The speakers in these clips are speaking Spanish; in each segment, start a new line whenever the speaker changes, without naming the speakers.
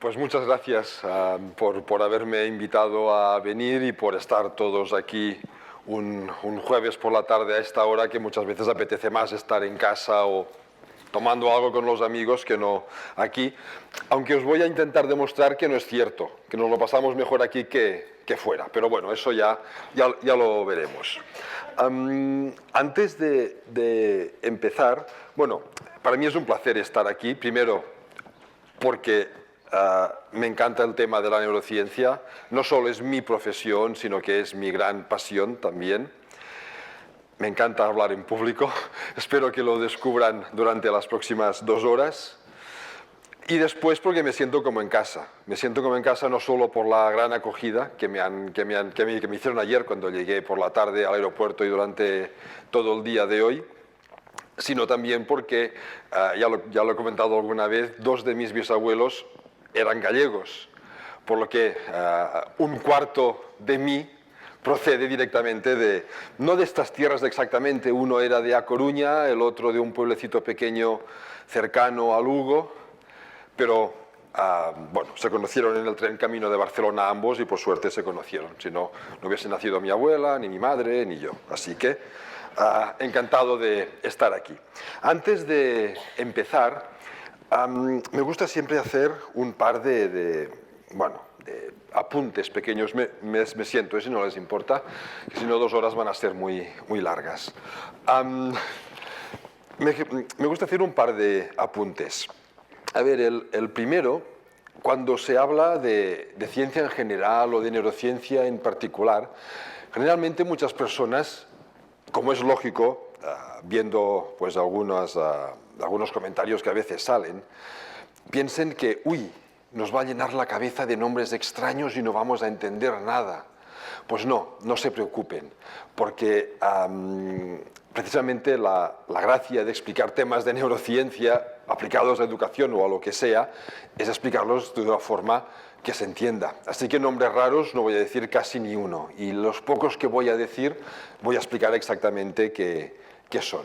Pues muchas gracias por haberme invitado a venir y por estar todos aquí un jueves por la tarde a esta hora, que muchas veces apetece más estar en casa o tomando algo con los amigos que no aquí, aunque os voy a intentar demostrar que no es cierto, que nos lo pasamos mejor aquí que fuera, pero bueno, eso ya lo veremos. Antes de empezar, bueno, para mí es un placer estar aquí, primero porque me encanta el tema de la neurociencia, no solo es mi profesión, sino que es mi gran pasión también. Me encanta hablar en público, espero que lo descubran durante las próximas 2 horas. Y después porque me siento como en casa no solo por la gran acogida que me hicieron ayer cuando llegué por la tarde al aeropuerto y durante todo el día de hoy, sino también porque, ya lo he comentado alguna vez, 2 de mis bisabuelos eran gallegos, por lo que un cuarto de mí procede directamente no de estas tierras exactamente, uno era de A Coruña, el otro de un pueblecito pequeño cercano a Lugo, pero bueno, se conocieron en el tren camino de Barcelona ambos y por suerte se conocieron, si no, no hubiese nacido mi abuela, ni mi madre, ni yo, así que encantado de estar aquí. Antes de empezar, me gusta siempre hacer un par de apuntes pequeños. Me siento, si no les importa, que si no 2 horas van a ser muy largas. Me gusta hacer un par de apuntes. A ver, el primero, cuando se habla de ciencia en general o de neurociencia en particular, generalmente muchas personas, como es lógico, viendo pues algunos comentarios que a veces salen, piensen que, nos va a llenar la cabeza de nombres extraños y no vamos a entender nada. Pues no se preocupen, porque precisamente la gracia de explicar temas de neurociencia aplicados a educación o a lo que sea, es explicarlos de una forma que se entienda. Así que nombres raros no voy a decir casi ni uno, y los pocos que voy a decir voy a explicar exactamente qué son.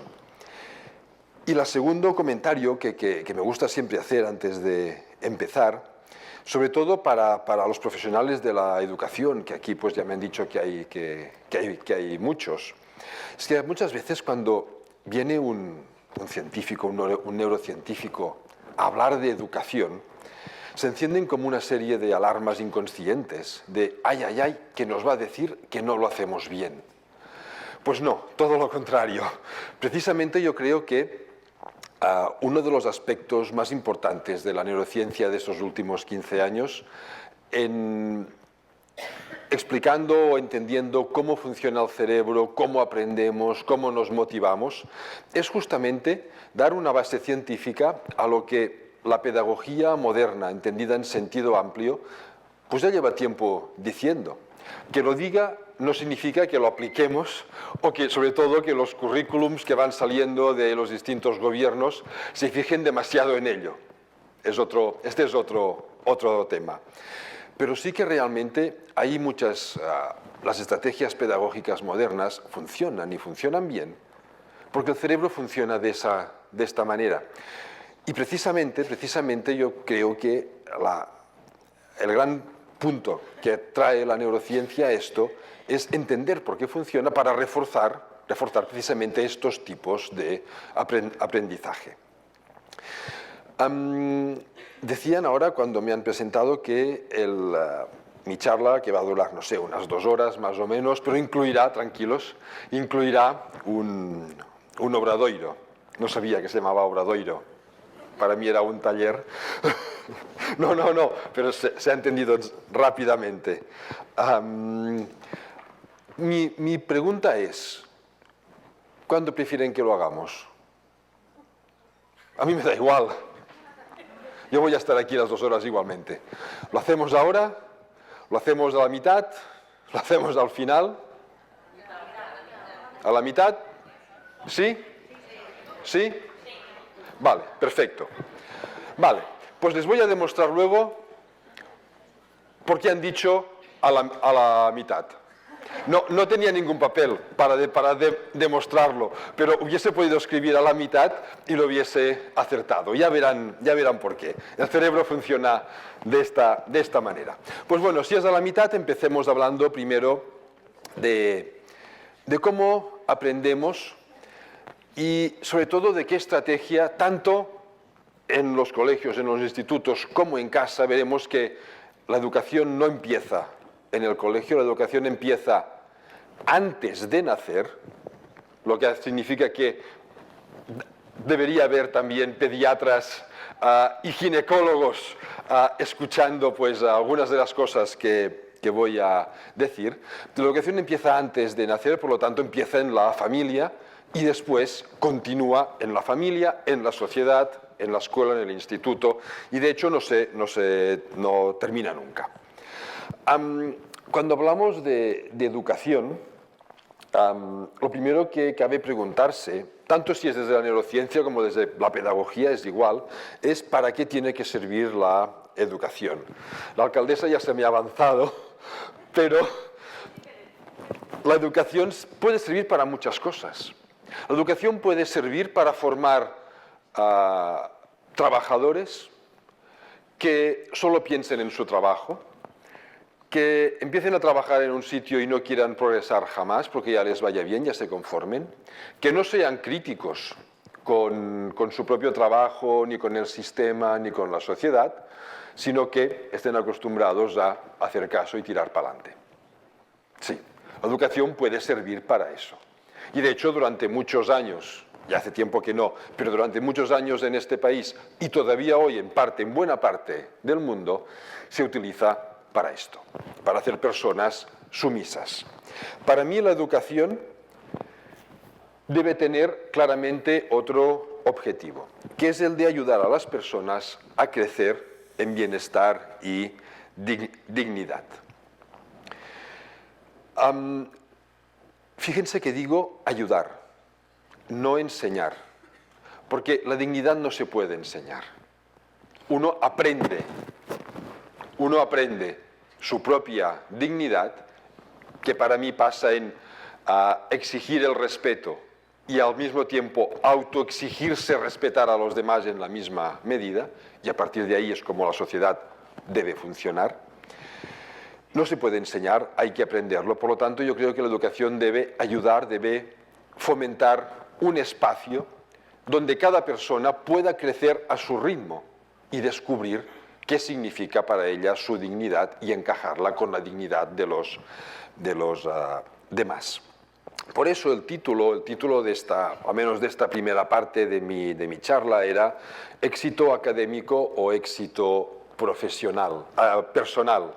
Y el segundo comentario que me gusta siempre hacer antes de empezar, sobre todo para los profesionales de la educación, que aquí pues ya me han dicho que hay muchos, es que muchas veces cuando viene un científico, un neurocientífico, a hablar de educación, se encienden como una serie de alarmas inconscientes, de ay, que nos va a decir que no lo hacemos bien. Pues no, todo lo contrario. Precisamente yo creo que uno de los aspectos más importantes de la neurociencia de estos últimos 15 años, explicando o entendiendo cómo funciona el cerebro, cómo aprendemos, cómo nos motivamos, es justamente dar una base científica a lo que la pedagogía moderna, entendida en sentido amplio, pues ya lleva tiempo diciendo. Que lo diga no significa que lo apliquemos o que, sobre todo, que los currículums que van saliendo de los distintos gobiernos se fijen demasiado en ello. Este es otro tema. Pero sí que realmente hay las estrategias pedagógicas modernas funcionan y funcionan bien, porque el cerebro funciona de esta manera. Y precisamente yo creo que el gran punto que trae la neurociencia a esto es entender por qué funciona para reforzar precisamente estos tipos de aprendizaje. Decían ahora, cuando me han presentado, que mi charla, que va a durar, no sé, unas 2 horas más o menos, pero incluirá un obradoiro. No sabía que se llamaba obradoiro. Para mí era un taller. No, pero se ha entendido rápidamente. Mi pregunta es, ¿cuándo prefieren que lo hagamos? A mí me da igual. Yo voy a estar aquí las 2 horas igualmente. ¿Lo hacemos ahora? ¿Lo hacemos a la mitad? ¿Lo hacemos al final? ¿A la mitad? ¿Sí? ¿Sí? Vale, perfecto. Vale, pues les voy a demostrar luego por qué han dicho a la mitad. No tenía ningún papel para demostrarlo, pero hubiese podido escribir a la mitad y lo hubiese acertado. Ya verán por qué. El cerebro funciona de esta manera. Pues bueno, si es a la mitad, empecemos hablando primero de cómo aprendemos y sobre todo de qué estrategia, tanto en los colegios, en los institutos, como en casa, veremos que la educación no empieza en el colegio, la educación empieza antes de nacer, lo que significa que debería haber también pediatras y ginecólogos escuchando pues, algunas de las cosas que voy a decir. La educación empieza antes de nacer, por lo tanto empieza en la familia y después continúa en la familia, en la sociedad, en la escuela, en el instituto, y de hecho no termina nunca. Cuando hablamos de educación, lo primero que cabe preguntarse, tanto si es desde la neurociencia como desde la pedagogía, es igual, es ¿para qué tiene que servir la educación? La alcaldesa ya se me ha avanzado, pero la educación puede servir para muchas cosas. La educación puede servir para formar trabajadores que solo piensen en su trabajo, que empiecen a trabajar en un sitio y no quieran progresar jamás porque ya les vaya bien, ya se conformen, que no sean críticos con su propio trabajo, ni con el sistema, ni con la sociedad, sino que estén acostumbrados a hacer caso y tirar para adelante. Sí, la educación puede servir para eso. Y de hecho, durante muchos años, ya hace tiempo que no, pero durante muchos años en este país, y todavía hoy en buena parte del mundo, se utiliza para esto, para hacer personas sumisas. Para mí la educación debe tener claramente otro objetivo, que es el de ayudar a las personas a crecer en bienestar y dignidad. Fíjense que digo ayudar, no enseñar, porque la dignidad no se puede enseñar. Uno aprende su propia dignidad, que para mí pasa en exigir el respeto y al mismo tiempo autoexigirse respetar a los demás en la misma medida, y a partir de ahí es como la sociedad debe funcionar. No se puede enseñar, hay que aprenderlo. Por lo tanto, yo creo que la educación debe ayudar, debe fomentar un espacio donde cada persona pueda crecer a su ritmo y descubrir qué significa para ella su dignidad y encajarla con la dignidad de los demás. Por eso el título de esta, al menos de esta primera parte de mi charla, era éxito académico o éxito profesional, personal.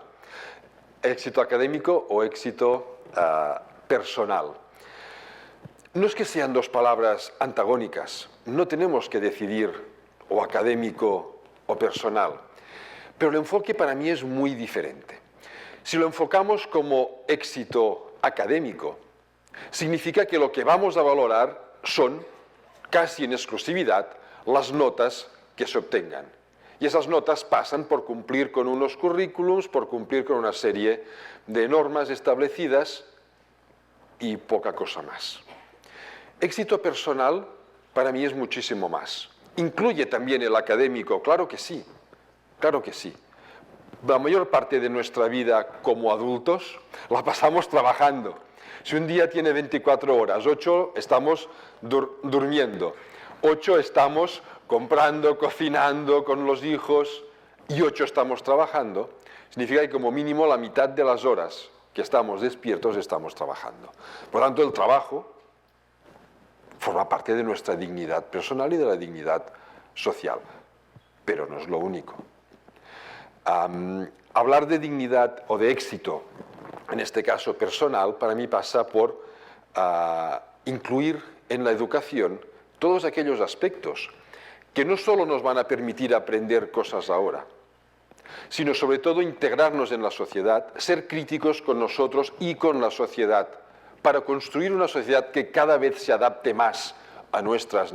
Éxito académico o éxito personal. No es que sean dos palabras antagónicas, no tenemos que decidir o académico o personal, pero el enfoque para mí es muy diferente. Si lo enfocamos como éxito académico, significa que lo que vamos a valorar son, casi en exclusividad, las notas que se obtengan. Y esas notas pasan por cumplir con unos currículums, por cumplir con una serie de normas establecidas y poca cosa más. Éxito personal para mí es muchísimo más. ¿Incluye también el académico? Claro que sí, claro que sí. La mayor parte de nuestra vida como adultos la pasamos trabajando. Si un día tiene 24 horas, 8 estamos durmiendo, 8 estamos comprando, cocinando con los hijos y 8 estamos trabajando, significa que como mínimo la mitad de las horas que estamos despiertos estamos trabajando. Por lo tanto, el trabajo forma parte de nuestra dignidad personal y de la dignidad social, pero no es lo único. Hablar de dignidad o de éxito, en este caso personal, para mí pasa por incluir en la educación todos aquellos aspectos que no solo nos van a permitir aprender cosas ahora, sino sobre todo integrarnos en la sociedad, ser críticos con nosotros y con la sociedad, para construir una sociedad que cada vez se adapte más a nuestras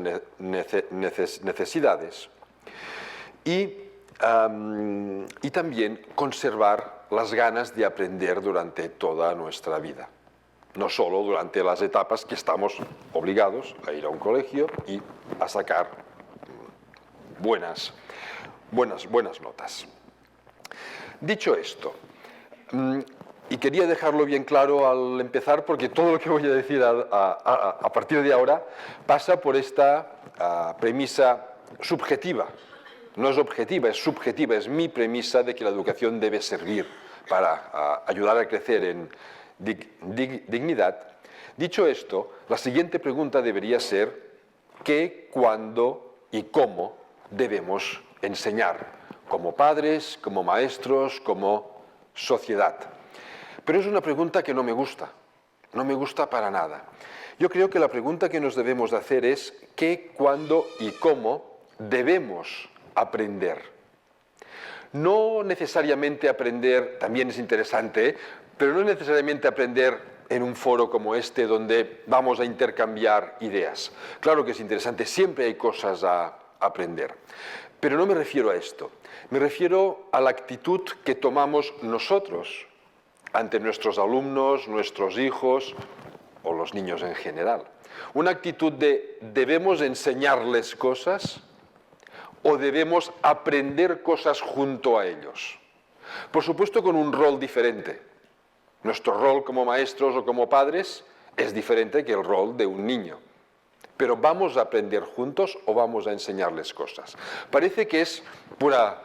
necesidades y también conservar las ganas de aprender durante toda nuestra vida. no solo durante las etapas que estamos obligados a ir a un colegio y a sacar buenas notas. Dicho esto, y quería dejarlo bien claro al empezar, porque todo lo que voy a decir a partir de ahora pasa por esta premisa subjetiva. No es objetiva, es subjetiva, es mi premisa de que la educación debe servir para ayudar a crecer en dignidad. Dicho esto, la siguiente pregunta debería ser ¿qué, cuándo y cómo debemos enseñar? Como padres, como maestros, como sociedad. Pero es una pregunta que no me gusta para nada. Yo creo que la pregunta que nos debemos de hacer es ¿qué, cuándo y cómo debemos aprender? No necesariamente aprender, también es interesante, pero no necesariamente aprender en un foro como este donde vamos a intercambiar ideas. Claro que es interesante, siempre hay cosas a aprender. Pero no me refiero a esto, me refiero a la actitud que tomamos nosotros ante nuestros alumnos, nuestros hijos o los niños en general. Una actitud de ¿debemos enseñarles cosas o debemos aprender cosas junto a ellos? Por supuesto con un rol diferente. Nuestro rol como maestros o como padres es diferente que el rol de un niño. Pero ¿vamos a aprender juntos o vamos a enseñarles cosas? Parece que es pura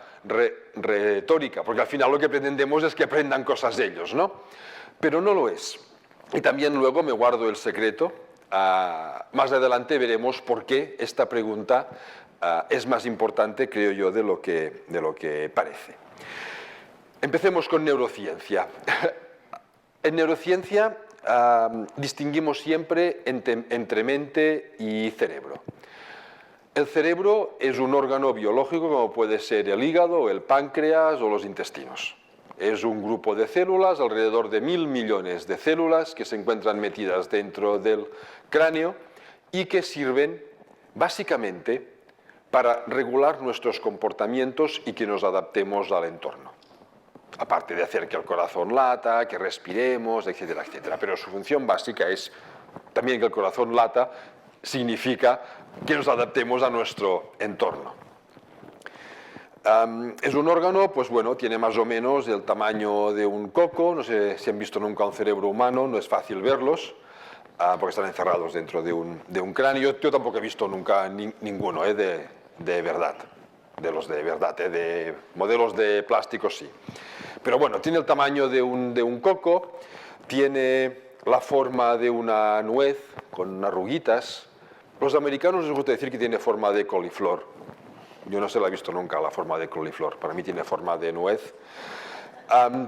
retórica, porque al final lo que pretendemos es que aprendan cosas de ellos, ¿no? Pero no lo es. Y también luego me guardo el secreto. Más adelante veremos por qué esta pregunta es más importante, creo yo, de lo que parece. Empecemos con neurociencia. En neurociencia distinguimos siempre entre mente y cerebro. El cerebro es un órgano biológico como puede ser el hígado, el páncreas o los intestinos. Es un grupo de células, alrededor de 1.000 millones de células que se encuentran metidas dentro del cráneo y que sirven básicamente para regular nuestros comportamientos y que nos adaptemos al entorno. Aparte de hacer que el corazón lata, que respiremos, etcétera, etcétera. Pero su función básica es también que el corazón lata, significa que nos adaptemos a nuestro entorno. Es un órgano, pues bueno, tiene más o menos el tamaño de un coco. No sé si han visto nunca un cerebro humano, no es fácil verlos, porque están encerrados dentro de un cráneo. Yo tampoco he visto nunca ninguno de verdad. De los de verdad, de modelos de plástico sí. Pero bueno, tiene el tamaño de un coco, tiene la forma de una nuez con arruguitas. Los americanos les gusta decir que tiene forma de coliflor. Yo no se la he visto nunca la forma de coliflor, para mí tiene forma de nuez.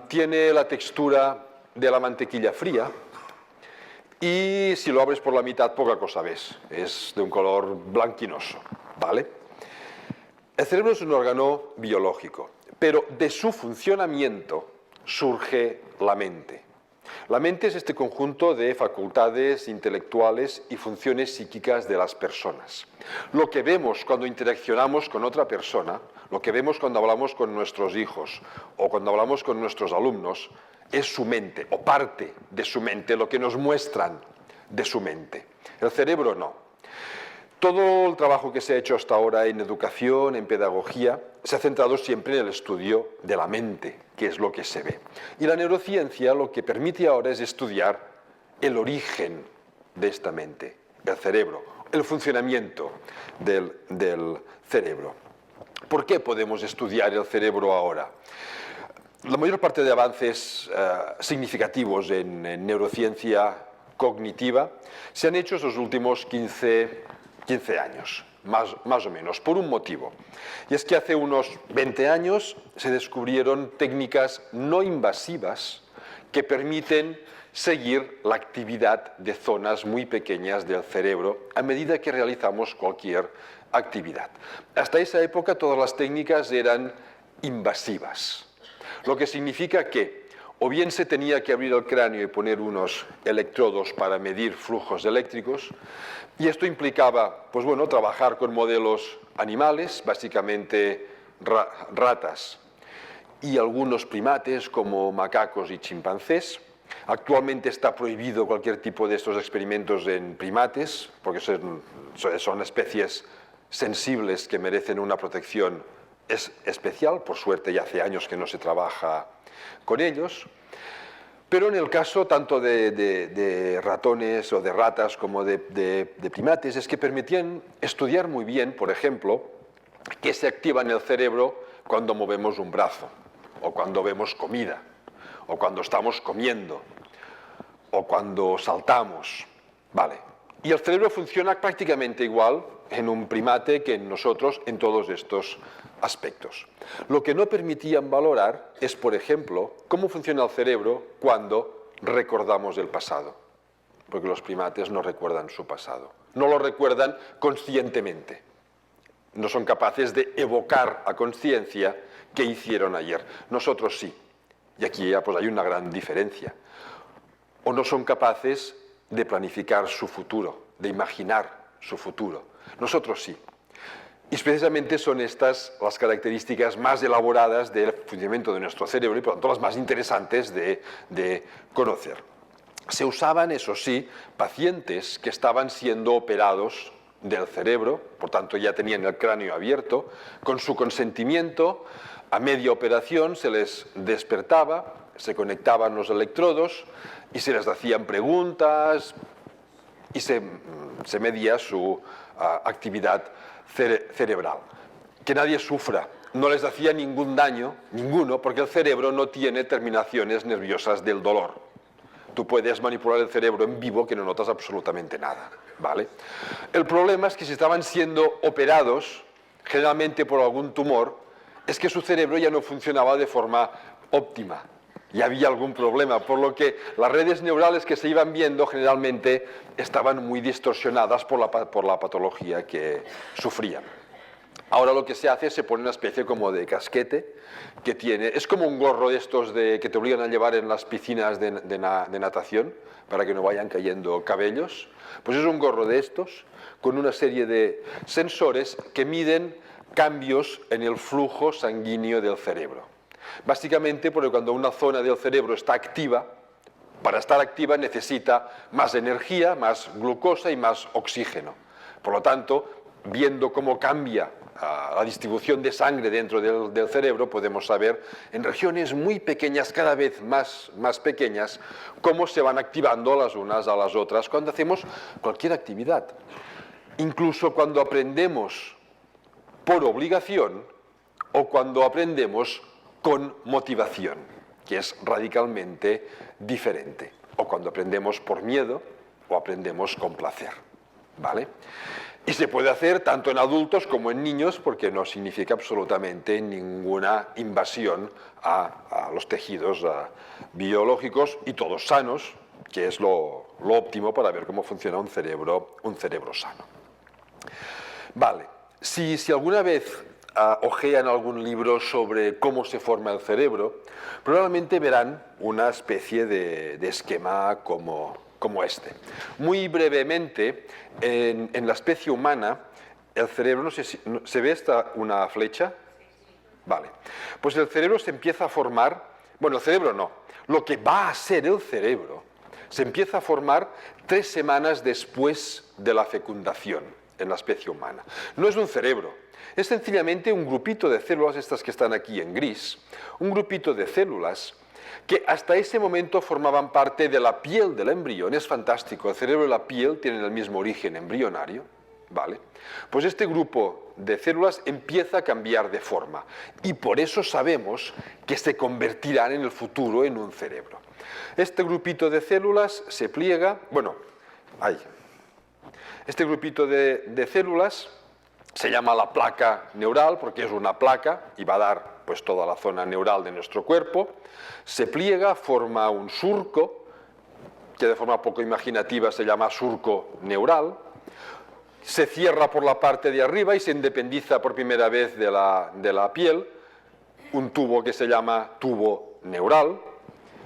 Tiene la textura de la mantequilla fría y si lo abres por la mitad poca cosa ves, es de un color blanquinoso, ¿vale? El cerebro es un órgano biológico, pero de su funcionamiento surge la mente. La mente es este conjunto de facultades intelectuales y funciones psíquicas de las personas. Lo que vemos cuando interaccionamos con otra persona, lo que vemos cuando hablamos con nuestros hijos o cuando hablamos con nuestros alumnos, es su mente o parte de su mente, lo que nos muestran de su mente. El cerebro no. Todo el trabajo que se ha hecho hasta ahora en educación, en pedagogía, se ha centrado siempre en el estudio de la mente, que es lo que se ve. Y la neurociencia lo que permite ahora es estudiar el origen de esta mente, el cerebro, el funcionamiento del cerebro. ¿Por qué podemos estudiar el cerebro ahora? La mayor parte de avances significativos en neurociencia cognitiva se han hecho en los últimos 15 años, más o menos, por un motivo. Y es que hace unos 20 años se descubrieron técnicas no invasivas que permiten seguir la actividad de zonas muy pequeñas del cerebro a medida que realizamos cualquier actividad. Hasta esa época todas las técnicas eran invasivas, lo que significa que o bien se tenía que abrir el cráneo y poner unos electrodos para medir flujos eléctricos, y esto implicaba, pues bueno, trabajar con modelos animales, básicamente ratas y algunos primates como macacos y chimpancés, Actualmente está prohibido cualquier tipo de estos experimentos en primates, porque son especies sensibles que merecen una protección especial. Por suerte ya hace años que no se trabaja con ellos. Pero en el caso tanto de ratones o de ratas como de primates, es que permitían estudiar muy bien, por ejemplo, qué se activa en el cerebro cuando movemos un brazo, o cuando vemos comida, o cuando estamos comiendo, o cuando saltamos. Vale. Y el cerebro funciona prácticamente igual en un primate que en nosotros en todos estos aspectos. Lo que no permitían valorar es, por ejemplo, cómo funciona el cerebro cuando recordamos el pasado. Porque los primates no recuerdan su pasado. No lo recuerdan conscientemente. No son capaces de evocar a conciencia qué hicieron ayer. Nosotros sí. Y aquí ya pues hay una gran diferencia. O no son capaces de planificar su futuro, de imaginar su futuro. Nosotros sí. Y precisamente son estas las características más elaboradas del funcionamiento de nuestro cerebro y por lo tanto las más interesantes de conocer. Se usaban, eso sí, pacientes que estaban siendo operados del cerebro, por tanto ya tenían el cráneo abierto, con su consentimiento, a media operación se les despertaba, se conectaban los electrodos y se les hacían preguntas y se medía su actividad cerebral. Que nadie sufra, no les hacía ningún daño, ninguno, porque el cerebro no tiene terminaciones nerviosas del dolor. Tú puedes manipular el cerebro en vivo que no notas absolutamente nada, ¿vale? El problema es que si estaban siendo operados, generalmente por algún tumor, es que su cerebro ya no funcionaba de forma óptima. Y había algún problema, por lo que las redes neurales que se iban viendo generalmente estaban muy distorsionadas por la patología que sufrían. Ahora lo que se hace es se pone una especie como de casquete que tiene, es como un gorro de estos que te obligan a llevar en las piscinas de natación para que no vayan cayendo cabellos. Pues es un gorro de estos con una serie de sensores que miden cambios en el flujo sanguíneo del cerebro. Básicamente porque cuando una zona del cerebro está activa, para estar activa necesita más energía, más glucosa y más oxígeno. Por lo tanto, viendo cómo cambia la distribución de sangre dentro del cerebro, podemos saber en regiones muy pequeñas, cada vez más pequeñas, cómo se van activando las unas a las otras cuando hacemos cualquier actividad. Incluso cuando aprendemos por obligación o cuando aprendemos con motivación, que es radicalmente diferente. O cuando aprendemos por miedo o aprendemos con placer, ¿vale? Y se puede hacer tanto en adultos como en niños porque no significa absolutamente ninguna invasión a los tejidos biológicos y todos sanos, que es lo óptimo para ver cómo funciona un cerebro sano. Vale, si alguna vez hojean algún libro sobre cómo se forma el cerebro, probablemente verán una especie de esquema como este. Muy brevemente, en la especie humana, el cerebro, no sé si ¿se ve una flecha? Vale. Pues el cerebro se empieza a formar, bueno, el cerebro no, lo que va a ser el cerebro se empieza a formar 3 semanas después de la fecundación en la especie humana. No es un cerebro, es sencillamente un grupito de células, estas que están aquí en gris, un grupito de células que hasta ese momento formaban parte de la piel del embrión. Es fantástico, el cerebro y la piel tienen el mismo origen embrionario, ¿vale? Pues este grupo de células empieza a cambiar de forma y por eso sabemos que se convertirán en el futuro en un cerebro. Este grupito de células se pliega, bueno, ahí. Este grupito de células se llama la placa neural porque es una placa y va a dar pues toda la zona neural de nuestro cuerpo. Se pliega, forma un surco que de forma poco imaginativa se llama surco neural. Se cierra por la parte de arriba y se independiza por primera vez de la piel un tubo que se llama tubo neural.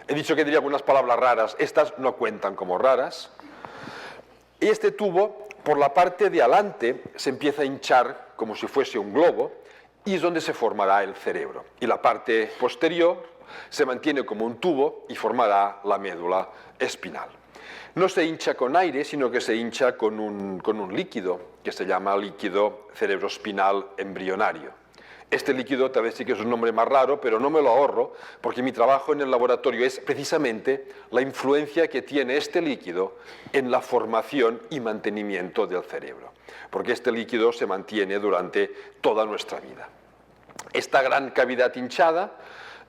He dicho que diría algunas palabras raras, estas no cuentan como raras. Y este tubo, por la parte de adelante, se empieza a hinchar como si fuese un globo y es donde se formará el cerebro. Y la parte posterior, Se mantiene como un tubo y formará la médula espinal. No se hincha con aire, sino que se hincha con un líquido que se llama líquido cerebroespinal embrionario. Este líquido tal vez sí que es un nombre más raro, pero no me lo ahorro porque mi trabajo en el laboratorio es precisamente la influencia que tiene este líquido en la formación y mantenimiento del cerebro, porque este líquido se mantiene durante toda nuestra vida. Esta gran cavidad hinchada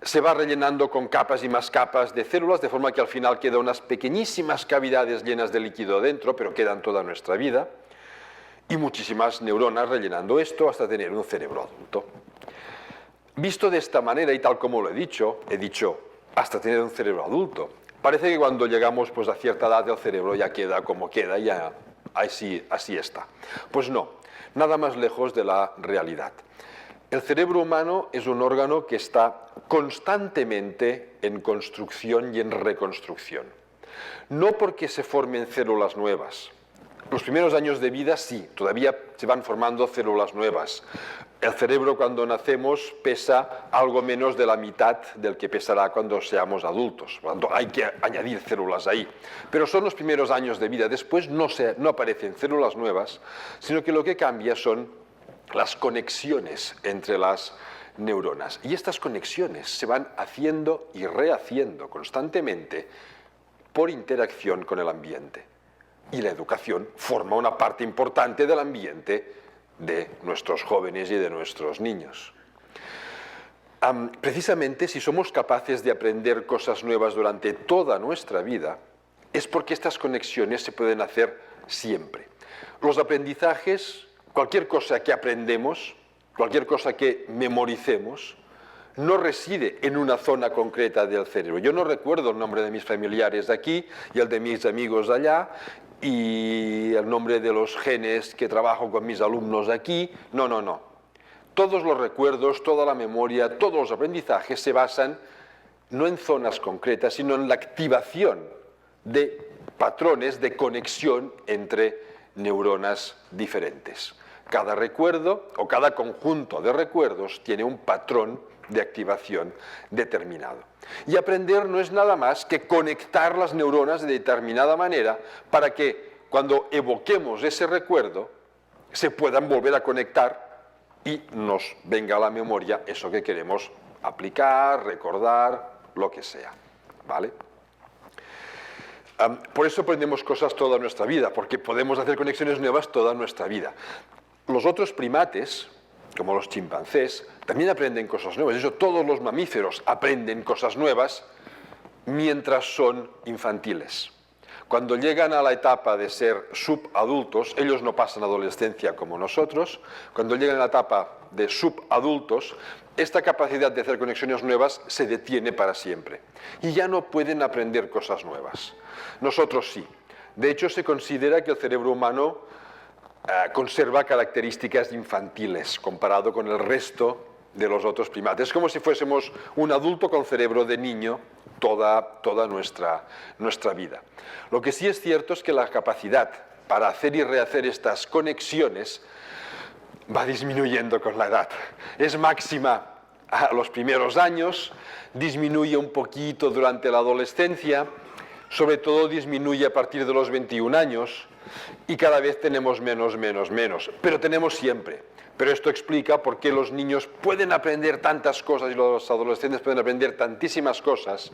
se va rellenando con capas y más capas de células, de forma que al final quedan unas pequeñísimas cavidades llenas de líquido dentro, pero quedan toda nuestra vida, y muchísimas neuronas rellenando esto hasta tener un cerebro adulto. Visto de esta manera y tal como lo he dicho hasta tener un cerebro adulto, parece que cuando llegamos pues, a cierta edad el cerebro ya queda como queda, ya así está. Pues no, nada más lejos de la realidad. El cerebro humano es un órgano que está constantemente en construcción y en reconstrucción. No porque se formen células nuevas. Los primeros años de vida sí, todavía se van formando células nuevas. El cerebro cuando nacemos pesa algo menos de la mitad del que pesará cuando seamos adultos. Por lo tanto, hay que añadir células ahí. Pero son los primeros años de vida. Después no aparecen células nuevas, sino que lo que cambia son las conexiones entre las neuronas. Y estas conexiones se van haciendo y rehaciendo constantemente por interacción con el ambiente. Y la educación forma una parte importante del ambiente de nuestros jóvenes y de nuestros niños. Precisamente si somos capaces de aprender cosas nuevas durante toda nuestra vida, es porque estas conexiones se pueden hacer siempre. Los aprendizajes, cualquier cosa que aprendemos, cualquier cosa que memoricemos, no reside en una zona concreta del cerebro. Yo no recuerdo el nombre de mis familiares de aquí y el de mis amigos de allá y el nombre de los genes que trabajo con mis alumnos aquí. No. Todos los recuerdos, toda la memoria, todos los aprendizajes se basan no en zonas concretas, sino en la activación de patrones de conexión entre neuronas diferentes. Cada recuerdo o cada conjunto de recuerdos tiene un patrón de activación determinado. Y aprender no es nada más que conectar las neuronas de determinada manera para que cuando evoquemos ese recuerdo se puedan volver a conectar y nos venga a la memoria eso que queremos aplicar, recordar, lo que sea. ¿Vale? Por eso aprendemos cosas toda nuestra vida, porque podemos hacer conexiones nuevas toda nuestra vida. Los otros primates, como los chimpancés, también aprenden cosas nuevas. De hecho, todos los mamíferos aprenden cosas nuevas mientras son infantiles. Cuando llegan a la etapa de ser subadultos, ellos no pasan adolescencia como nosotros, cuando llegan a la etapa de subadultos, esta capacidad de hacer conexiones nuevas se detiene para siempre. Y ya no pueden aprender cosas nuevas. Nosotros sí. De hecho, se considera que el cerebro humano conserva características infantiles comparado con el resto de los otros primates. Es como si fuésemos un adulto con cerebro de niño toda nuestra vida. Lo que sí es cierto es que la capacidad para hacer y rehacer estas conexiones va disminuyendo con la edad. Es máxima a los primeros años, disminuye un poquito durante la adolescencia, sobre todo disminuye a partir de los 21 años y cada vez tenemos menos, pero tenemos siempre. Pero esto explica por qué los niños pueden aprender tantas cosas y los adolescentes pueden aprender tantísimas cosas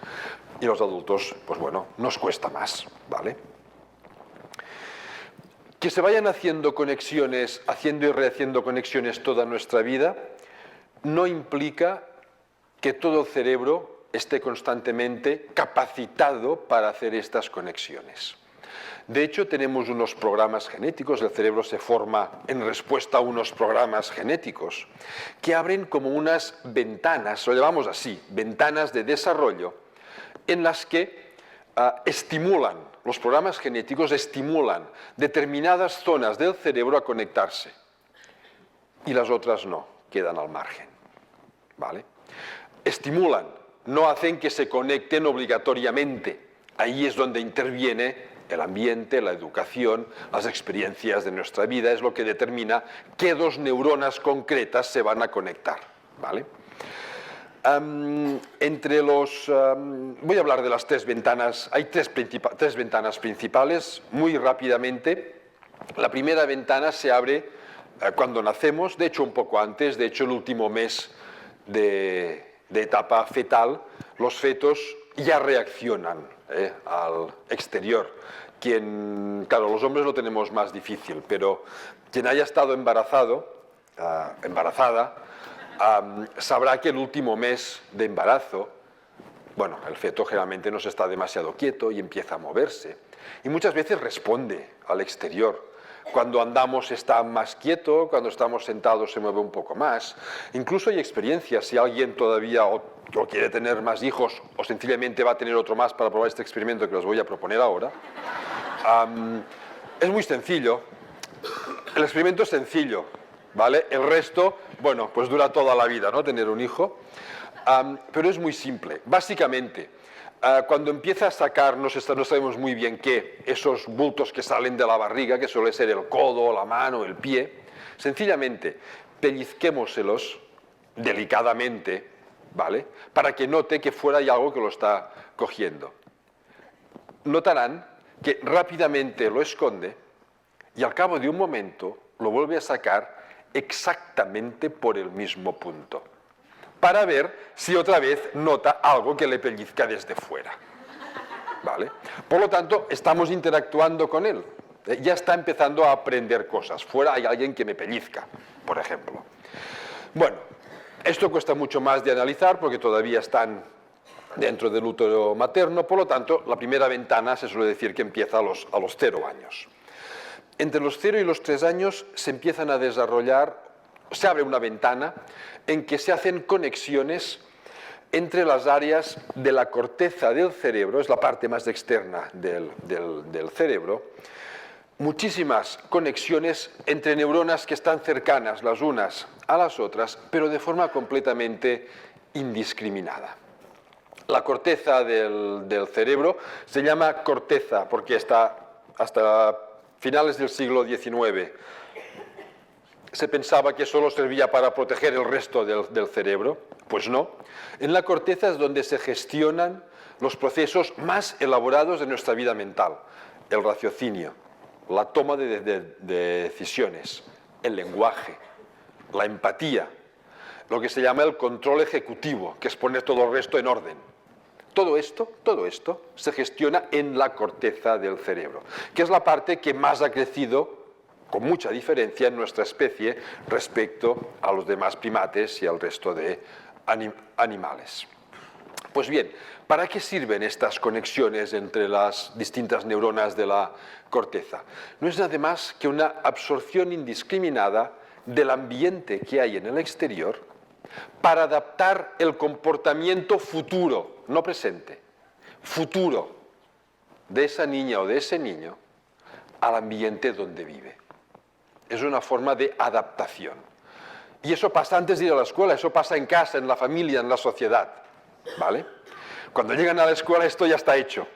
y los adultos, pues bueno, nos cuesta más, ¿vale? Que se vayan haciendo conexiones, haciendo y rehaciendo conexiones toda nuestra vida, no implica que todo el cerebro esté constantemente capacitado para hacer estas conexiones. De hecho, tenemos unos programas genéticos, el cerebro se forma en respuesta a unos programas genéticos que abren como unas ventanas, lo llamamos así, ventanas de desarrollo, en las que estimulan, los programas genéticos estimulan determinadas zonas del cerebro a conectarse y las otras no, quedan al margen, ¿vale? Estimulan, no hacen que se conecten obligatoriamente, ahí es donde interviene el ambiente, la educación, las experiencias de nuestra vida, es lo que determina qué dos neuronas concretas se van a conectar, ¿vale? Voy a hablar de las tres ventanas. Hay tres ventanas principales, muy rápidamente. La primera ventana se abre cuando nacemos, de hecho un poco antes, de hecho el último mes de etapa fetal, los fetos ya reaccionan al exterior. Claro, los hombres lo tenemos más difícil, pero quien haya estado embarazada, sabrá que el último mes de embarazo, bueno, el feto generalmente no se está demasiado quieto y empieza a moverse. Y muchas veces responde al exterior. Cuando andamos está más quieto, cuando estamos sentados se mueve un poco más. Incluso hay experiencias, si alguien todavía o quiere tener más hijos o sencillamente va a tener otro más para probar este experimento que les voy a proponer ahora. Es muy sencillo. El experimento es sencillo, ¿vale? El resto, bueno, pues dura toda la vida, ¿no? Tener un hijo. Pero es muy simple. Básicamente, cuando empieza a sacar, no sabemos muy bien qué, esos bultos que salen de la barriga, que suele ser el codo, la mano, el pie, sencillamente pellizquémoselos delicadamente, ¿vale? Para que note que fuera hay algo que lo está cogiendo. Notarán que rápidamente lo esconde y al cabo de un momento lo vuelve a sacar exactamente por el mismo punto, para ver si otra vez nota algo que le pellizca desde fuera. ¿Vale? Por lo tanto, estamos interactuando con él. Ya está empezando a aprender cosas. Fuera hay alguien que me pellizca, por ejemplo. Bueno, esto cuesta mucho más de analizar porque todavía están dentro del útero materno. Por lo tanto, la primera ventana se suele decir que empieza a los 0 años. Entre los 0 y los 3 años se empiezan a desarrollar, se abre una ventana en que se hacen conexiones entre las áreas de la corteza del cerebro, es la parte más externa del cerebro, muchísimas conexiones entre neuronas que están cercanas las unas a las otras, pero de forma completamente indiscriminada. La corteza del cerebro se llama corteza porque hasta finales del siglo XIX se pensaba que solo servía para proteger el resto del cerebro. Pues no. En la corteza es donde se gestionan los procesos más elaborados de nuestra vida mental. El raciocinio, la toma de decisiones, el lenguaje, la empatía, lo que se llama el control ejecutivo, que es poner todo el resto en orden. Todo esto se gestiona en la corteza del cerebro, que es la parte que más ha crecido con mucha diferencia en nuestra especie respecto a los demás primates y al resto de animales. Pues bien, ¿para qué sirven estas conexiones entre las distintas neuronas de la corteza? No es nada más que una absorción indiscriminada del ambiente que hay en el exterior para adaptar el comportamiento futuro, no presente, futuro de esa niña o de ese niño al ambiente donde vive. Es una forma de adaptación. Y eso pasa antes de ir a la escuela, eso pasa en casa, en la familia, en la sociedad. ¿Vale? Cuando llegan a la escuela esto ya está hecho,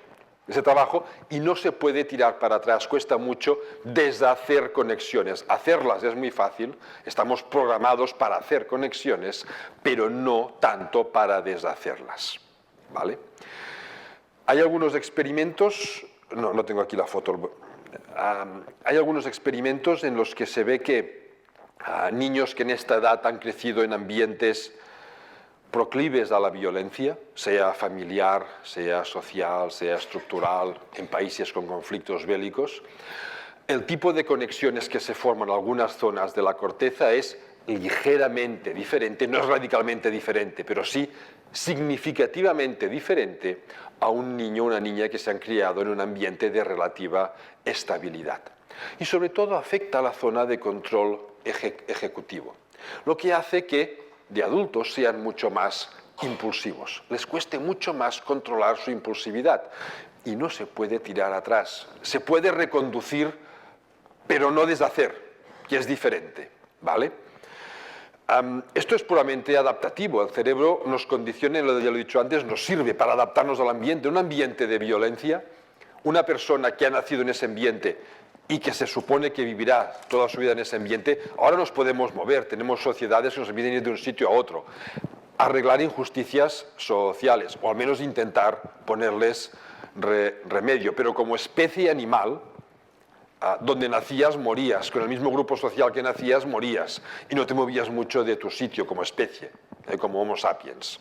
ese trabajo, y no se puede tirar para atrás, cuesta mucho deshacer conexiones. Hacerlas es muy fácil, estamos programados para hacer conexiones, pero no tanto para deshacerlas. ¿Vale? Hay algunos experimentos, no tengo aquí la foto, hay algunos experimentos en los que se ve que niños que en esta edad han crecido en ambientes proclives a la violencia, sea familiar, sea social, sea estructural, en países con conflictos bélicos, el tipo de conexiones que se forman en algunas zonas de la corteza es ligeramente diferente, no es radicalmente diferente, pero sí significativamente diferente a un niño o una niña que se han criado en un ambiente de relativa estabilidad. Y sobre todo afecta a la zona de control ejecutivo, lo que hace que de adultos sean mucho más impulsivos, les cueste mucho más controlar su impulsividad y no se puede tirar atrás, se puede reconducir pero no deshacer, que es diferente, ¿vale? Esto es puramente adaptativo, el cerebro nos condiciona, ya lo he dicho antes, nos sirve para adaptarnos al ambiente, un ambiente de violencia, una persona que ha nacido en ese ambiente y que se supone que vivirá toda su vida en ese ambiente, ahora nos podemos mover, tenemos sociedades que nos permiten ir de un sitio a otro. arreglar injusticias sociales, o al menos intentar ponerles remedio. Pero como especie animal, donde nacías morías, con el mismo grupo social que nacías morías, y no te movías mucho de tu sitio como especie, como Homo sapiens.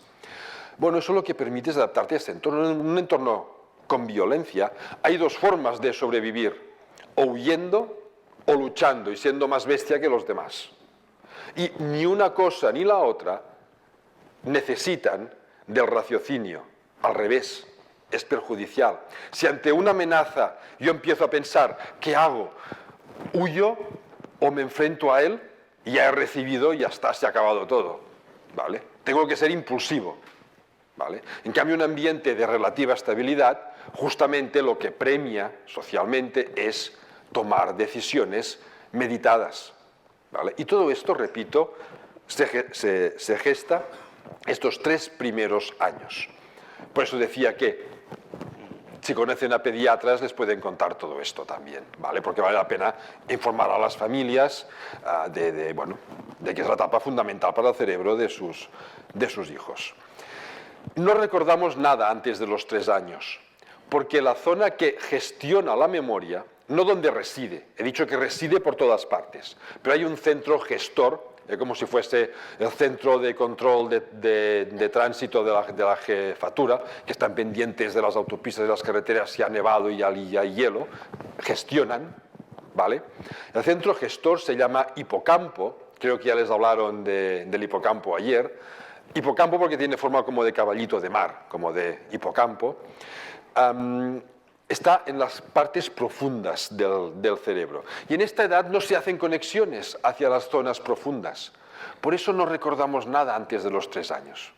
Bueno, eso lo que permite es adaptarte a este entorno. En un entorno con violencia hay dos formas de sobrevivir, o huyendo o luchando y siendo más bestia que los demás. Y ni una cosa ni la otra necesitan del raciocinio, al revés, es perjudicial. Si ante una amenaza yo empiezo a pensar, ¿qué hago? ¿Huyo o me enfrento a él? Y ya he recibido y ya está, se ha acabado todo, ¿vale? Tengo que ser impulsivo, ¿vale? En cambio, un ambiente de relativa estabilidad, justamente lo que premia socialmente es tomar decisiones meditadas, ¿vale? Y todo esto, repito, se gesta estos 3 primeros años. Por eso decía que si conocen a pediatras les pueden contar todo esto también, ¿vale? Porque vale la pena informar a las familias de que es la etapa fundamental para el cerebro de sus hijos. No recordamos nada antes de los 3 años, porque la zona que gestiona la memoria, no donde reside, he dicho que reside por todas partes, pero hay un centro gestor, como si fuese el centro de control de tránsito de la jefatura, que están pendientes de las autopistas y las carreteras si ha nevado y hay hielo, gestionan, ¿vale? El centro gestor se llama hipocampo, creo que ya les hablaron del hipocampo ayer, hipocampo porque tiene forma como de caballito de mar, como de hipocampo. Está en las partes profundas del cerebro. Y en esta edad no se hacen conexiones hacia las zonas profundas. Por eso no recordamos nada antes de los 3 años.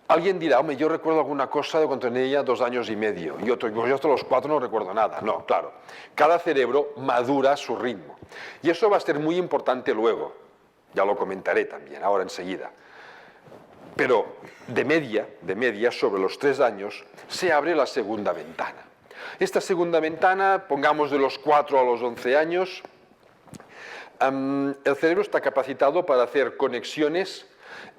Alguien dirá, hombre, yo recuerdo alguna cosa de cuando tenía 2 años y medio. Y otro, yo hasta los 4 no recuerdo nada. No, claro. Cada cerebro madura a su ritmo. Y eso va a ser muy importante luego. Ya lo comentaré también, ahora enseguida. Pero de media, sobre los 3 años, se abre la segunda ventana. Esta segunda ventana, pongamos de los 4 a los 11 años, el cerebro está capacitado para hacer conexiones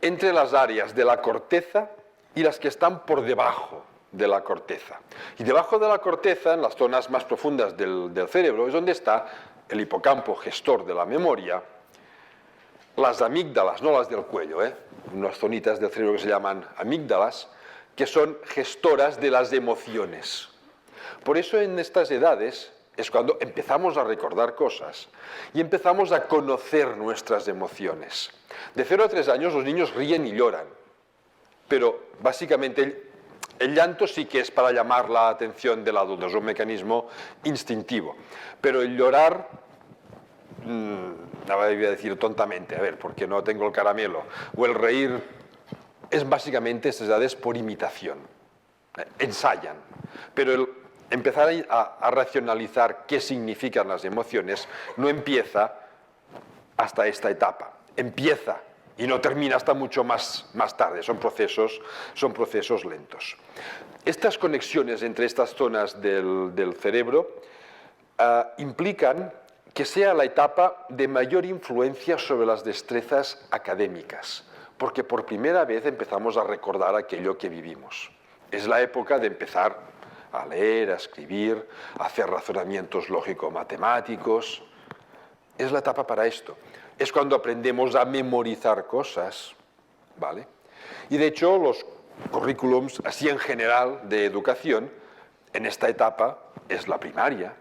entre las áreas de la corteza y las que están por debajo de la corteza. Y debajo de la corteza, en las zonas más profundas del cerebro, es donde está el hipocampo gestor de la memoria, las amígdalas, no las del cuello, unas zonitas del cerebro que se llaman amígdalas, que son gestoras de las emociones. Por eso en estas edades es cuando empezamos a recordar cosas y empezamos a conocer nuestras emociones. De 0 a 3 años los niños ríen y lloran, pero básicamente el llanto sí que es para llamar la atención del adulto, es un mecanismo instintivo, pero el llorar, nada debía decir tontamente, a ver, porque no tengo el caramelo, o el reír, es básicamente estas edades por imitación, ensayan, pero el empezar a racionalizar qué significan las emociones no empieza hasta esta etapa, empieza y no termina hasta mucho más tarde, son procesos lentos. Estas conexiones entre estas zonas del cerebro implican que sea la etapa de mayor influencia sobre las destrezas académicas, porque por primera vez empezamos a recordar aquello que vivimos. Es la época de empezar a leer, a escribir, a hacer razonamientos lógico-matemáticos. Es la etapa para esto. Es cuando aprendemos a memorizar cosas, ¿vale? Y de hecho los currículums, así en general, de educación, en esta etapa es la primaria.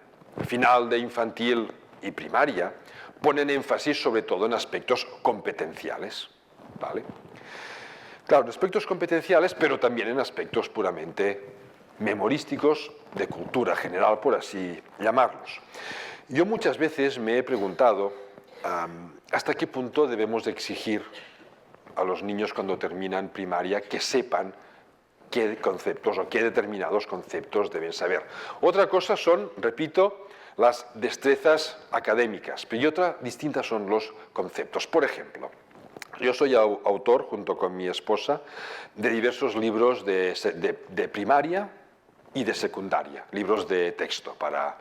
Final de infantil y primaria ponen énfasis sobre todo en aspectos competenciales, ¿vale? Claro, en aspectos competenciales, pero también en aspectos puramente memorísticos, de cultura general, por así llamarlos. Yo muchas veces me he preguntado hasta qué punto debemos exigir a los niños cuando terminan primaria que sepan qué conceptos o qué determinados conceptos deben saber. Otra cosa son, repito, las destrezas académicas, pero y otra distinta son los conceptos. Por ejemplo, yo soy autor, junto con mi esposa, de diversos libros de primaria y de secundaria, libros de texto para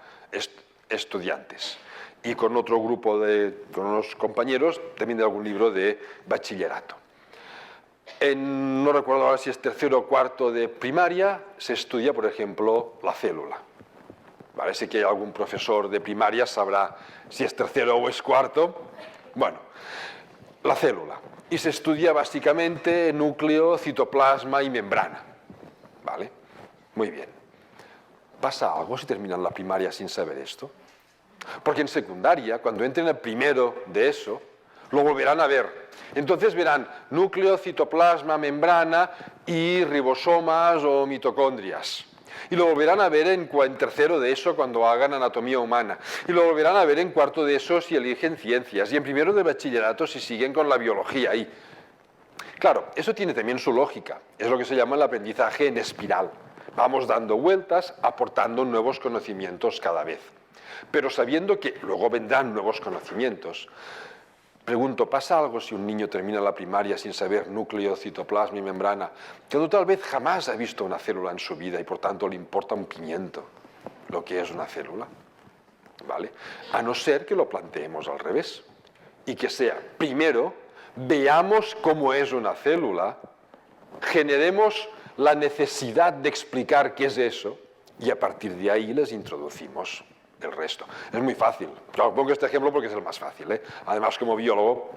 estudiantes. Y con otro grupo con unos compañeros, también de algún libro de bachillerato. no recuerdo ahora si es tercero o cuarto de primaria, se estudia, por ejemplo, la célula. ¿Vale? Sé que hay algún profesor de primaria sabrá si es tercero o es cuarto. Bueno, la célula. Y se estudia básicamente núcleo, citoplasma y membrana. ¿Vale? Muy bien. ¿Pasa algo si terminan la primaria sin saber esto? Porque en secundaria, cuando entren el primero de eso, lo volverán a ver. Entonces verán núcleo, citoplasma, membrana y ribosomas o mitocondrias. Y lo volverán a ver en tercero de eso cuando hagan anatomía humana. Y lo volverán a ver en cuarto de eso si eligen ciencias. Y en primero de bachillerato si siguen con la biología ahí. Claro, eso tiene también su lógica. Es lo que se llama el aprendizaje en espiral. Vamos dando vueltas, aportando nuevos conocimientos cada vez. Pero sabiendo que luego vendrán nuevos conocimientos. Pregunto, ¿pasa algo si un niño termina la primaria sin saber núcleo, citoplasma y membrana? Que tal vez jamás ha visto una célula en su vida y por tanto le importa un pimiento lo que es una célula. ¿Vale? A no ser que lo planteemos al revés. Y que sea, primero, veamos cómo es una célula, generemos la necesidad de explicar qué es eso y a partir de ahí les introducimos el resto. Es muy fácil. Yo pongo este ejemplo porque es el más fácil, ¿eh? Además, como biólogo,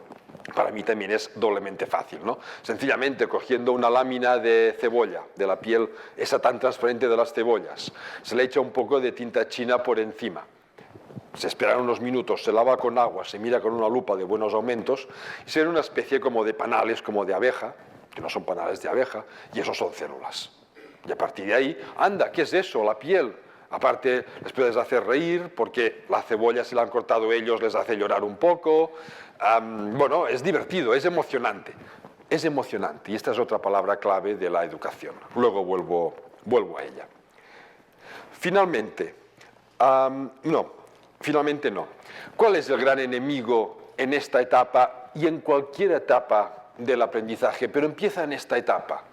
para mí también es doblemente fácil, ¿no? Sencillamente cogiendo una lámina de cebolla, de la piel esa tan transparente de las cebollas, se le echa un poco de tinta china por encima. Se esperan unos minutos, se lava con agua, se mira con una lupa de buenos aumentos y se ven una especie como de panales, como de abeja, que no son panales de abeja, y eso son células. Y a partir de ahí, anda, ¿qué es eso? La piel. Aparte, les puedes hacer reír porque la cebolla, si la han cortado ellos, les hace llorar un poco. Bueno, es divertido, es emocionante. Es emocionante, y esta es otra palabra clave de la educación. Luego vuelvo a ella. Finalmente, finalmente no. ¿Cuál es el gran enemigo en esta etapa y en cualquier etapa del aprendizaje? Pero empieza en esta etapa.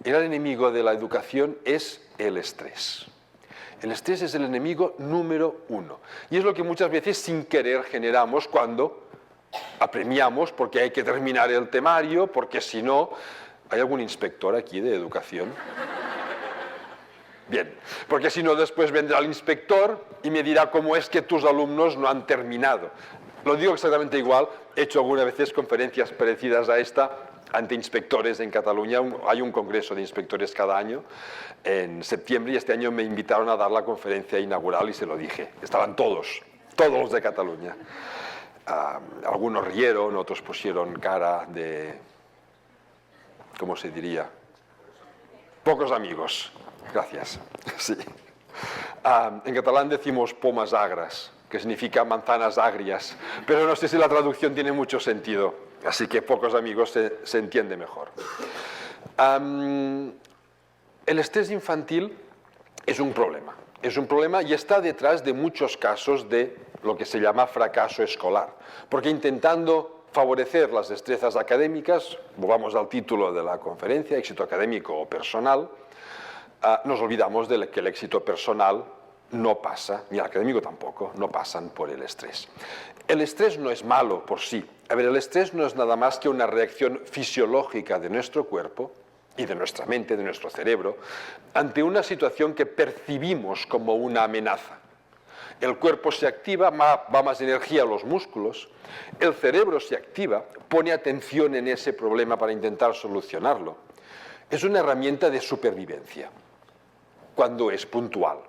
El gran enemigo de la educación es el estrés. El estrés es el enemigo número uno. Y es lo que muchas veces sin querer generamos cuando apremiamos porque hay que terminar el temario, porque si no... ¿Hay algún inspector aquí de educación? Bien, porque si no después vendrá el inspector y me dirá cómo es que tus alumnos no han terminado. Lo digo exactamente igual, he hecho algunas veces conferencias parecidas a esta ante inspectores en Cataluña. Hay un congreso de inspectores cada año en septiembre y este año me invitaron a dar la conferencia inaugural y se lo dije. Estaban todos los de Cataluña. Algunos rieron, otros pusieron cara de... ¿cómo se diría? Pocos amigos. Gracias. Sí. En catalán decimos pomas agras, que significa manzanas agrias, pero no sé si la traducción tiene mucho sentido, así que pocos amigos se entiende mejor. El estrés infantil es un problema y está detrás de muchos casos de lo que se llama fracaso escolar, porque intentando favorecer las destrezas académicas, volvamos al título de la conferencia, éxito académico o personal, nos olvidamos de que el éxito personal no pasa, ni el académico tampoco, no pasan por el estrés. El estrés no es malo por sí. A ver, el estrés no es nada más que una reacción fisiológica de nuestro cuerpo y de nuestra mente, de nuestro cerebro, ante una situación que percibimos como una amenaza. El cuerpo se activa, va más energía a los músculos, el cerebro se activa, pone atención en ese problema para intentar solucionarlo. Es una herramienta de supervivencia cuando es puntual.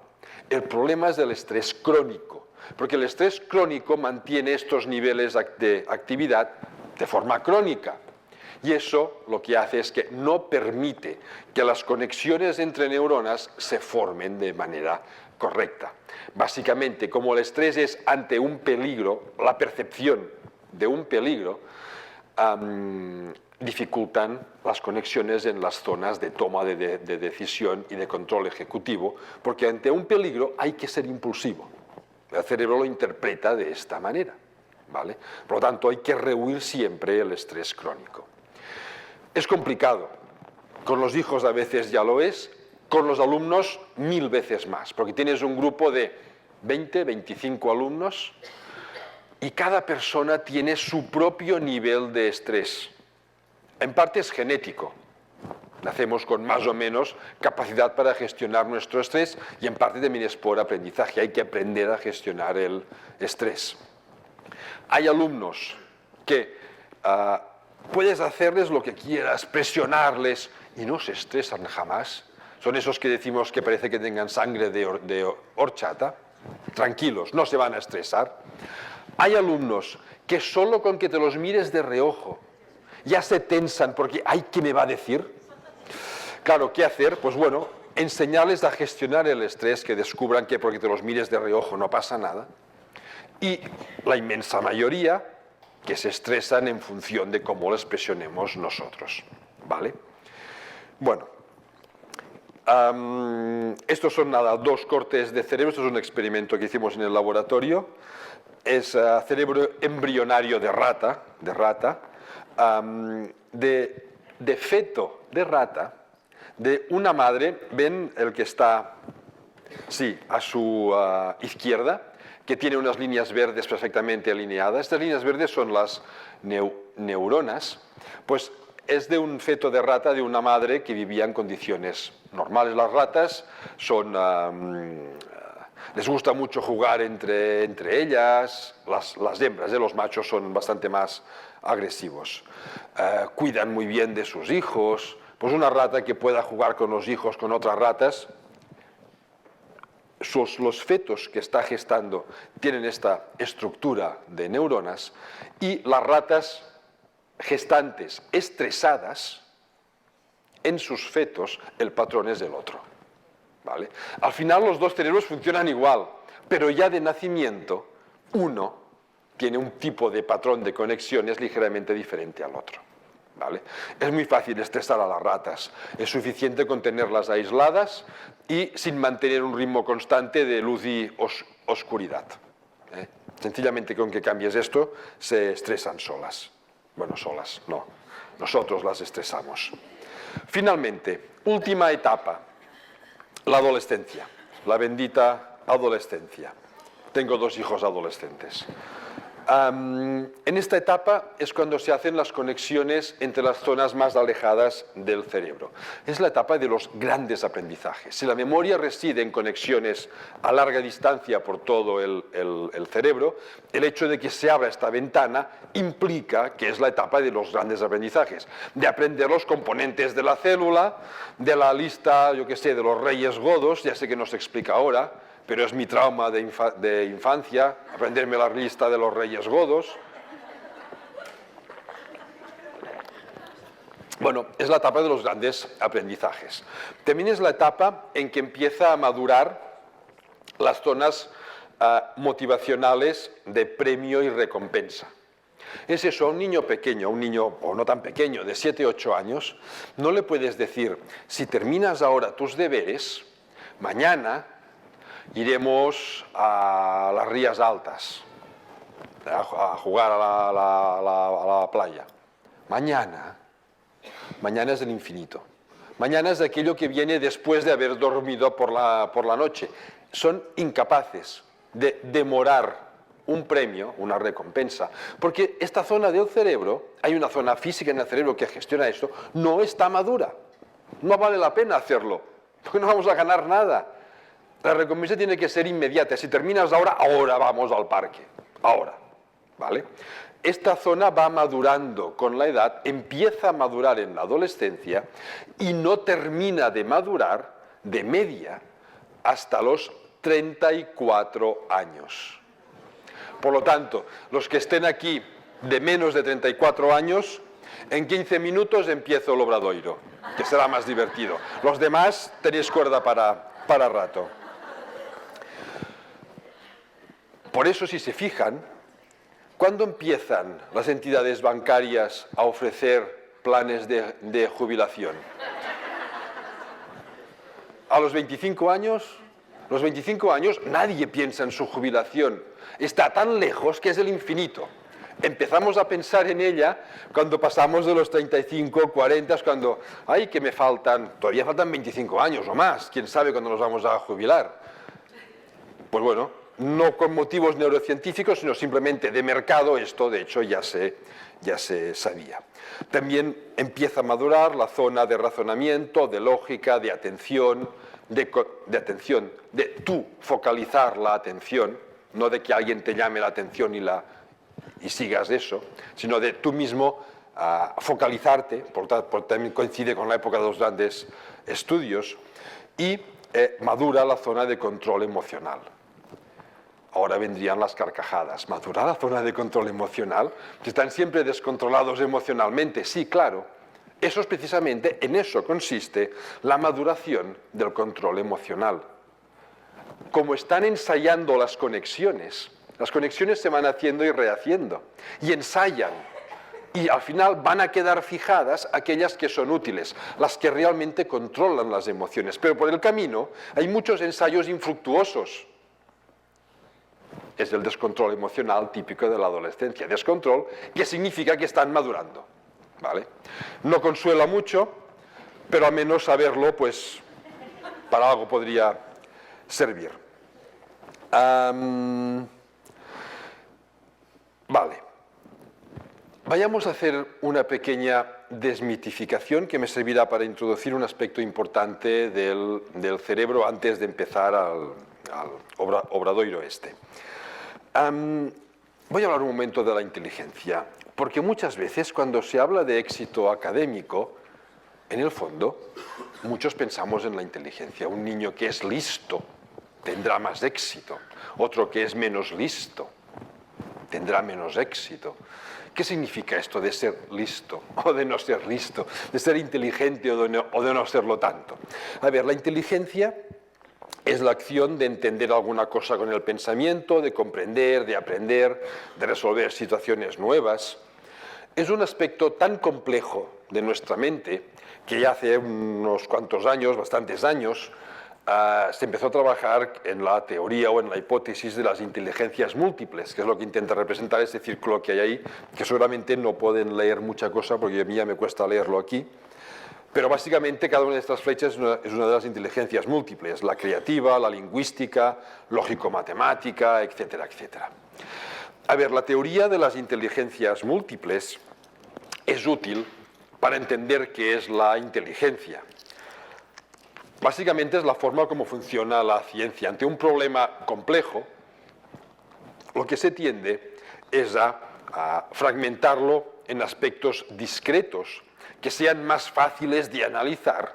El problema es el estrés crónico, porque el estrés crónico mantiene estos niveles de actividad de forma crónica. Y eso lo que hace es que no permite que las conexiones entre neuronas se formen de manera correcta. Básicamente, como el estrés es ante un peligro, la percepción de un peligro, dificultan las conexiones en las zonas de toma de decisión y de control ejecutivo, porque ante un peligro hay que ser impulsivo. El cerebro lo interpreta de esta manera, ¿vale? Por lo tanto, hay que rehuir siempre el estrés crónico. Es complicado. Con los hijos a veces ya lo es, con los alumnos 1000 veces más, porque tienes un grupo de 20, 25 alumnos y cada persona tiene su propio nivel de estrés. En parte es genético. Nacemos con más o menos capacidad para gestionar nuestro estrés y en parte también es por aprendizaje. Hay que aprender a gestionar el estrés. Hay alumnos que puedes hacerles lo que quieras, presionarles y no se estresan jamás. Son esos que decimos que parece que tengan sangre de horchata. Tranquilos, no se van a estresar. Hay alumnos que solo con que te los mires de reojo ya se tensan porque ¡ay, qué me va a decir! Claro, ¿qué hacer? Pues bueno, enseñarles a gestionar el estrés, que descubran que porque te los mires de reojo no pasa nada. Y la inmensa mayoría que se estresan en función de cómo les presionemos nosotros. ¿Vale? Bueno, estos son nada, 2 cortes de cerebro. Esto es un experimento que hicimos en el laboratorio. Es cerebro embrionario de rata, de feto de rata, de una madre. ¿Ven el que está, sí, a su izquierda? Que tiene unas líneas verdes perfectamente alineadas. Estas líneas verdes son las neuronas. Pues es de un feto de rata de una madre que vivía en condiciones normales. Las ratas son, les gusta mucho jugar entre ellas. Las hembras, los machos son bastante más agresivos. Cuidan muy bien de sus hijos. Pues una rata que pueda jugar con los hijos, con otras ratas. Los fetos que está gestando tienen esta estructura de neuronas y las ratas gestantes estresadas, en sus fetos el patrón es el otro. ¿Vale? Al final los 2 cerebros funcionan igual, pero ya de nacimiento uno tiene un tipo de patrón de conexiones ligeramente diferente al otro. ¿Vale? Es muy fácil estresar a las ratas, es suficiente con tenerlas aisladas y sin mantener un ritmo constante de luz y oscuridad. Sencillamente con que cambies esto, se estresan solas. Bueno, solas, no, nosotros las estresamos. Finalmente, última etapa, la adolescencia, la bendita adolescencia. Tengo 2 hijos adolescentes. En esta etapa es cuando se hacen las conexiones entre las zonas más alejadas del cerebro. Es la etapa de los grandes aprendizajes. Si la memoria reside en conexiones a larga distancia por todo el cerebro, el hecho de que se abra esta ventana implica que es la etapa de los grandes aprendizajes, de aprender los componentes de la célula, de la lista, yo qué sé, de los reyes godos, ya sé que no se explica ahora, pero es mi trauma de infancia, aprenderme la lista de los reyes godos. Bueno, es la etapa de los grandes aprendizajes. También es la etapa en que empieza a madurar las zonas motivacionales de premio y recompensa. Es eso, a un niño pequeño, un niño o no tan pequeño, de 7 u 8 años, no le puedes decir, si terminas ahora tus deberes, mañana iremos a las Rías Altas, a jugar a la playa. Mañana es el infinito. Mañana es aquello que viene después de haber dormido por la noche. Son incapaces de demorar un premio, una recompensa, porque esta zona del cerebro, hay una zona física en el cerebro que gestiona esto, no está madura. No vale la pena hacerlo, porque no vamos a ganar nada. La recompensa tiene que ser inmediata. Si terminas ahora vamos al parque. Ahora. ¿Vale? Esta zona va madurando con la edad, empieza a madurar en la adolescencia y no termina de madurar de media hasta los 34 años. Por lo tanto, los que estén aquí de menos de 34 años, en 15 minutos empiezo el obradoiro, que será más divertido. Los demás tenéis cuerda para rato. Por eso, si se fijan, ¿cuándo empiezan las entidades bancarias a ofrecer planes de jubilación? ¿A los 25 años? Los 25 años nadie piensa en su jubilación. Está tan lejos que es el infinito. Empezamos a pensar en ella cuando pasamos de los 35, 40, cuando, ay, que me faltan, todavía faltan 25 años o más, quién sabe cuándo nos vamos a jubilar. Pues bueno, no con motivos neurocientíficos, sino simplemente de mercado. Esto, de hecho, ya se sabía. También empieza a madurar la zona de razonamiento, de lógica, de atención, de tú focalizar la atención, no de que alguien te llame la atención y sigas eso, sino de tú mismo focalizarte, también coincide con la época de los grandes estudios, y madura la zona de control emocional. Ahora vendrían las carcajadas. ¿Madura la zona de control emocional? Que están siempre descontrolados emocionalmente. Sí, claro. Eso es precisamente, en eso consiste la maduración del control emocional. Como están ensayando las conexiones se van haciendo y rehaciendo. Y ensayan. Y al final van a quedar fijadas aquellas que son útiles, las que realmente controlan las emociones. Pero por el camino hay muchos ensayos infructuosos. Es el descontrol emocional típico de la adolescencia. Descontrol que significa que están madurando, ¿vale? No consuela mucho, pero al menos saberlo, pues, para algo podría servir. Vale. Vayamos a hacer una pequeña desmitificación que me servirá para introducir un aspecto importante del cerebro antes de empezar al obradoiro este. Voy a hablar un momento de la inteligencia, porque muchas veces cuando se habla de éxito académico, en el fondo, muchos pensamos en la inteligencia. Un niño que es listo tendrá más éxito, otro que es menos listo tendrá menos éxito. ¿Qué significa esto de ser listo o de no ser listo, de ser inteligente o de no serlo tanto? A ver, la inteligencia es la acción de entender alguna cosa con el pensamiento, de comprender, de aprender, de resolver situaciones nuevas. Es un aspecto tan complejo de nuestra mente que ya hace unos cuantos años, bastantes años, se empezó a trabajar en la teoría o en la hipótesis de las inteligencias múltiples, que es lo que intenta representar ese círculo que hay ahí, que seguramente no pueden leer mucha cosa porque a mí ya me cuesta leerlo aquí. Pero básicamente cada una de estas flechas es una de las inteligencias múltiples, la creativa, la lingüística, lógico-matemática, etcétera, etcétera. A ver, la teoría de las inteligencias múltiples es útil para entender qué es la inteligencia. Básicamente es la forma como funciona la ciencia. Ante un problema complejo, lo que se tiende es a fragmentarlo en aspectos discretos, que sean más fáciles de analizar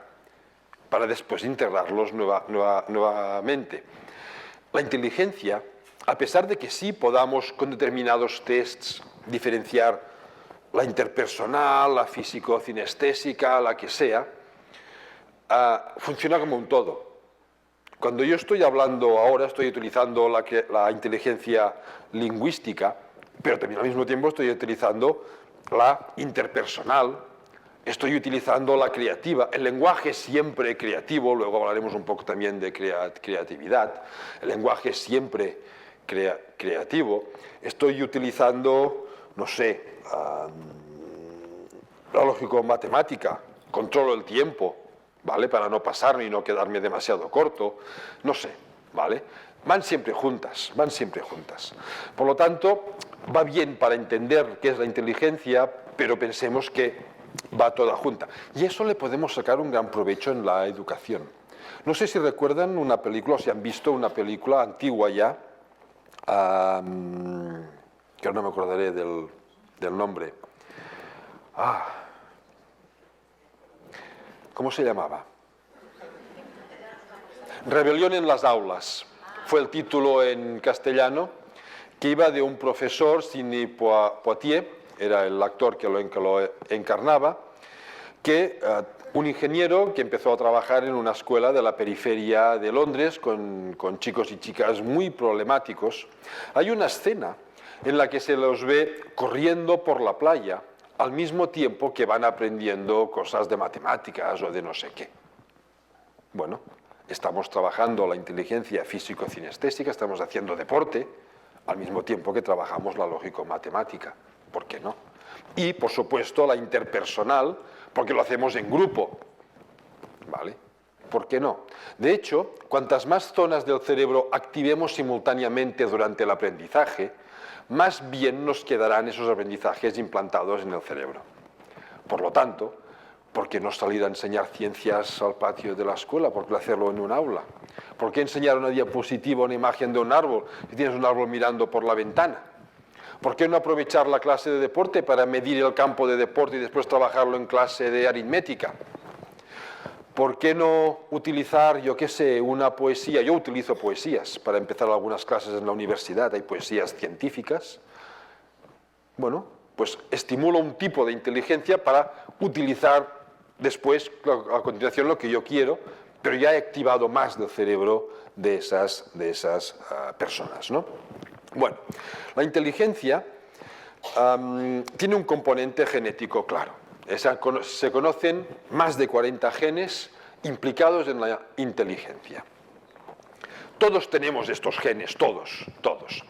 para después integrarlos nuevamente. La inteligencia, a pesar de que sí podamos con determinados tests diferenciar la interpersonal, la físico-cinestésica, la que sea, funciona como un todo. Cuando yo estoy hablando ahora, estoy utilizando la inteligencia lingüística, pero también al mismo tiempo estoy utilizando la interpersonal, estoy utilizando la creativa. El lenguaje es siempre creativo, luego hablaremos un poco también de creatividad. El lenguaje es siempre creativo. Estoy utilizando, no sé, la lógico-matemática, controlo el tiempo, ¿vale? Para no pasarme y no quedarme demasiado corto, no sé, ¿vale? Van siempre juntas, van siempre juntas. Por lo tanto, va bien para entender qué es la inteligencia, pero pensemos que va toda junta. Y eso le podemos sacar un gran provecho en la educación. No sé si recuerdan una película, o si han visto una película antigua ya, que no me acordaré del nombre. ¿Cómo se llamaba? Rebelión en las aulas. Fue el título en castellano, que iba de un profesor, Sidney Poitier, era el actor que lo encarnaba, que un ingeniero que empezó a trabajar en una escuela de la periferia de Londres con chicos y chicas muy problemáticos. Hay una escena en la que se los ve corriendo por la playa al mismo tiempo que van aprendiendo cosas de matemáticas o de no sé qué. Bueno, estamos trabajando la inteligencia físico-cinestésica, estamos haciendo deporte, al mismo tiempo que trabajamos la lógico-matemática. ¿Por qué no? Y, por supuesto, la interpersonal, porque lo hacemos en grupo, ¿vale? ¿por qué no? De hecho, cuantas más zonas del cerebro activemos simultáneamente durante el aprendizaje, más bien nos quedarán esos aprendizajes implantados en el cerebro. Por lo tanto, ¿por qué no salir a enseñar ciencias al patio de la escuela? ¿Por qué hacerlo en un aula? ¿Por qué enseñar una diapositiva, una imagen de un árbol si tienes un árbol mirando por la ventana? ¿Por qué no aprovechar la clase de deporte para medir el campo de deporte y después trabajarlo en clase de aritmética? ¿Por qué no utilizar, yo qué sé, una poesía? Yo utilizo poesías para empezar algunas clases en la universidad, hay poesías científicas. Bueno, pues estimulo un tipo de inteligencia para utilizar después, a continuación, lo que yo quiero, pero ya he activado más del cerebro de esas personas, ¿no? Bueno, la inteligencia tiene un componente genético claro. Se conocen más de 40 genes implicados en la inteligencia. Todos tenemos estos genes, todos.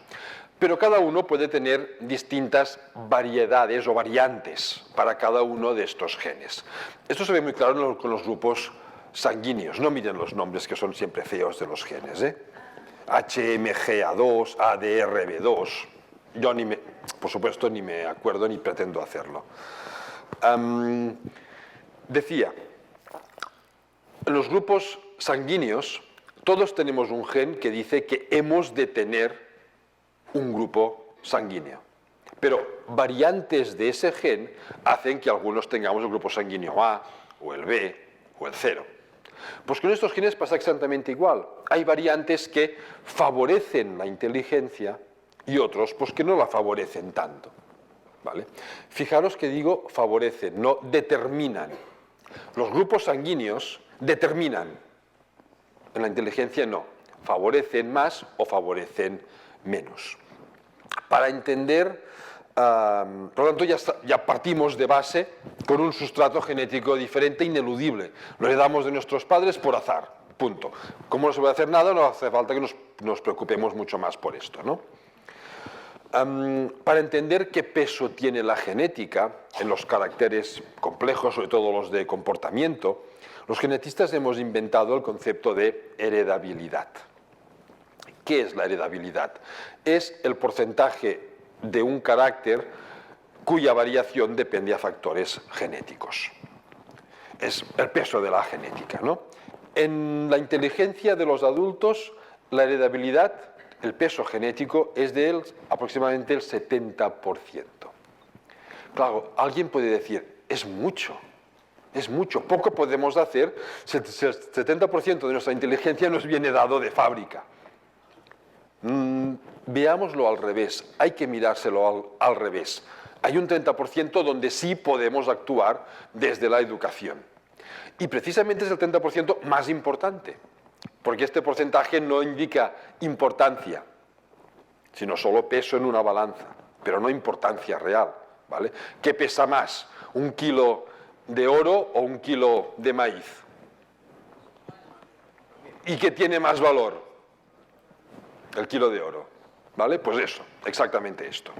Pero cada uno puede tener distintas variedades o variantes para cada uno de estos genes. Esto se ve muy claro con los grupos sanguíneos. No miren los nombres que son siempre feos de los genes, HMGA2, ADRB2. Yo por supuesto, ni me acuerdo ni pretendo hacerlo. Decía, en los grupos sanguíneos todos tenemos un gen que dice que hemos de tener un grupo sanguíneo. Pero variantes de ese gen hacen que algunos tengamos el grupo sanguíneo A, o el B, o el 0. Pues con estos genes pasa exactamente igual. Hay variantes que favorecen la inteligencia y otros pues, que no la favorecen tanto. ¿Vale? Fijaros que digo favorecen, no determinan. Los grupos sanguíneos determinan. En la inteligencia no. Favorecen más o favorecen menos. Para entender, por lo tanto, ya partimos de base con un sustrato genético diferente, ineludible. Lo heredamos de nuestros padres por azar, punto. Como no se puede hacer nada, no hace falta que nos preocupemos mucho más por esto, ¿no? Para entender qué peso tiene la genética en los caracteres complejos, sobre todo los de comportamiento, los genetistas hemos inventado el concepto de heredabilidad. ¿Qué es la heredabilidad? Es el porcentaje de un carácter cuya variación depende a factores genéticos. Es el peso de la genética, ¿no? En la inteligencia de los adultos, la heredabilidad, el peso genético, es de aproximadamente el 70%. Claro, alguien puede decir, es mucho, poco podemos hacer si el 70% de nuestra inteligencia nos viene dado de fábrica. Veámoslo al revés, hay que mirárselo al revés. Hay un 30% donde sí podemos actuar desde la educación. Y precisamente es el 30% más importante, porque este porcentaje no indica importancia, sino solo peso en una balanza, pero no importancia real, ¿vale? ¿Qué pesa más, un kilo de oro o un kilo de maíz? ¿Y qué tiene más valor? El kilo de oro, ¿vale? Pues eso, exactamente esto.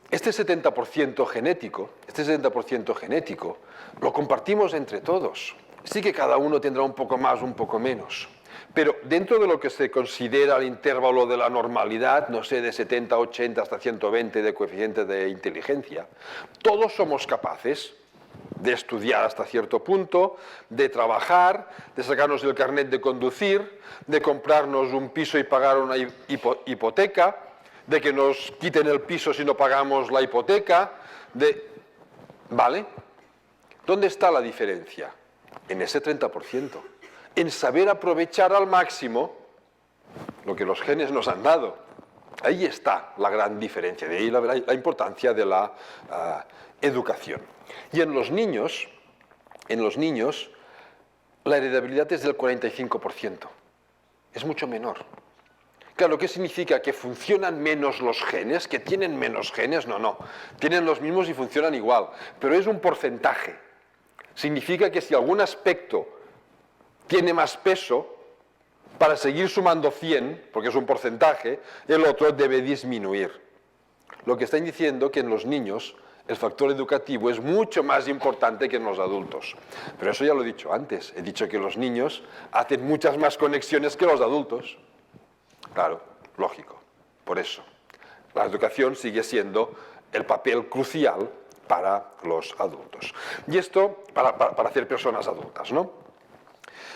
Este 70% genético, lo compartimos entre todos. Sí que cada uno tendrá un poco más, un poco menos. Pero dentro de lo que se considera el intervalo de la normalidad, no sé, de 70, 80 hasta 120 de coeficiente de inteligencia, todos somos capaces de estudiar hasta cierto punto, de trabajar, de sacarnos el carnet de conducir, de comprarnos un piso y pagar una hipoteca, de que nos quiten el piso si no pagamos la hipoteca, ¿vale? ¿Dónde está la diferencia? En ese 30%. En saber aprovechar al máximo lo que los genes nos han dado. Ahí está la gran diferencia, de ahí la importancia de la educación. Y en los niños, la heredabilidad es del 45%. Es mucho menor. Claro, ¿qué significa? ¿Que funcionan menos los genes? ¿Que tienen menos genes? No. Tienen los mismos y funcionan igual. Pero es un porcentaje. Significa que si algún aspecto tiene más peso, para seguir sumando 100, porque es un porcentaje, el otro debe disminuir. Lo que están diciendo que en los niños el factor educativo es mucho más importante que en los adultos. Pero eso ya lo he dicho antes. He dicho que los niños hacen muchas más conexiones que los adultos. Claro, lógico. Por eso, la educación sigue siendo el papel crucial para los adultos. Y esto para hacer personas adultas, ¿no?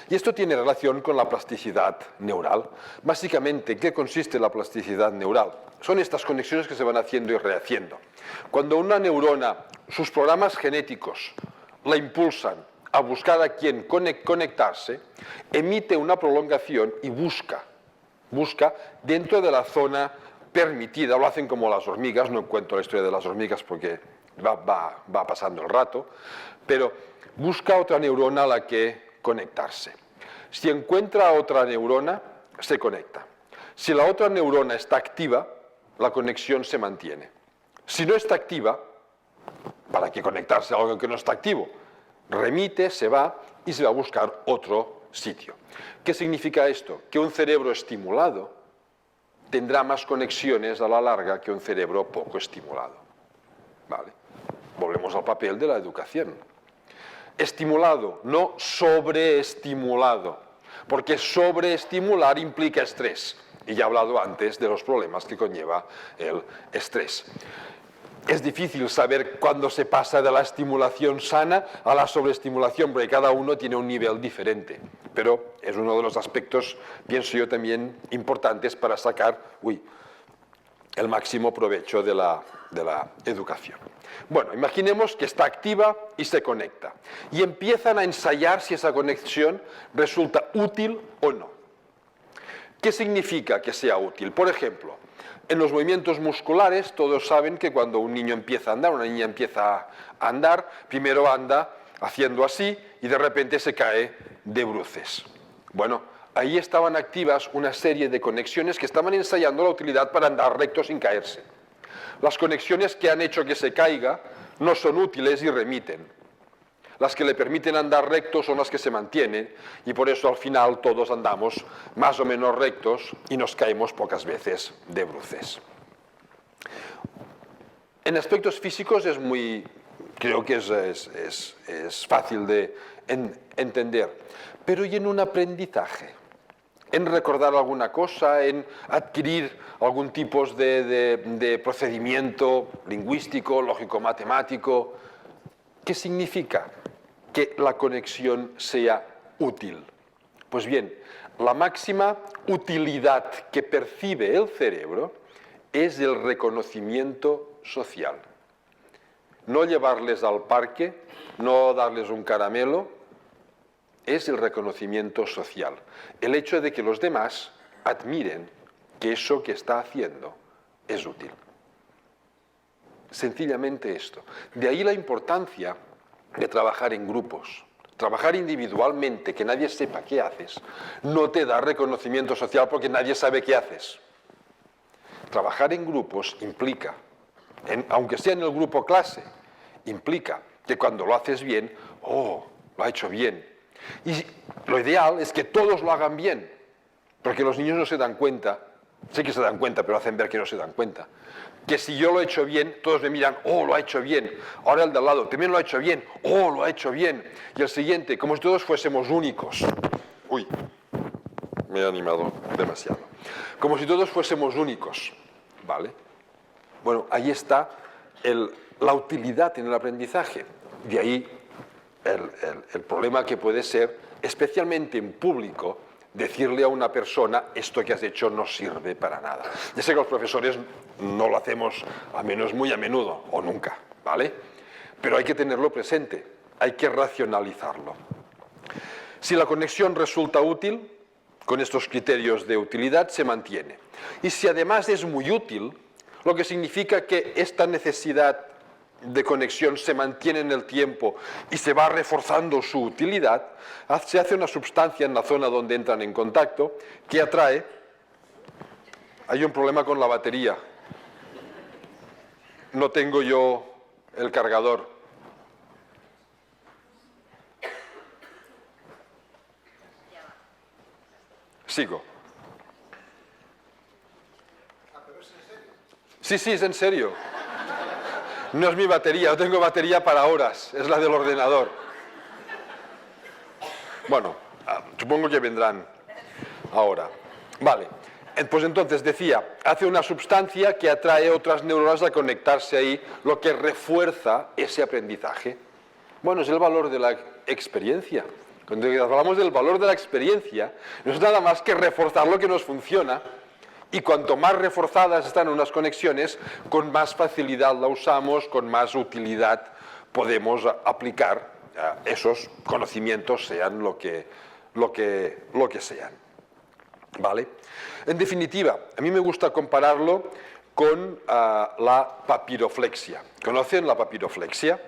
Y esto tiene relación con la plasticidad neural. Básicamente, ¿en qué consiste la plasticidad neural? Son estas conexiones que se van haciendo y rehaciendo. Cuando una neurona, sus programas genéticos, la impulsan a buscar a quién conectarse, emite una prolongación y busca dentro de la zona permitida. Lo hacen como las hormigas, no cuento la historia de las hormigas porque va pasando el rato, pero busca otra neurona a la que conectarse. Si encuentra otra neurona, se conecta. Si la otra neurona está activa, la conexión se mantiene. Si no está activa, ¿para qué conectarse a algo que no está activo? Remite, se va y se va a buscar otro sitio. ¿Qué significa esto? Que un cerebro estimulado tendrá más conexiones a la larga que un cerebro poco estimulado. ¿Vale? Volvemos al papel de la educación. Estimulado, no sobreestimulado, porque sobreestimular implica estrés. Y ya he hablado antes de los problemas que conlleva el estrés. Es difícil saber cuándo se pasa de la estimulación sana a la sobreestimulación, porque cada uno tiene un nivel diferente. Pero es uno de los aspectos, pienso yo, también importantes para sacar el máximo provecho de la educación. Bueno, imaginemos que está activa y se conecta. Y empiezan a ensayar si esa conexión resulta útil o no. ¿Qué significa que sea útil? Por ejemplo, en los movimientos musculares todos saben que cuando un niño empieza a andar, una niña empieza a andar, primero anda haciendo así y de repente se cae de bruces. Bueno, ahí estaban activas una serie de conexiones que estaban ensayando la utilidad para andar recto sin caerse. Las conexiones que han hecho que se caiga no son útiles y remiten. Las que le permiten andar recto son las que se mantienen y por eso al final todos andamos más o menos rectos y nos caemos pocas veces de bruces. En aspectos físicos creo que es fácil de entender, pero ¿y en un aprendizaje? En recordar alguna cosa, en adquirir algún tipo de procedimiento lingüístico, lógico-matemático. ¿Qué significa que la conexión sea útil? Pues bien, la máxima utilidad que percibe el cerebro es el reconocimiento social. No llevarles al parque, no darles un caramelo, es el reconocimiento social. El hecho de que los demás admiren que eso que está haciendo es útil. Sencillamente esto. De ahí la importancia de trabajar en grupos. Trabajar individualmente, que nadie sepa qué haces, no te da reconocimiento social porque nadie sabe qué haces. Trabajar en grupos implica, aunque sea en el grupo clase, implica que cuando lo haces bien, lo ha hecho bien. Y lo ideal es que todos lo hagan bien, porque los niños no se dan cuenta, sé que se dan cuenta, pero hacen ver que no se dan cuenta, que si yo lo he hecho bien, todos me miran, lo ha hecho bien. Ahora el de al lado, también lo ha hecho bien, lo ha hecho bien. Y el siguiente, como si todos fuésemos únicos. Me he animado demasiado. Como si todos fuésemos únicos, ¿vale? Bueno, ahí está la utilidad en el aprendizaje. De ahí el problema que puede ser, especialmente en público, decirle a una persona esto que has hecho no sirve para nada. Ya sé que los profesores no lo hacemos, a menos muy a menudo, o nunca, ¿vale? Pero hay que tenerlo presente, hay que racionalizarlo. Si la conexión resulta útil, con estos criterios de utilidad se mantiene. Y si además es muy útil, lo que significa que esta necesidad de conexión se mantiene en el tiempo y se va reforzando su utilidad, se hace una sustancia en la zona donde entran en contacto que atrae. Hay un problema con la batería. No tengo yo el cargador. Sigo. Sí, es en serio. No es mi batería, no tengo batería para horas, es la del ordenador. Bueno, supongo que vendrán ahora. Vale, pues entonces decía, hace una sustancia que atrae otras neuronas a conectarse ahí, lo que refuerza ese aprendizaje. Bueno, es el valor de la experiencia. Cuando hablamos del valor de la experiencia, no es nada más que reforzar lo que nos funciona, y cuanto más reforzadas están unas conexiones, con más facilidad la usamos, con más utilidad podemos aplicar esos conocimientos, sean lo que sean. ¿Vale? En definitiva, a mí me gusta compararlo con la papiroflexia. ¿Conocen la papiroflexia?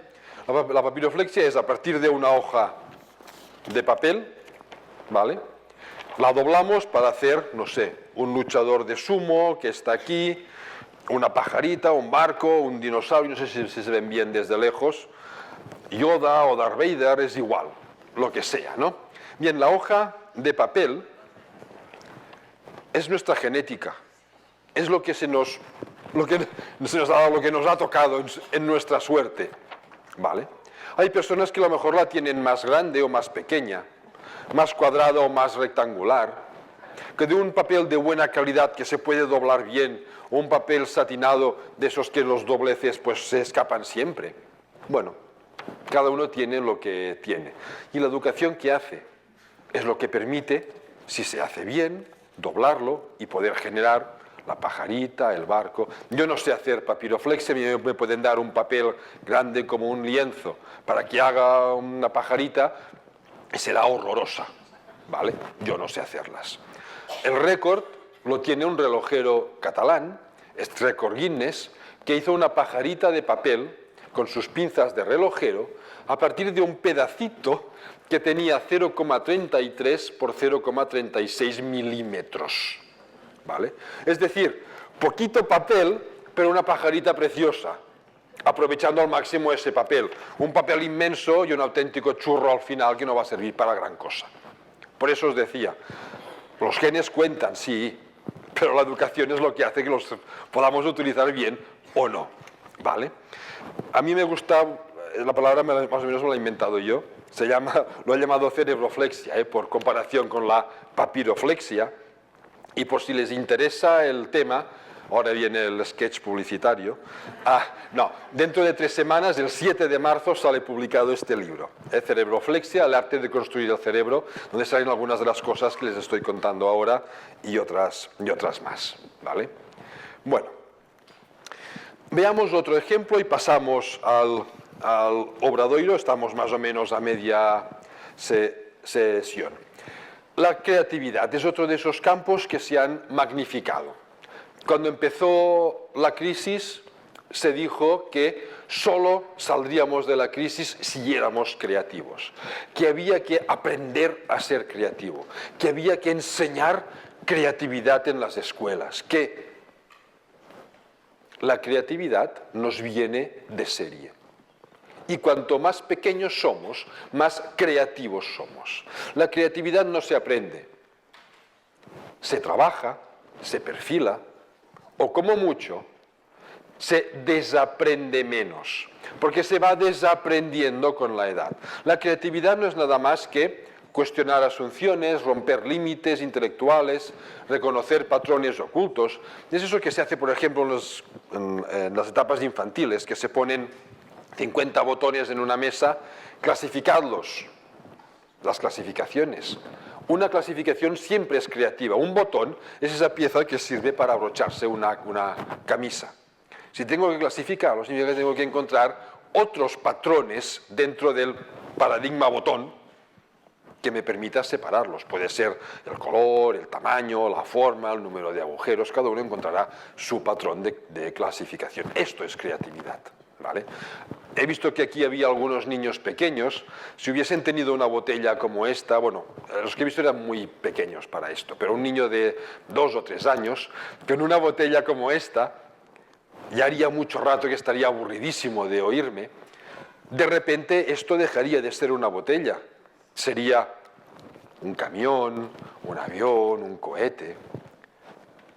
La papiroflexia es a partir de una hoja de papel, ¿vale? La doblamos para hacer, no sé, un luchador de sumo que está aquí, una pajarita, un barco, un dinosaurio, no sé si se ven bien desde lejos, Yoda o Darth Vader, es igual, lo que sea, ¿no? Bien, la hoja de papel es nuestra genética, es lo que nos ha tocado en nuestra suerte, ¿vale? Hay personas que a lo mejor la tienen más grande o más pequeña, más cuadrada o más rectangular, que de un papel de buena calidad que se puede doblar bien, o un papel satinado de esos que los dobleces pues se escapan siempre. Bueno, cada uno tiene lo que tiene. Y la educación que hace es lo que permite, si se hace bien, doblarlo y poder generar la pajarita, el barco. Yo no sé hacer papiroflexia, me pueden dar un papel grande como un lienzo para que haga una pajarita, y será horrorosa, ¿vale? Yo no sé hacerlas. El récord lo tiene un relojero catalán, es récord Guinness, que hizo una pajarita de papel con sus pinzas de relojero a partir de un pedacito que tenía 0,33 por 0,36 milímetros. ¿Vale? Es decir, poquito papel, pero una pajarita preciosa, aprovechando al máximo ese papel. Un papel inmenso y un auténtico churro al final que no va a servir para gran cosa. Por eso os decía, los genes cuentan, sí, pero la educación es lo que hace que los podamos utilizar bien o no. ¿Vale? A mí me gusta, la palabra más o menos me la he inventado yo, lo he llamado cerebroflexia, por comparación con la papiroflexia. Y por si les interesa el tema, ahora viene el sketch publicitario, dentro de 3 semanas, el 7 de marzo, sale publicado este libro, Cerebroflexia, el arte de construir el cerebro, donde salen algunas de las cosas que les estoy contando ahora y otras más, ¿vale? Bueno, veamos otro ejemplo y pasamos al obradoiro, estamos más o menos a media sesión. La creatividad es otro de esos campos que se han magnificado. Cuando empezó la crisis, se dijo que solo saldríamos de la crisis si éramos creativos, que había que aprender a ser creativo, que había que enseñar creatividad en las escuelas, que la creatividad nos viene de serie. Y cuanto más pequeños somos, más creativos somos. La creatividad no se aprende, se trabaja, se perfila, o como mucho, se desaprende menos, porque se va desaprendiendo con la edad. La creatividad no es nada más que cuestionar asunciones, romper límites intelectuales, reconocer patrones ocultos. Es eso que se hace, por ejemplo, en las etapas infantiles, que se ponen 50 botones en una mesa, clasificadlos, las clasificaciones. Una clasificación siempre es creativa. Un botón es esa pieza que sirve para abrocharse una camisa. Si tengo que clasificarlos, significa que tengo que encontrar otros patrones dentro del paradigma botón que me permita separarlos. Puede ser el color, el tamaño, la forma, el número de agujeros, cada uno encontrará su patrón de clasificación. Esto es creatividad. ¿Vale? He visto que aquí había algunos niños pequeños. Si hubiesen tenido una botella como esta, bueno, los que he visto eran muy pequeños para esto, pero un niño de 2 o 3 años, con una botella como esta, ya haría mucho rato que estaría aburridísimo de oírme. De repente esto dejaría de ser una botella, sería un camión, un avión, un cohete.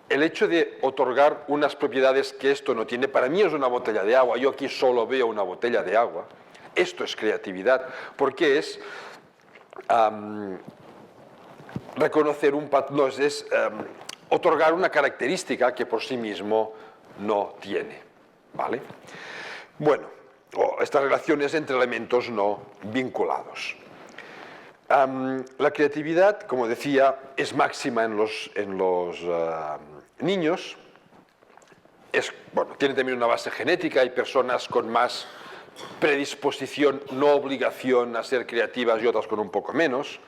el hecho de otorgar unas propiedades que esto no tiene, para mí es una botella de agua, yo aquí solo veo una botella de agua, esto es creatividad, porque es reconocer otorgar una característica que por sí mismo no tiene, ¿vale? Bueno, estas relaciones entre elementos no vinculados. La creatividad, como decía, es máxima en los niños. Tiene también una base genética, hay personas con más predisposición, no obligación a ser creativas y otras con un poco menos.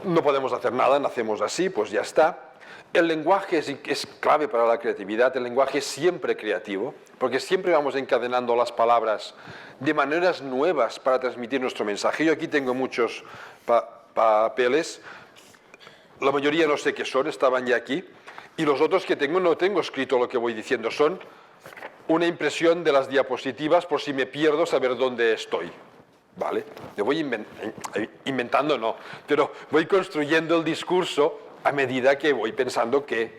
No podemos hacer nada, nacemos así, pues ya está. El lenguaje es clave para la creatividad, el lenguaje es siempre creativo, porque siempre vamos encadenando las palabras de maneras nuevas para transmitir nuestro mensaje. Yo aquí tengo muchos papeles, la mayoría no sé qué son, estaban ya aquí, y los otros que tengo no tengo escrito lo que voy diciendo, son una impresión de las diapositivas por si me pierdo saber dónde estoy. ¿Vale? Yo voy inventando, no, pero voy construyendo el discurso a medida que voy pensando que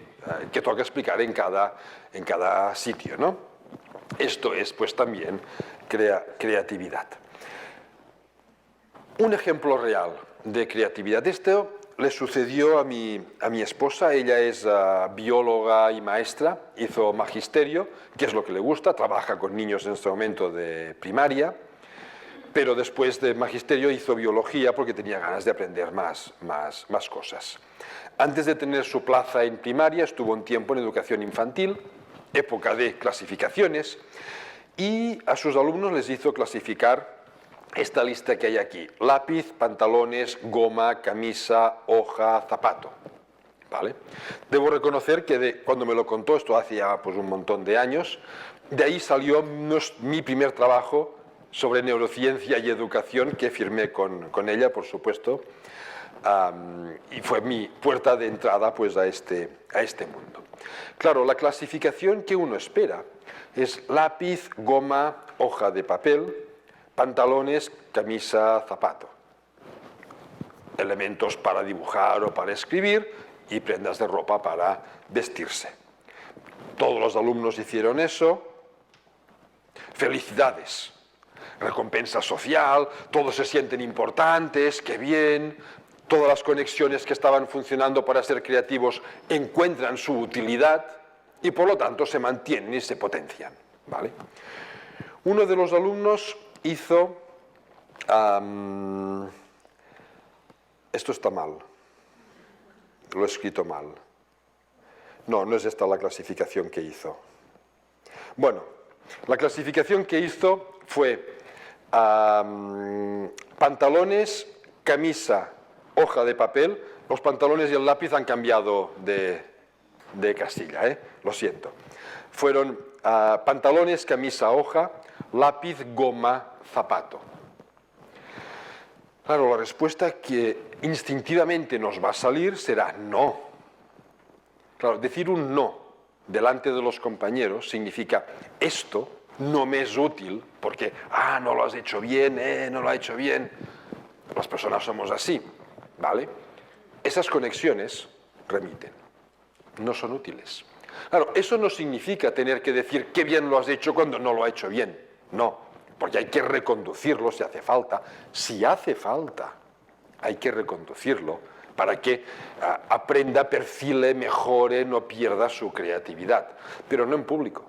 toca explicar en cada sitio, ¿no? Esto es, pues, también creatividad. Un ejemplo real de creatividad. Esto le sucedió a mi esposa. Ella es bióloga y maestra, hizo magisterio, que es lo que le gusta, trabaja con niños en este momento de primaria, pero después de magisterio hizo biología porque tenía ganas de aprender más cosas. Antes de tener su plaza en primaria, estuvo un tiempo en educación infantil, época de clasificaciones, y a sus alumnos les hizo clasificar esta lista que hay aquí: lápiz, pantalones, goma, camisa, hoja, zapato. ¿Vale? Debo reconocer que cuando me lo contó, esto hacía pues un montón de años, de ahí salió mi primer trabajo sobre neurociencia y educación, que firmé con ella, por supuesto, y fue mi puerta de entrada pues, a este mundo. Claro, la clasificación que uno espera es lápiz, goma, hoja de papel, pantalones, camisa, zapato. Elementos para dibujar o para escribir y prendas de ropa para vestirse. Todos los alumnos hicieron eso. Felicidades. Recompensa social, todos se sienten importantes, qué bien, todas las conexiones que estaban funcionando para ser creativos encuentran su utilidad y por lo tanto se mantienen y se potencian, ¿vale? Uno de los alumnos hizo... esto está mal, lo he escrito mal. No, no es esta la clasificación que hizo. Bueno, la clasificación que hizo fue pantalones, camisa, hoja de papel. Los pantalones y el lápiz han cambiado de casilla, lo siento. Fueron pantalones, camisa, hoja, lápiz, goma, zapato. Claro, la respuesta que instintivamente nos va a salir será no. Claro, decir un no delante de los compañeros significa esto no me es útil porque, no lo has hecho bien, no lo ha hecho bien. Las personas somos así, ¿vale? Esas conexiones remiten, no son útiles. Claro, eso no significa tener que decir qué bien lo has hecho cuando no lo ha hecho bien, no, porque hay que reconducirlo si hace falta. Si hace falta, hay que reconducirlo para que aprenda, perfile, mejore, no pierda su creatividad, pero no en público.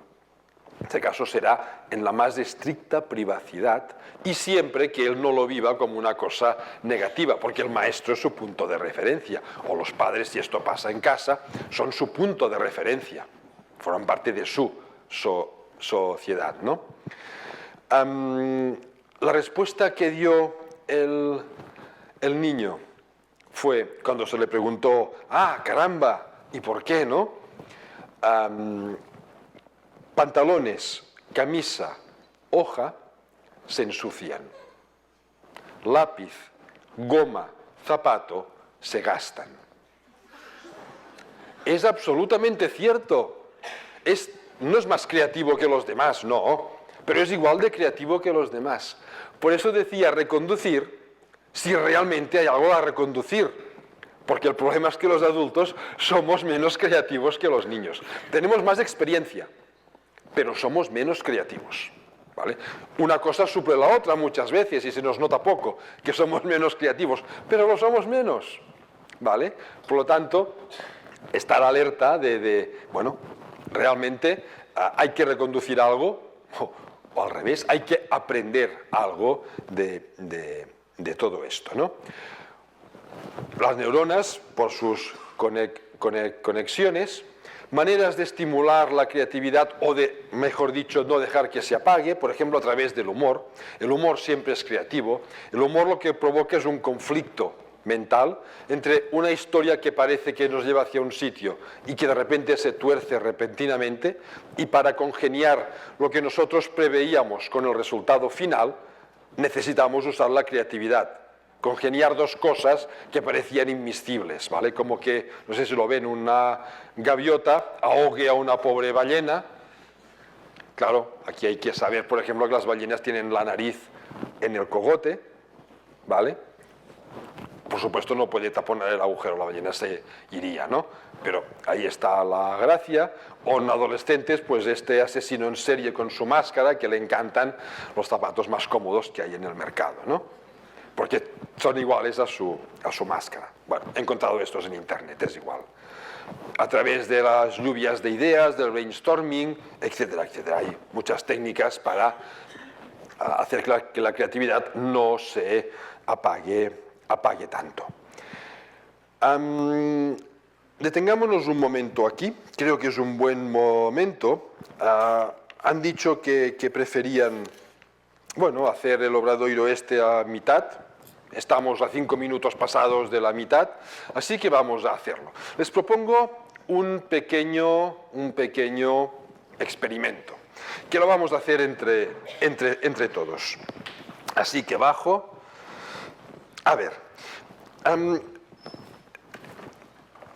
En este caso será en la más estricta privacidad y siempre que él no lo viva como una cosa negativa, porque el maestro es su punto de referencia, o los padres, si esto pasa en casa, son su punto de referencia, forman parte de su sociedad, ¿no? La respuesta que dio el niño fue, cuando se le preguntó, caramba, ¿y por qué, no? Pantalones, camisa, hoja, se ensucian. Lápiz, goma, zapato, se gastan. Es absolutamente cierto. No es más creativo que los demás, no, pero es igual de creativo que los demás. Por eso decía reconducir si realmente hay algo a reconducir. Porque el problema es que los adultos somos menos creativos que los niños. Tenemos más experiencia, pero somos menos creativos. ¿Vale? Una cosa suple la otra muchas veces y se nos nota poco, que somos menos creativos, pero lo somos menos. ¿Vale? Por lo tanto, estar alerta bueno, realmente hay que reconducir algo, o al revés, hay que aprender algo de todo esto, ¿no? Las neuronas, por sus conexiones, maneras de estimular la creatividad o de, mejor dicho, no dejar que se apague, por ejemplo, a través del humor. El humor siempre es creativo. El humor lo que provoca es un conflicto mental entre una historia que parece que nos lleva hacia un sitio y que de repente se tuerce repentinamente, y para congeniar lo que nosotros preveíamos con el resultado final, necesitamos usar la creatividad. Congeniar dos cosas que parecían inmiscibles, ¿vale? Como que, no sé si lo ven, una gaviota ahogue a una pobre ballena. Claro, aquí hay que saber, por ejemplo, que las ballenas tienen la nariz en el cogote, ¿vale? Por supuesto no puede taponar el agujero, la ballena se iría, ¿no? Pero ahí está la gracia. O en adolescentes, pues este asesino en serie con su máscara, que le encantan los zapatos más cómodos que hay en el mercado, ¿no? Porque son iguales a su máscara. Bueno, he encontrado estos en internet, es igual. A través de las lluvias de ideas, del brainstorming, etcétera, etcétera. Hay muchas técnicas para hacer que la creatividad no se apague tanto. Detengámonos un momento aquí, creo que es un buen momento. Han dicho que preferían, bueno, hacer el Obradoiro este a mitad. Estamos a 5 minutos pasados de la mitad, así que vamos a hacerlo. Les propongo un pequeño experimento, que lo vamos a hacer entre todos. Así que bajo. A ver,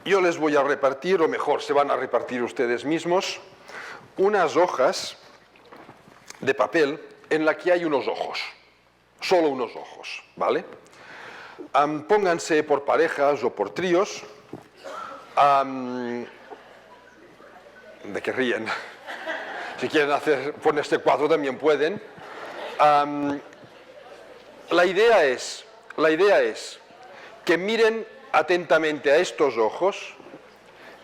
yo les voy a repartir, o mejor, se van a repartir ustedes mismos, unas hojas de papel en la que hay unos ojos, solo unos ojos, ¿vale? Pónganse por parejas o por tríos. ¿De qué ríen? Si quieren ponerse 4 también pueden. La idea es que miren atentamente a estos ojos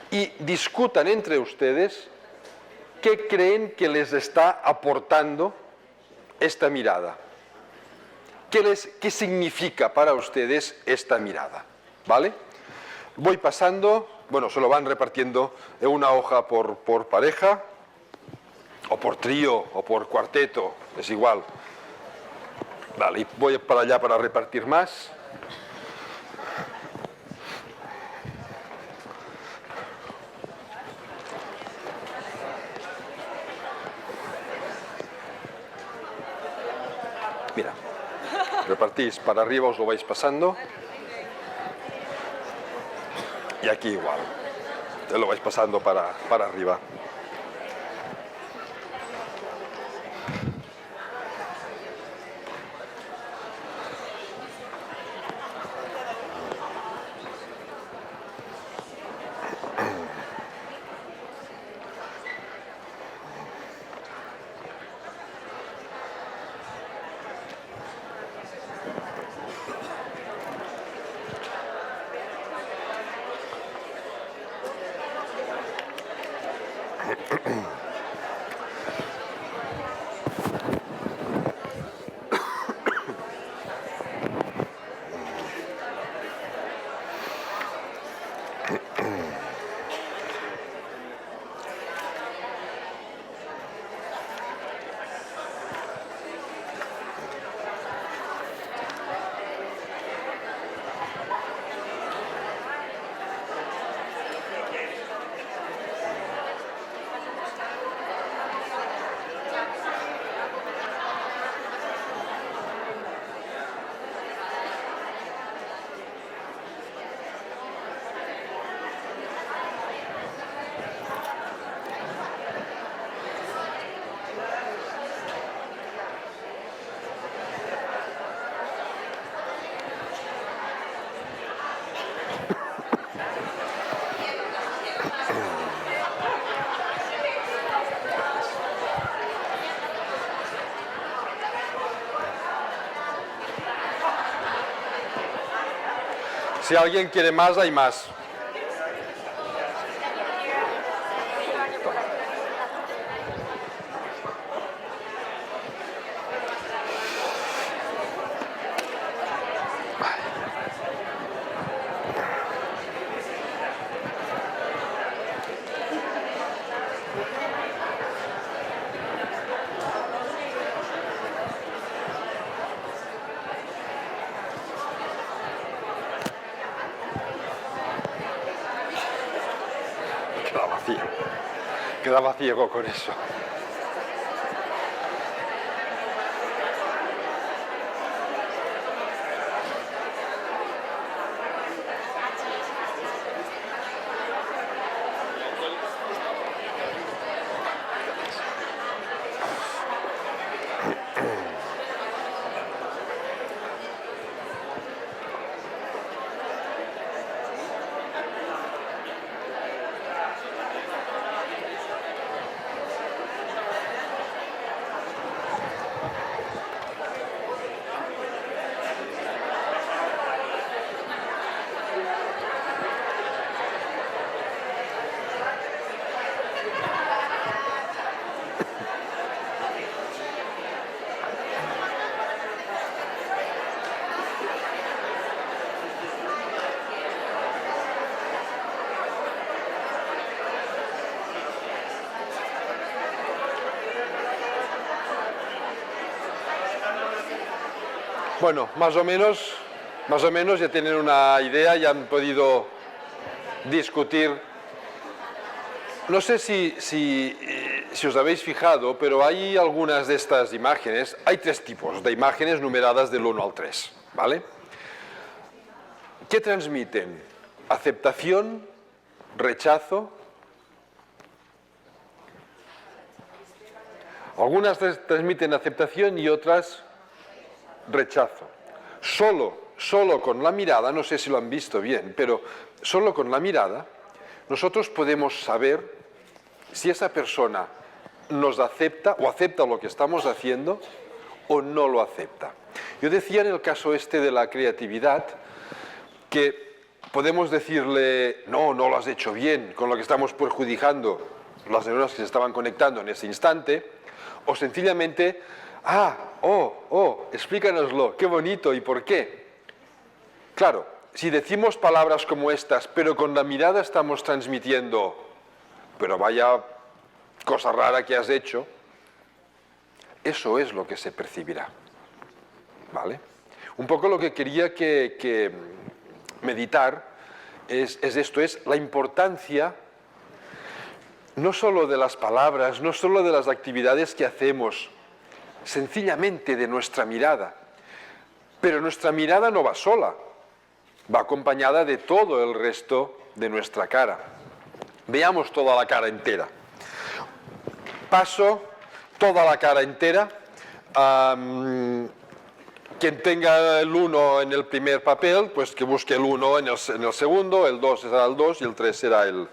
y discutan entre ustedes qué creen que les está aportando esta mirada. ¿Qué significa para ustedes esta mirada? ¿Vale? Voy pasando, bueno, se lo van repartiendo en una hoja por pareja, o por trío, o por cuarteto, es igual. Vale, y voy para allá para repartir más. Mira, repartís para arriba, os lo vais pasando. Y aquí igual, te lo vais pasando para arriba. Si alguien quiere más, hay más. Quedaba ciego con eso. Bueno, más o menos ya tienen una idea, ya han podido discutir. No sé si os habéis fijado, pero hay algunas de estas imágenes, hay tres tipos de imágenes numeradas del 1 al 3, ¿vale? ¿Qué transmiten? Aceptación, rechazo. Algunas transmiten aceptación y otras rechazo. Solo con la mirada, no sé si lo han visto bien, pero solo con la mirada nosotros podemos saber si esa persona nos acepta o acepta lo que estamos haciendo o no lo acepta. Yo decía en el caso este de la creatividad que podemos decirle no lo has hecho bien, con lo que estamos perjudicando las neuronas que se estaban conectando en ese instante, o sencillamente explícanoslo, qué bonito y por qué. Claro, si decimos palabras como estas, pero con la mirada estamos transmitiendo, pero vaya cosa rara que has hecho, eso es lo que se percibirá. ¿Vale? Un poco lo que quería que meditar es esto, es la importancia no solo de las palabras, no solo de las actividades que hacemos, sencillamente de nuestra mirada. Pero nuestra mirada no va sola, va acompañada de todo el resto de nuestra cara. Veamos toda la cara entera. Paso toda la cara entera. Quien tenga el 1 en el primer papel, pues que busque el 1 en el segundo, el 2 será el 2 y el 3 será el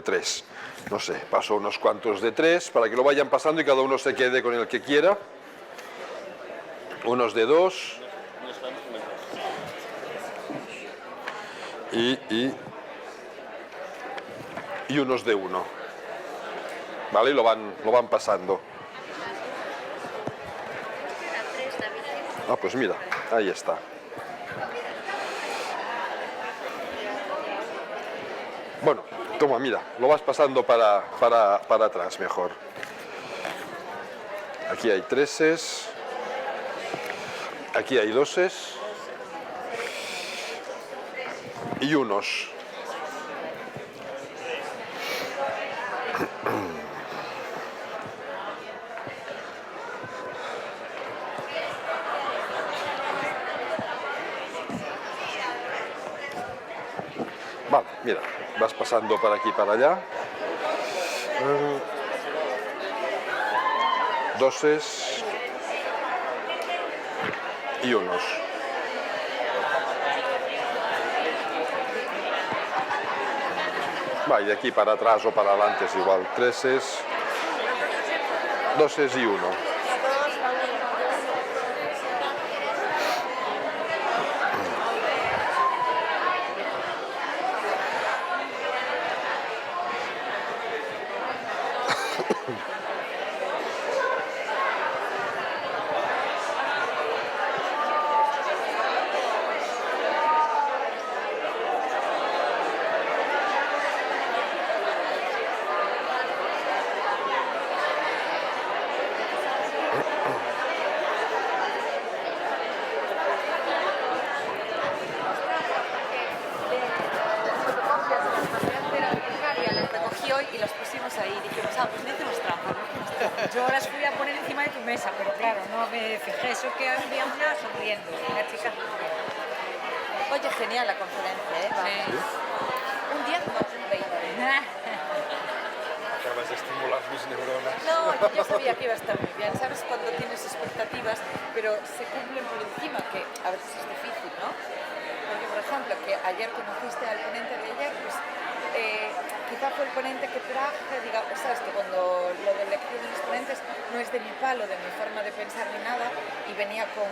3. No sé, paso unos cuantos de 3 para que lo vayan pasando y cada uno se quede con el que quiera. Unos de 2 y unos de 1. ¿Vale? Y lo van pasando. Pues mira, ahí está. Bueno, toma, mira, lo vas pasando para atrás mejor. Aquí hay 3s. Aquí hay 2s y unos. Vale, mira, vas pasando para aquí para allá. 2s y unos. Va, y de aquí para atrás o para adelante es igual. 3 es, 2 es y 1.
Las recogí hoy y las pusimos ahí. Dijimos, pues no hicimos trampa, no hicimos trampa. Yo las fui a poner encima de tu mesa, pero claro, no me fijé. Eso que había una sonriendo, una chica sonriendo. Oye, genial la conferencia, ¿eh? Sí. Un 10 más un 20.
Acabas de estimular mis neuronas.
No, yo sabía que iba a estar muy bien. ¿Sabes? Cuando tienes expectativas, pero se cumplen por encima, que a veces es difícil, ¿no? Porque, por ejemplo, que ayer conociste al ponente de ayer, pues quizá fue el ponente que traje, digamos, sabes que cuando lo de elección de los ponentes no es de mi palo, de mi forma de pensar ni nada, y venía con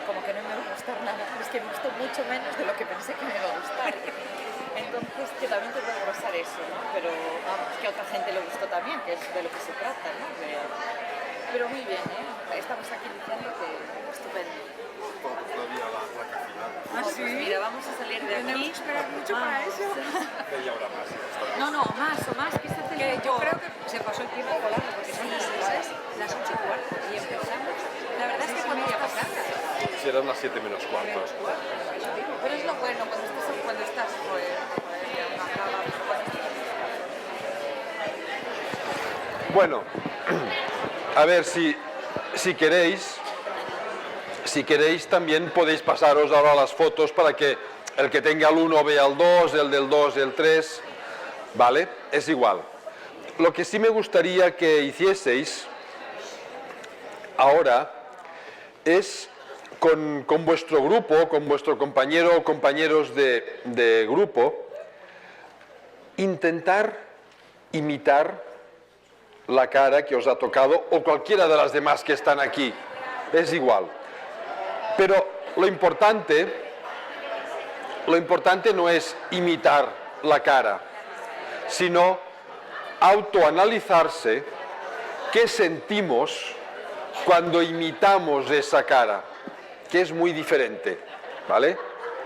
como que no me iba a gustar nada, es que me gustó mucho menos de lo que pensé que me iba a gustar. Entonces, que también te puede pasar eso, ¿no? Pero vamos, que a otra gente le gustó también, que es de lo que se trata, ¿no? Pero muy bien, ¿eh? Estamos aquí diciendo que estupendo.
Todavía la placa final.
Ah, sí. Pues mira, vamos a salir de aquí.
Tenemos que esperar mucho para eso.
Media hora más.
No, más, que está
Que yo creo que se pasó el tiempo volando, porque son las 6, las 8 y cuarto, y empezamos.
La verdad es que cuando estás...
Si eran las 7 menos cuarto.
Pero es lo bueno, cuando estás pues,
Bueno, a ver si queréis también podéis pasaros ahora las fotos para que el que tenga el 1 vea el 2, el del 2 el 3, ¿vale? Es igual. Lo que sí me gustaría que hicieseis ahora es con vuestro grupo, con vuestro compañero o compañeros de grupo, intentar imitar la cara que os ha tocado o cualquiera de las demás que están aquí. Es igual. Pero lo importante no es imitar la cara, sino autoanalizarse qué sentimos cuando imitamos esa cara, que es muy diferente, ¿vale?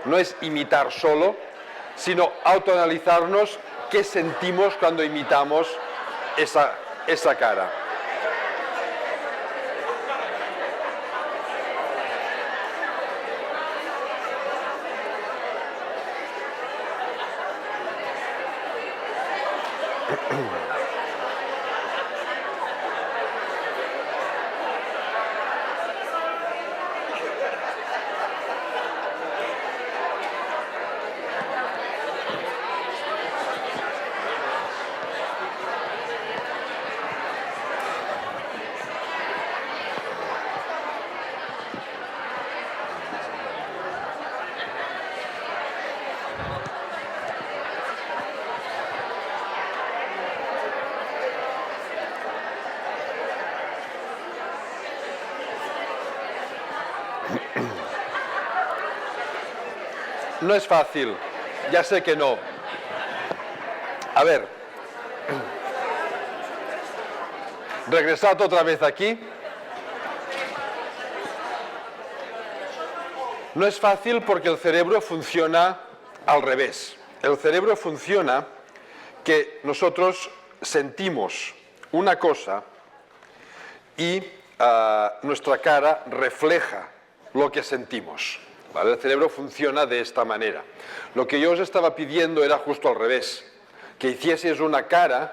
No es imitar solo, sino autoanalizarnos qué sentimos cuando imitamos esa cara. No es fácil, ya sé que no. A ver, regresad otra vez aquí. No es fácil porque el cerebro funciona al revés. El cerebro funciona que nosotros sentimos una cosa y nuestra cara refleja lo que sentimos. ¿Vale? El cerebro funciona de esta manera. Lo que yo os estaba pidiendo era justo al revés, que hicieseis una cara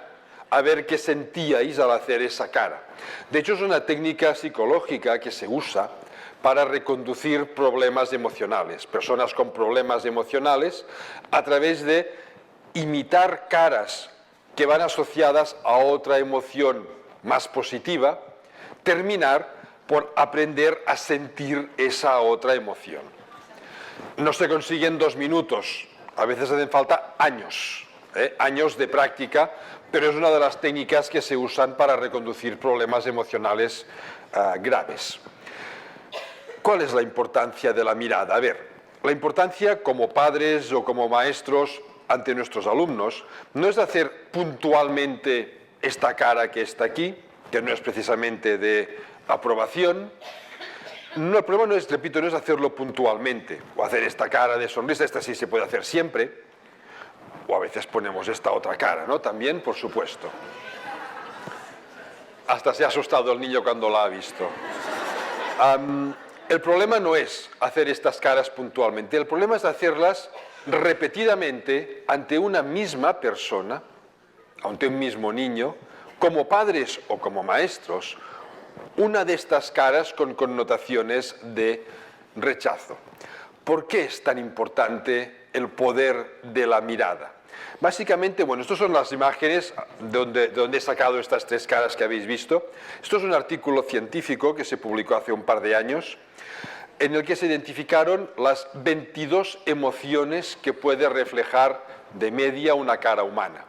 a ver qué sentíais al hacer esa cara. De hecho, es una técnica psicológica que se usa para reconducir problemas emocionales. Personas con problemas emocionales, a través de imitar caras que van asociadas a otra emoción más positiva, terminar por aprender a sentir esa otra emoción. No se consigue en 2 minutos, a veces hacen falta años. años de práctica, pero es una de las técnicas que se usan para reconducir problemas emocionales graves. ¿Cuál es la importancia de la mirada? A ver, la importancia como padres o como maestros ante nuestros alumnos no es de hacer puntualmente esta cara que está aquí, que no es precisamente de aprobación. No, el problema no es, repito, no es hacerlo puntualmente o hacer esta cara de sonrisa, esta sí se puede hacer siempre, o a veces ponemos esta otra cara, ¿no? También, por supuesto. Hasta se ha asustado el niño cuando la ha visto. El problema no es hacer estas caras puntualmente, el problema es hacerlas repetidamente ante una misma persona, ante un mismo niño, como padres o como maestros, una de estas caras con connotaciones de rechazo. ¿Por qué es tan importante el poder de la mirada? Básicamente, bueno, estas son las imágenes de donde he sacado estas tres caras que habéis visto. Esto es un artículo científico que se publicó hace un par de años, en el que se identificaron las 22 emociones que puede reflejar de media una cara humana.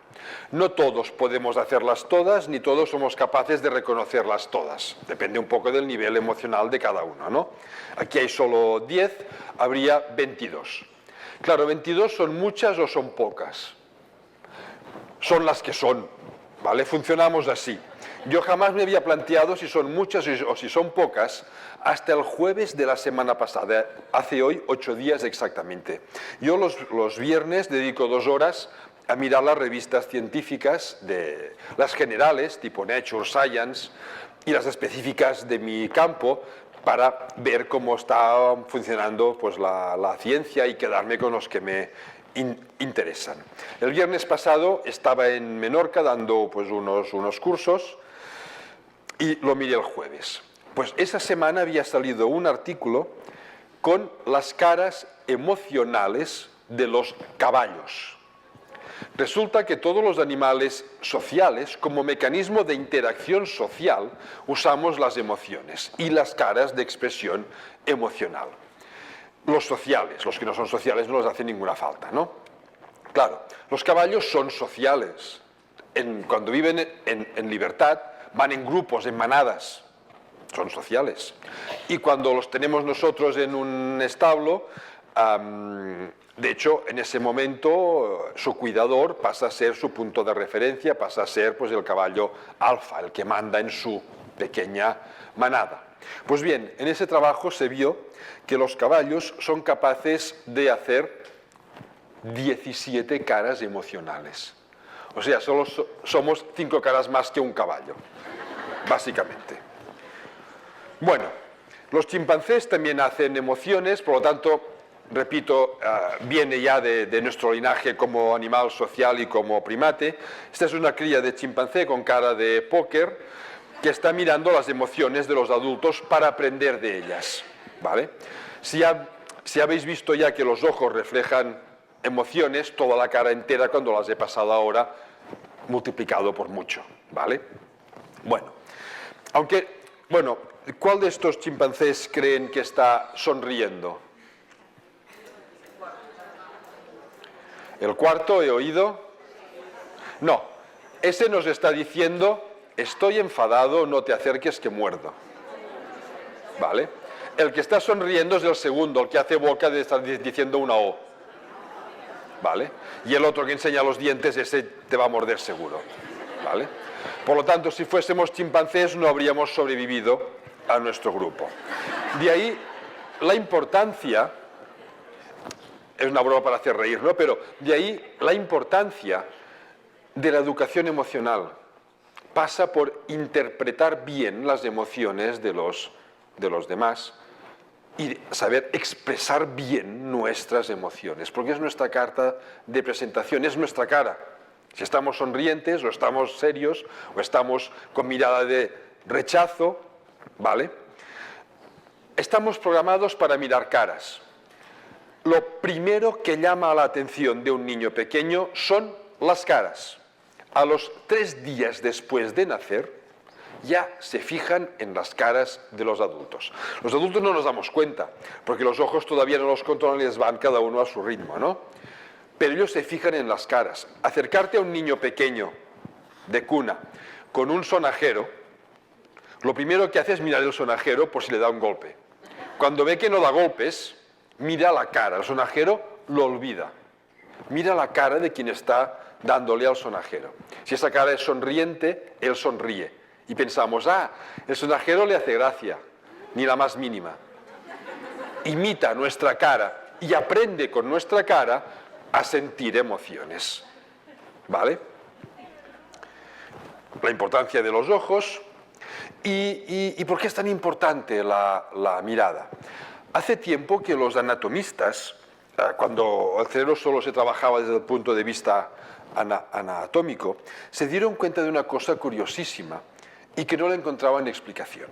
No todos podemos hacerlas todas, ni todos somos capaces de reconocerlas todas. Depende un poco del nivel emocional de cada uno, ¿no? Aquí hay solo 10, habría 22. Claro, 22 son muchas o son pocas. Son las que son, ¿vale? Funcionamos así. Yo jamás me había planteado si son muchas o si son pocas hasta el jueves de la semana pasada, hace hoy 8 días exactamente. Yo los viernes dedico 2 horas a mirar las revistas científicas, de las generales, tipo Nature, Science, y las específicas de mi campo, para ver cómo está funcionando pues, la ciencia y quedarme con los que me interesan. El viernes pasado estaba en Menorca dando pues, unos cursos y lo miré el jueves. Pues esa semana había salido un artículo con las caras emocionales de los caballos. Resulta que todos los animales sociales, como mecanismo de interacción social, usamos las emociones y las caras de expresión emocional. Los sociales, los que no son sociales no les hace ninguna falta, ¿no? Claro, los caballos son sociales. Cuando viven en libertad, van en grupos, en manadas, son sociales. Y cuando los tenemos nosotros en un establo, de hecho, en ese momento, su cuidador pasa a ser su punto de referencia, pasa a ser pues, el caballo alfa, el que manda en su pequeña manada. Pues bien, en ese trabajo se vio que los caballos son capaces de hacer 17 caras emocionales. O sea, solo somos 5 caras más que un caballo, básicamente. Bueno, los chimpancés también hacen emociones, por lo tanto, repito, viene ya de nuestro linaje como animal social y como primate. Esta es una cría de chimpancé con cara de póker que está mirando las emociones de los adultos para aprender de ellas, ¿vale? Si habéis visto ya que los ojos reflejan emociones, toda la cara entera cuando las he pasado ahora multiplicado por mucho, ¿vale? Bueno, ¿cuál de estos chimpancés creen que está sonriendo? ¿El cuarto he oído? No, ese nos está diciendo, estoy enfadado, no te acerques que muerdo. ¿Vale? El que está sonriendo es el segundo, el que hace boca de estar diciendo una O. ¿Vale? Y el otro que enseña los dientes, ese te va a morder seguro. ¿Vale? Por lo tanto, si fuésemos chimpancés no habríamos sobrevivido a nuestro grupo. De ahí la importancia, es una broma para hacer reír, ¿no? Pero de ahí la importancia de la educación emocional pasa por interpretar bien las emociones de los demás y saber expresar bien nuestras emociones, porque es nuestra carta de presentación, es nuestra cara. Si estamos sonrientes, o estamos serios, o estamos con mirada de rechazo, ¿vale? Estamos programados para mirar caras. Lo primero que llama la atención de un niño pequeño son las caras. A los 3 días después de nacer, ya se fijan en las caras de los adultos. Los adultos no nos damos cuenta, porque los ojos todavía no los controlan y les van cada uno a su ritmo, ¿no? pero ellos se fijan en las caras. Acercarte a un niño pequeño de cuna con un sonajero, lo primero que hace es mirar el sonajero por si le da un golpe. Cuando ve que no da golpes, mira la cara. El sonajero lo olvida. Mira la cara de quien está dándole al sonajero. Si esa cara es sonriente, él sonríe. Y pensamos, el sonajero le hace gracia, ni la más mínima. Imita nuestra cara y aprende con nuestra cara a sentir emociones. ¿Vale? La importancia de los ojos. ¿Y por qué es tan importante la mirada? Hace tiempo que los anatomistas, cuando el cerebro solo se trabajaba desde el punto de vista anatómico, se dieron cuenta de una cosa curiosísima y que no le encontraban explicación.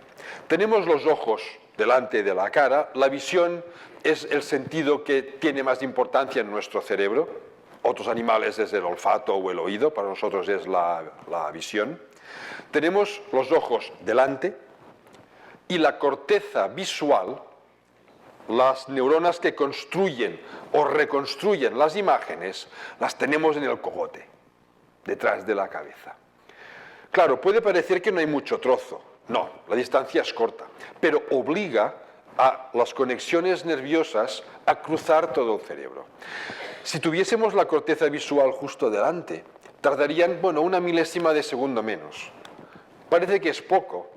Tenemos los ojos delante de la cara, la visión es el sentido que tiene más importancia en nuestro cerebro. Otros animales es el olfato o el oído, para nosotros es la visión. Tenemos los ojos delante y la corteza visual, las neuronas que construyen o reconstruyen las imágenes, las tenemos en el cogote, detrás de la cabeza. Claro, puede parecer que no hay mucho trozo. No, la distancia es corta, pero obliga a las conexiones nerviosas a cruzar todo el cerebro. Si tuviésemos la corteza visual justo delante, tardarían, una milésima de segundo menos. Parece que es poco,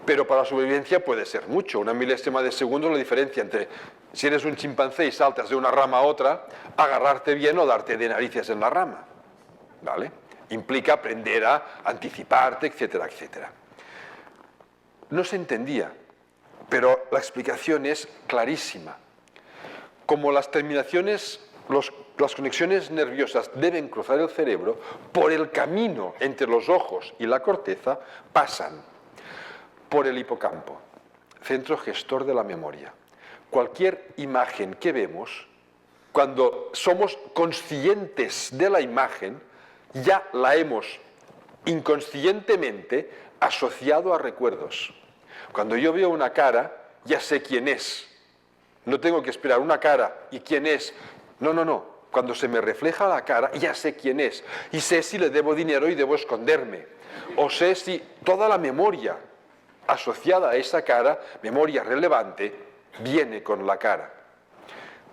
pero para la supervivencia puede ser mucho. Una milésima de segundo es la diferencia entre, si eres un chimpancé y saltas de una rama a otra, agarrarte bien o darte de narices en la rama. ¿Vale? Implica aprender a anticiparte, etcétera, etcétera. No se entendía, pero la explicación es clarísima. Como las terminaciones, las conexiones nerviosas deben cruzar el cerebro, por el camino entre los ojos y la corteza pasan por el hipocampo, centro gestor de la memoria. Cualquier imagen que vemos, cuando somos conscientes de la imagen, ya la hemos inconscientemente asociado a recuerdos. Cuando yo veo una cara, ya sé quién es. No tengo que esperar una cara y quién es. No. Cuando se me refleja la cara, ya sé quién es. Y sé si le debo dinero y debo esconderme. O sé si toda la memoria asociada a esa cara, memoria relevante, viene con la cara.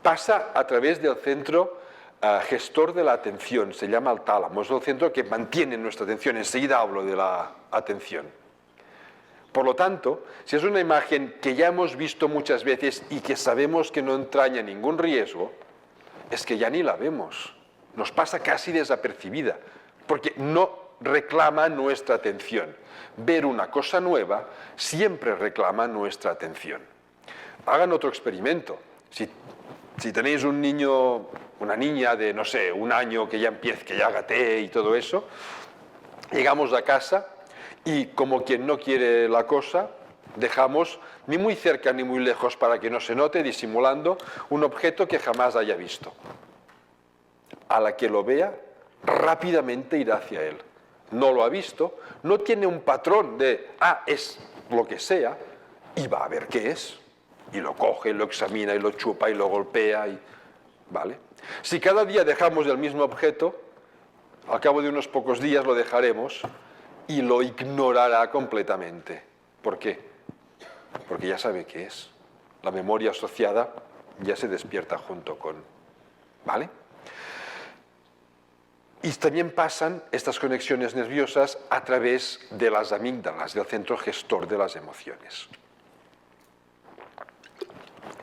Pasa a través del centro gestor de la atención, se llama el tálamo, es el centro que mantiene nuestra atención. Enseguida hablo de la atención. Por lo tanto, si es una imagen que ya hemos visto muchas veces y que sabemos que no entraña ningún riesgo, es que ya ni la vemos. Nos pasa casi desapercibida, porque no reclama nuestra atención. Ver una cosa nueva siempre reclama nuestra atención. Hagan otro experimento. Si tenéis un niño, una niña de, no sé, un año que ya empieza, que ya gatee y todo eso, llegamos a casa y como quien no quiere la cosa, dejamos ni muy cerca ni muy lejos para que no se note, disimulando, un objeto que jamás haya visto. A la que lo vea, rápidamente irá hacia él. No lo ha visto, no tiene un patrón de, es lo que sea, y va a ver qué es. Y lo coge, lo examina, y lo chupa, y lo golpea, ¿vale? Si cada día dejamos el mismo objeto, al cabo de unos pocos días lo dejaremos y lo ignorará completamente. ¿Por qué? Porque ya sabe qué es. La memoria asociada ya se despierta junto con... ¿Vale? Y también pasan estas conexiones nerviosas a través de las amígdalas, del centro gestor de las emociones.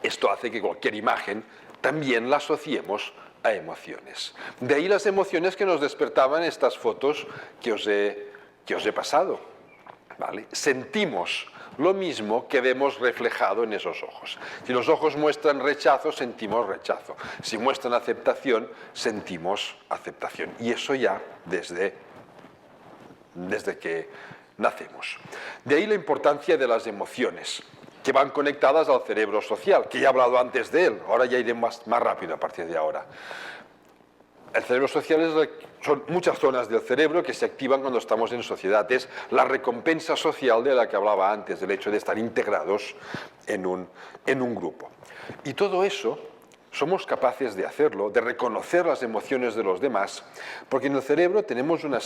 Esto hace que cualquier imagen también la asociemos a emociones. De ahí las emociones que nos despertaban estas fotos que os he pasado. ¿Vale? Sentimos lo mismo que vemos reflejado en esos ojos. Si los ojos muestran rechazo, sentimos rechazo. Si muestran aceptación, sentimos aceptación. Y eso ya desde que nacemos. De ahí la importancia de las emociones, que van conectadas al cerebro social, que ya he hablado antes de él. Ahora ya iré más rápido a partir de ahora. El cerebro social son muchas zonas del cerebro que se activan cuando estamos en sociedad. Es la recompensa social de la que hablaba antes, del hecho de estar integrados en un grupo. Y todo eso somos capaces de hacerlo, de reconocer las emociones de los demás, porque en el cerebro tenemos una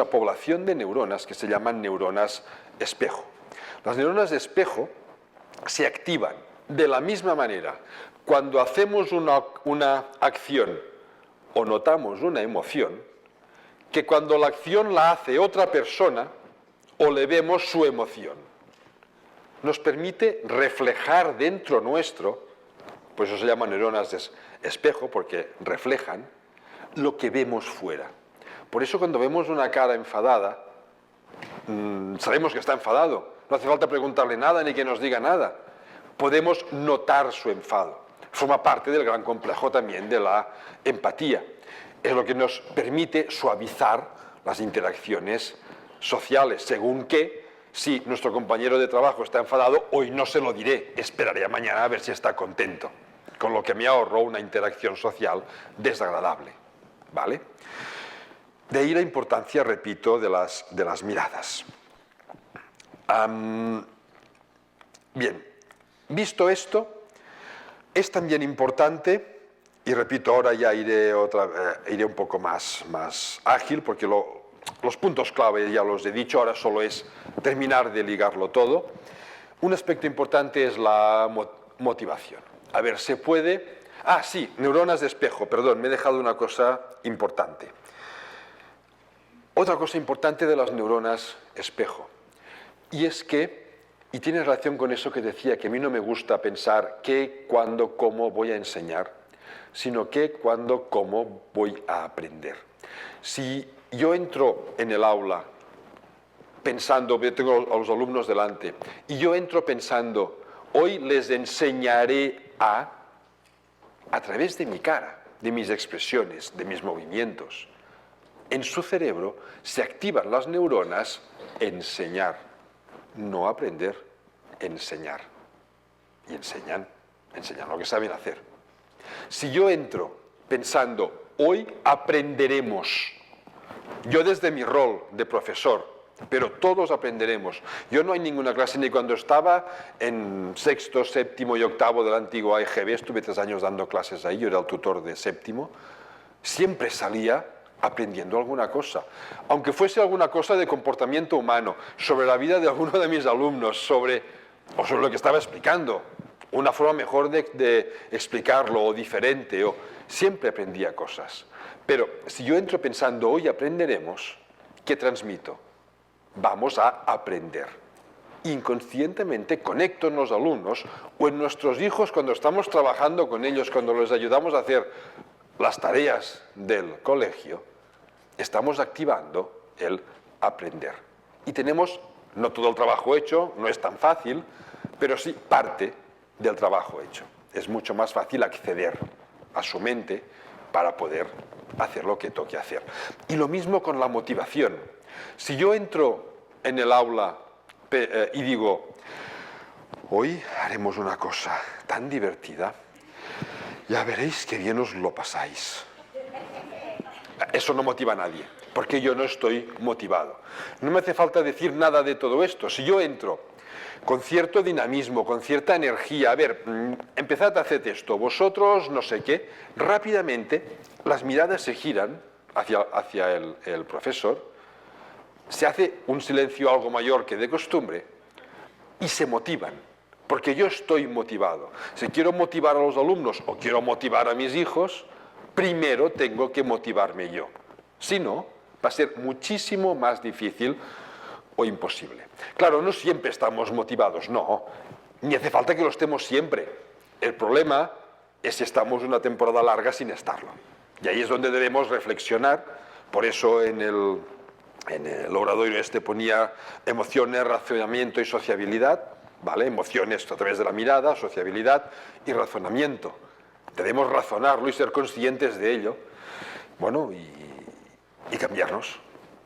población de neuronas que se llaman neuronas espejo. Las neuronas de espejo se activan de la misma manera cuando hacemos una acción o notamos una emoción, que cuando la acción la hace otra persona o le vemos su emoción. Nos permite reflejar dentro nuestro, por eso se llaman neuronas de espejo, porque reflejan lo que vemos fuera. Por eso cuando vemos una cara enfadada, sabemos que está enfadado. No hace falta preguntarle nada ni que nos diga nada. Podemos notar su enfado. Forma parte del gran complejo también de la empatía. Es lo que nos permite suavizar las interacciones sociales, según que si nuestro compañero de trabajo está enfadado, hoy no se lo diré, esperaré a mañana a ver si está contento, con lo que me ahorro una interacción social desagradable, ¿vale? De ahí la importancia, repito, de las miradas. Bien, visto esto, es también importante, y repito, ahora ya iré un poco más ágil, porque los puntos clave ya los he dicho, ahora solo es terminar de ligarlo todo. Un aspecto importante es la motivación. A ver, se puede... Ah, sí, neuronas de espejo, perdón, me he dejado una cosa importante. Otra cosa importante de las neuronas espejo, y es que, y tiene relación con eso que decía, que a mí no me gusta pensar qué, cuándo, cómo voy a enseñar, sino qué, cuándo, cómo voy a aprender. Si yo entro en el aula pensando, tengo a los alumnos delante, y yo entro pensando, hoy les enseñaré a través de mi cara, de mis expresiones, de mis movimientos, en su cerebro se activan las neuronas enseñar, no aprender, enseñar. Y enseñan lo que saben hacer. Si yo entro pensando, hoy aprenderemos, yo desde mi rol de profesor, pero todos aprenderemos. Yo no hay ninguna clase, ni cuando estaba en sexto, séptimo y octavo del antiguo AEGB, estuve 3 años dando clases ahí, yo era el tutor de séptimo, siempre salía aprendiendo alguna cosa, aunque fuese alguna cosa de comportamiento humano, sobre la vida de alguno de mis alumnos, sobre lo que estaba explicando, una forma mejor de explicarlo o diferente, siempre aprendía cosas. Pero si yo entro pensando, hoy aprenderemos, ¿qué transmito? Vamos a aprender. Inconscientemente conecto en los alumnos o en nuestros hijos cuando estamos trabajando con ellos, cuando les ayudamos a hacer las tareas del colegio, estamos activando el aprender. Y tenemos no todo el trabajo hecho, no es tan fácil, pero sí parte del trabajo hecho. Es mucho más fácil acceder a su mente para poder hacer lo que toque hacer. Y lo mismo con la motivación. Si yo entro en el aula y digo, hoy haremos una cosa tan divertida, ya veréis qué bien os lo pasáis. Eso no motiva a nadie, porque yo no estoy motivado. No me hace falta decir nada de todo esto. Si yo entro con cierto dinamismo, con cierta energía, a ver, empezad a hacer esto, vosotros no sé qué, rápidamente las miradas se giran hacia el profesor, se hace un silencio algo mayor que de costumbre y se motivan, porque yo estoy motivado. Si quiero motivar a los alumnos o quiero motivar a mis hijos, primero tengo que motivarme yo. Si no, va a ser muchísimo más difícil o imposible. Claro, no siempre estamos motivados, no, ni hace falta que lo estemos siempre. El problema es si estamos una temporada larga sin estarlo. Y ahí es donde debemos reflexionar. Por eso en el oratorio ponía emociones, razonamiento y sociabilidad, ¿vale? Emociones a través de la mirada, sociabilidad y razonamiento. Debemos razonarlo y ser conscientes de ello, bueno, y cambiarnos.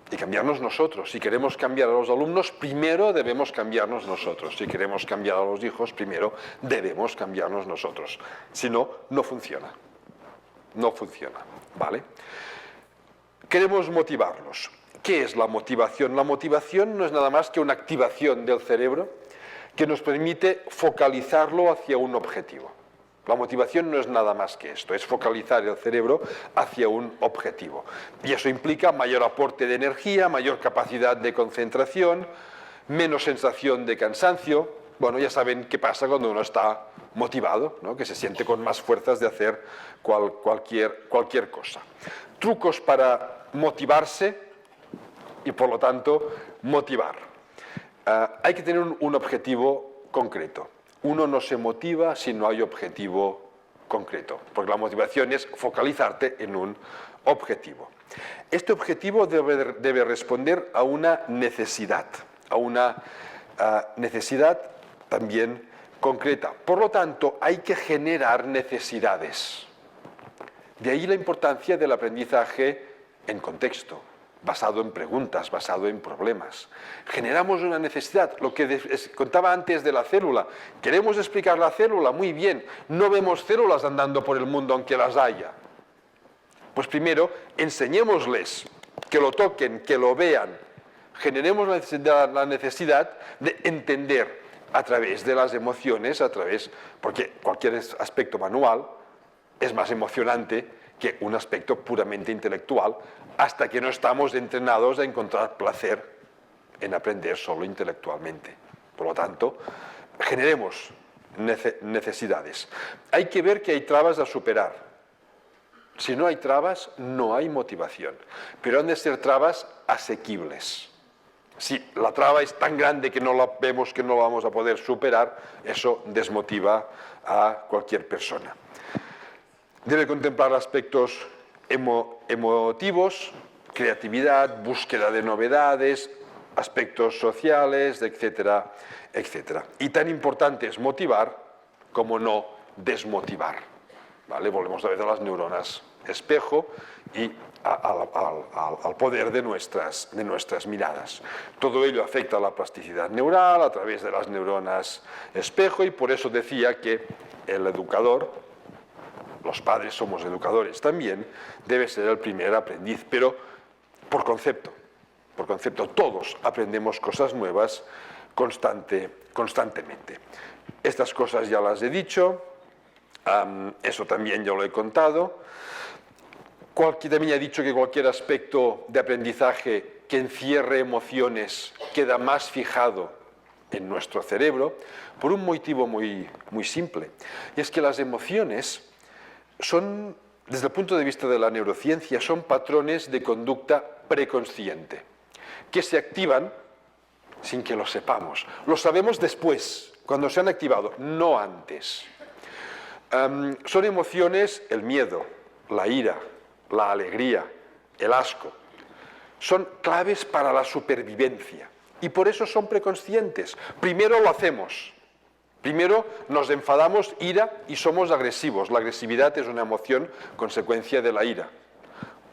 Y cambiarnos nosotros. Si queremos cambiar a los alumnos, primero debemos cambiarnos nosotros. Si queremos cambiar a los hijos, primero debemos cambiarnos nosotros. Si no, no funciona. No funciona, ¿vale? Queremos motivarlos. ¿Qué es la motivación? La motivación no es nada más que una activación del cerebro que nos permite focalizarlo hacia un objetivo. La motivación no es nada más que esto, es focalizar el cerebro hacia un objetivo. Y eso implica mayor aporte de energía, mayor capacidad de concentración, menos sensación de cansancio. Bueno, ya saben qué pasa cuando uno está motivado, ¿no? Que se siente con más fuerzas de hacer cualquier cosa. Trucos para motivarse y, por lo tanto, motivar. Hay que tener un objetivo concreto. Uno no se motiva si no hay objetivo concreto, porque la motivación es focalizarte en un objetivo. Este objetivo debe responder a una necesidad también concreta. Por lo tanto, hay que generar necesidades. De ahí la importancia del aprendizaje en contexto, basado en preguntas, basado en problemas. Generamos una necesidad, lo que contaba antes de la célula. Queremos explicar la célula, muy bien. No vemos células andando por el mundo aunque las haya. Pues primero, enseñémosles, que lo toquen, que lo vean. Generemos la necesidad de entender a través de las emociones, porque cualquier aspecto manual es más emocionante que un aspecto puramente intelectual, hasta que no estamos entrenados a encontrar placer en aprender solo intelectualmente. Por lo tanto, generemos necesidades. Hay que ver que hay trabas a superar. Si no hay trabas, no hay motivación, pero han de ser trabas asequibles. Si la traba es tan grande que no la vemos que no la vamos a poder superar, eso desmotiva a cualquier persona. Debe contemplar aspectos emotivos, creatividad, búsqueda de novedades, aspectos sociales, etcétera, etcétera. Y tan importante es motivar como no desmotivar. ¿Vale? Volvemos a ver a las neuronas espejo y al poder de nuestras miradas. Todo ello afecta a la plasticidad neural a través de las neuronas espejo, y por eso decía que el educador, los padres somos educadores también, debe ser el primer aprendiz, pero por concepto, todos aprendemos cosas nuevas constantemente. Estas cosas ya las he dicho, eso también ya lo he contado. También he dicho que cualquier aspecto de aprendizaje que encierre emociones queda más fijado en nuestro cerebro por un motivo muy simple, y es que las emociones son, desde el punto de vista de la neurociencia, son patrones de conducta preconsciente, que se activan sin que lo sepamos. Lo sabemos después, cuando se han activado, no antes. Son emociones, el miedo, la ira, la alegría, el asco. Son claves para la supervivencia y por eso son preconscientes. Primero lo hacemos. Primero nos enfadamos, ira, y somos agresivos. La agresividad es una emoción consecuencia de la ira,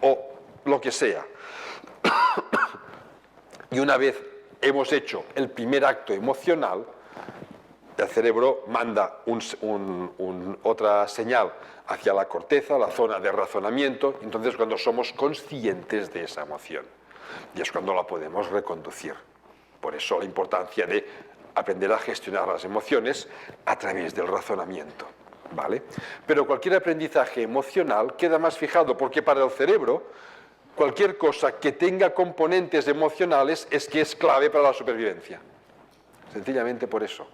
o lo que sea. Y una vez hemos hecho el primer acto emocional, el cerebro manda otra señal hacia la corteza, la zona de razonamiento, entonces cuando somos conscientes de esa emoción, y es cuando la podemos reconducir. Por eso la importancia de aprender a gestionar las emociones a través del razonamiento, ¿vale? Pero cualquier aprendizaje emocional queda más fijado, porque para el cerebro cualquier cosa que tenga componentes emocionales es que es clave para la supervivencia. Sencillamente por eso.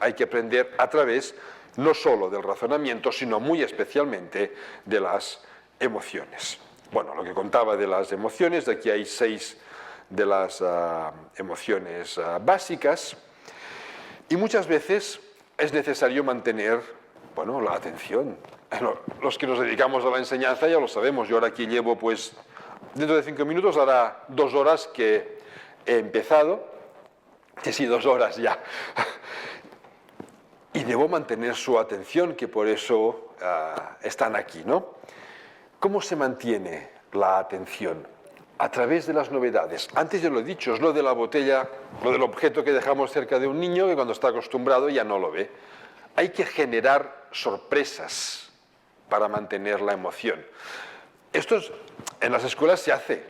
Hay que aprender a través no solo del razonamiento, sino muy especialmente de las emociones. Bueno, lo que contaba de las emociones, aquí hay 6 de las emociones básicas, y muchas veces es necesario mantener, bueno, la atención. Los que nos dedicamos a la enseñanza ya lo sabemos. Yo ahora aquí llevo, pues, dentro de 5 minutos hará 2 horas que he empezado, que sí, 2 horas ya. Y debo mantener su atención, que por eso están aquí, ¿no? ¿Cómo se mantiene la atención? A través de las novedades. Antes ya lo he dicho, es lo de la botella, lo del objeto que dejamos cerca de un niño que cuando está acostumbrado ya no lo ve. Hay que generar sorpresas para mantener la emoción. Esto en las escuelas se hace,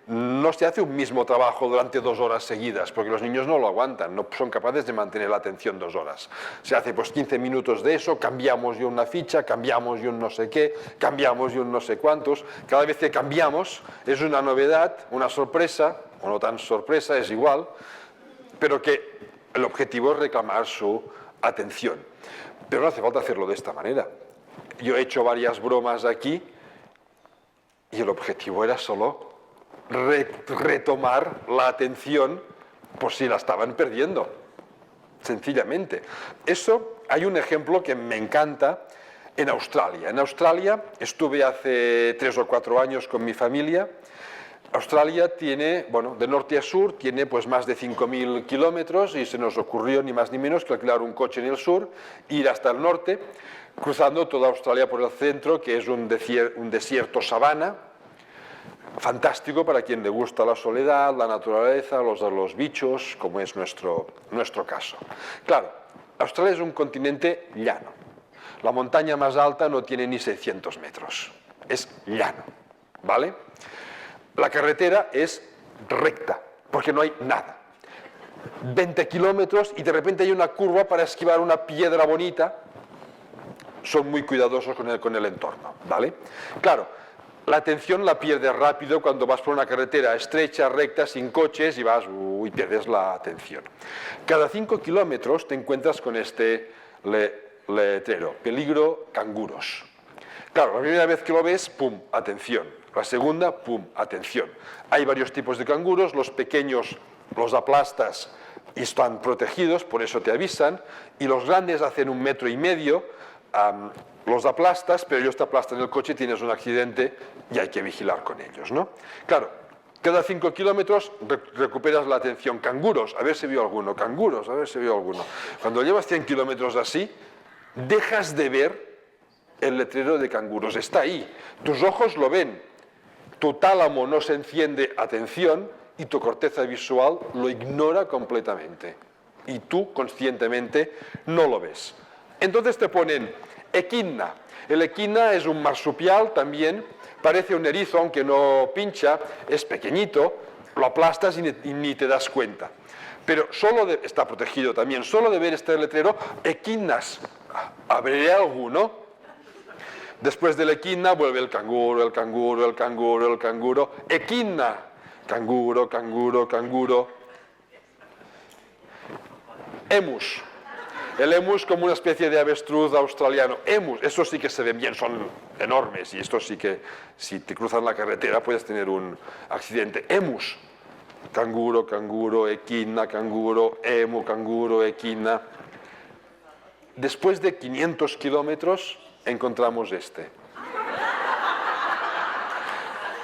no se hace un mismo trabajo durante 2 horas seguidas, porque los niños no lo aguantan, no son capaces de mantener la atención 2 horas. Se hace pues 15 minutos de eso, cambiamos y una ficha, cambiamos y un no sé qué, cambiamos y un no sé cuántos. Cada vez que cambiamos es una novedad, una sorpresa, o no tan sorpresa, es igual, pero que el objetivo es reclamar su atención. Pero no hace falta hacerlo de esta manera. Yo he hecho varias bromas aquí y el objetivo era solo retomar la atención por si la estaban perdiendo, sencillamente. Eso, hay un ejemplo que me encanta en Australia. En Australia estuve hace 3 o 4 años con mi familia. Australia tiene, bueno, de norte a sur, tiene pues más de 5.000 kilómetros y se nos ocurrió ni más ni menos que alquilar un coche en el sur, ir hasta el norte, cruzando toda Australia por el centro, que es un desierto sabana, fantástico para quien le gusta la soledad, la naturaleza, los bichos, como es nuestro caso. Claro, Australia es un continente llano. La montaña más alta no tiene ni 600 metros, es llano, ¿vale? La carretera es recta, porque no hay nada. 20 kilómetros y de repente hay una curva para esquivar una piedra bonita. Son muy cuidadosos con el entorno, ¿vale? Claro, la atención la pierdes rápido cuando vas por una carretera estrecha, recta, sin coches y vas, pierdes la atención. Cada 5 kilómetros te encuentras con este letrero, peligro canguros. Claro, la primera vez que lo ves, pum, atención. La segunda, pum, atención. Hay varios tipos de canguros, los pequeños los aplastas y están protegidos, por eso te avisan, y los grandes hacen 1,5 metros, los aplastas, pero ellos te aplastan el coche, tienes un accidente y hay que vigilar con ellos, ¿no? Claro, cada 5 kilómetros recuperas la atención. Canguros, a ver si veo alguno, canguros, a ver si veo alguno. Cuando llevas 100 kilómetros así, dejas de ver el letrero de canguros, está ahí, tus ojos lo ven, tu tálamo no se enciende, atención, y tu corteza visual lo ignora completamente. Y tú, conscientemente, no lo ves. Entonces te ponen equidna. El equidna es un marsupial también, parece un erizo, aunque no pincha, es pequeñito, lo aplastas y ni te das cuenta. Pero está protegido también, solo de ver este letrero, equidnas, ¿habré alguno? Después del equidna vuelve el canguro, el canguro, el canguro, el canguro. Equidna, canguro, canguro, canguro. Emus. El emus como una especie de avestruz australiano. Emus, esos sí que se ven bien, son enormes y estos sí que, si te cruzan la carretera, puedes tener un accidente. Emus. Canguro, canguro, equidna, canguro, emu, canguro, equidna. Después de 500 kilómetros, encontramos este.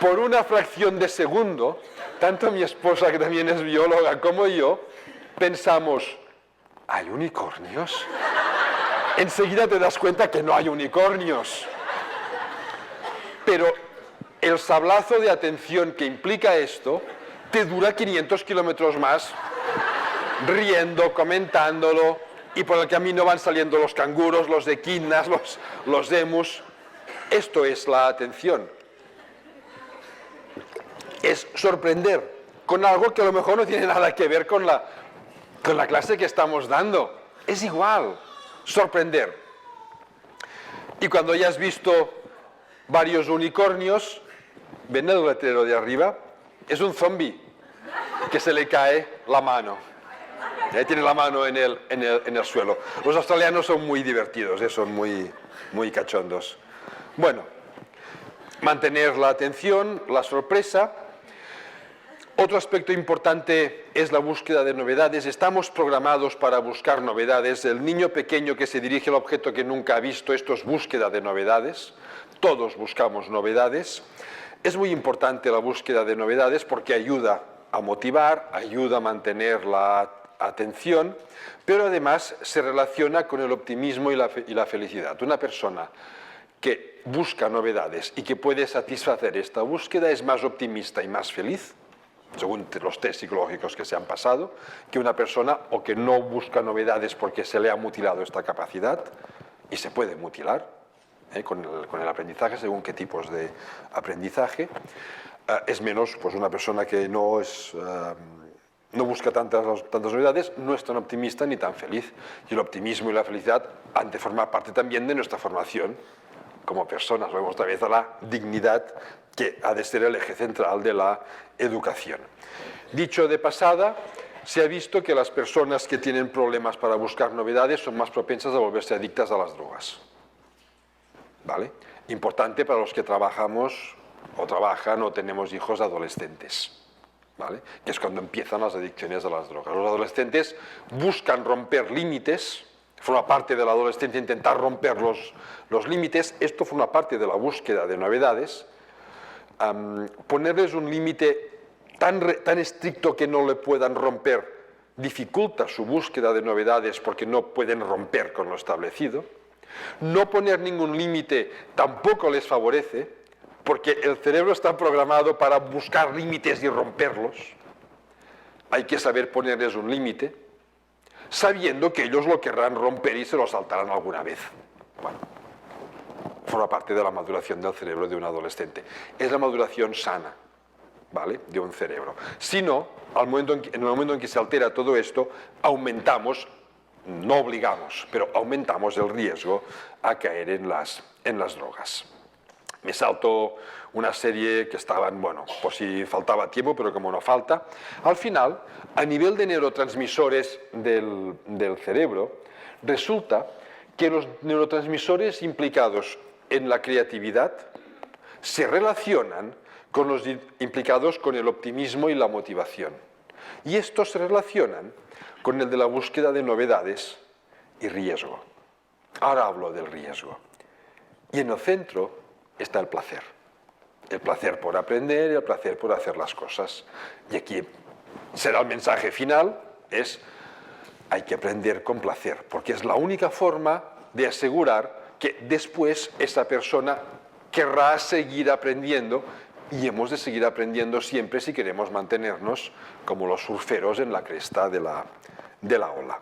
Por una fracción de segundo, tanto mi esposa, que también es bióloga, como yo, pensamos, ¿hay unicornios? Enseguida te das cuenta que no hay unicornios. Pero el sablazo de atención que implica esto te dura 500 kilómetros más, riendo, comentándolo, y por el camino van saliendo los canguros, los equidnas, los emus. Esto es la atención. Es sorprender con algo que a lo mejor no tiene nada que ver con la clase que estamos dando. Es igual, sorprender. Y cuando ya has visto varios unicornios, ¿ven el letrero de arriba? Es un zombie que se le cae la mano. Tiene la mano en el suelo. Los australianos son muy divertidos, son muy cachondos. Bueno, mantener la atención, la sorpresa. Otro aspecto importante es la búsqueda de novedades. Estamos programados para buscar novedades. El niño pequeño que se dirige al objeto que nunca ha visto, esto es búsqueda de novedades. Todos buscamos novedades. Es muy importante la búsqueda de novedades porque ayuda a motivar, ayuda a mantener la atención, pero además se relaciona con el optimismo y la felicidad. Una persona que busca novedades y que puede satisfacer esta búsqueda es más optimista y más feliz, según los test psicológicos que se han pasado, que una persona o que no busca novedades porque se le ha mutilado esta capacidad, y se puede mutilar con el aprendizaje según qué tipos de aprendizaje. es menos pues una persona que no busca tantas novedades, no es tan optimista ni tan feliz. Y el optimismo y la felicidad han de formar parte también de nuestra formación como personas. Vamos otra vez a la dignidad, que ha de ser el eje central de la educación. Dicho de pasada, se ha visto que las personas que tienen problemas para buscar novedades son más propensas a volverse adictas a las drogas. ¿Vale? Importante para los que trabajamos o trabajan o tenemos hijos adolescentes. ¿Vale? Que es cuando empiezan las adicciones a las drogas. Los adolescentes buscan romper límites, forma parte de la adolescencia intentar romper los límites. Esto forma parte de la búsqueda de novedades. Ponerles un límite tan estricto que no le puedan romper dificulta su búsqueda de novedades porque no pueden romper con lo establecido. No poner ningún límite tampoco les favorece porque el cerebro está programado para buscar límites y romperlos. Hay que saber ponerles un límite sabiendo que ellos lo querrán romper y se lo saltarán alguna vez. Bueno, forma parte de la maduración del cerebro de un adolescente. Es la maduración sana, ¿vale?, de un cerebro. Si no, en el momento en que se altera todo esto, aumentamos, no obligamos, pero aumentamos el riesgo a caer en las drogas. Me salto una serie que estaban, bueno, por si faltaba tiempo, pero como no falta. Al final, a nivel de neurotransmisores del cerebro, resulta que los neurotransmisores implicados en la creatividad se relacionan con los implicados con el optimismo y la motivación. Y estos se relacionan con el de la búsqueda de novedades y riesgo. Ahora hablo del riesgo. Y en el centro está el placer. El placer por aprender y el placer por hacer las cosas. Y aquí será el mensaje final, hay que aprender con placer, porque es la única forma de asegurar que después esa persona querrá seguir aprendiendo, y hemos de seguir aprendiendo siempre si queremos mantenernos como los surferos en la cresta de la ola.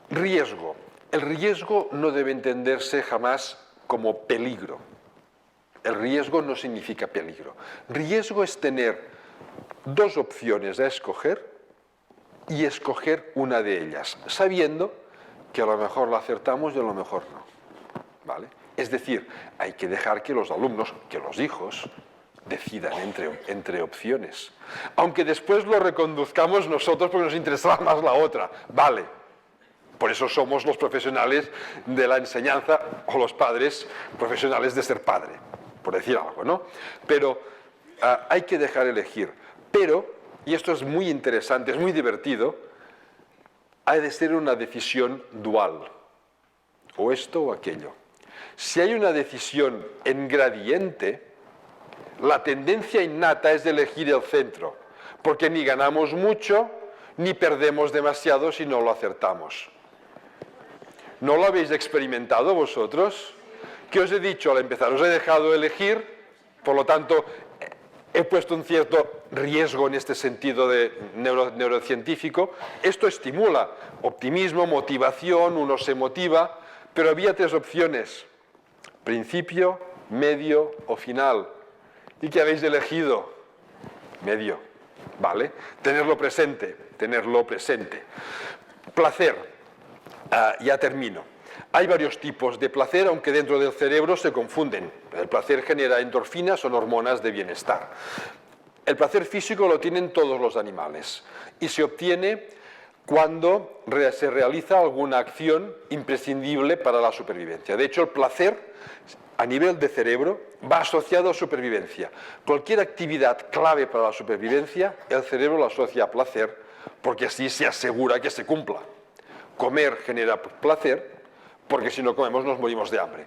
Riesgo. El riesgo no debe entenderse jamás como peligro. El riesgo no significa peligro. Riesgo es tener dos opciones a escoger y escoger una de ellas, sabiendo que a lo mejor la acertamos y a lo mejor no. ¿Vale? Es decir, hay que dejar que los alumnos, que los hijos, decidan entre opciones. Aunque después lo reconduzcamos nosotros porque nos interesaba más la otra. Vale. Por eso somos los profesionales de la enseñanza o los padres profesionales de ser padre, por decir algo, ¿no? Pero hay que dejar elegir. Pero, y esto es muy interesante, es muy divertido, ha de ser una decisión dual, o esto o aquello. Si hay una decisión en gradiente, la tendencia innata es de elegir el centro, porque ni ganamos mucho ni perdemos demasiado si no lo acertamos. ¿No lo habéis experimentado vosotros? ¿Qué os he dicho al empezar? Os he dejado elegir, por lo tanto, he puesto un cierto riesgo en este sentido de neurocientífico. Esto estimula optimismo, motivación, uno se motiva, pero había tres opciones: principio, medio o final. ¿Y qué habéis elegido? Medio, ¿vale? Tenerlo presente, tenerlo presente. Placer. Ya termino. Hay varios tipos de placer, aunque dentro del cerebro se confunden. El placer genera endorfinas, son hormonas de bienestar. El placer físico lo tienen todos los animales y se obtiene cuando se realiza alguna acción imprescindible para la supervivencia. De hecho, el placer a nivel de cerebro va asociado a supervivencia. Cualquier actividad clave para la supervivencia, el cerebro la asocia a placer porque así se asegura que se cumpla. Comer genera placer, porque si no comemos nos morimos de hambre.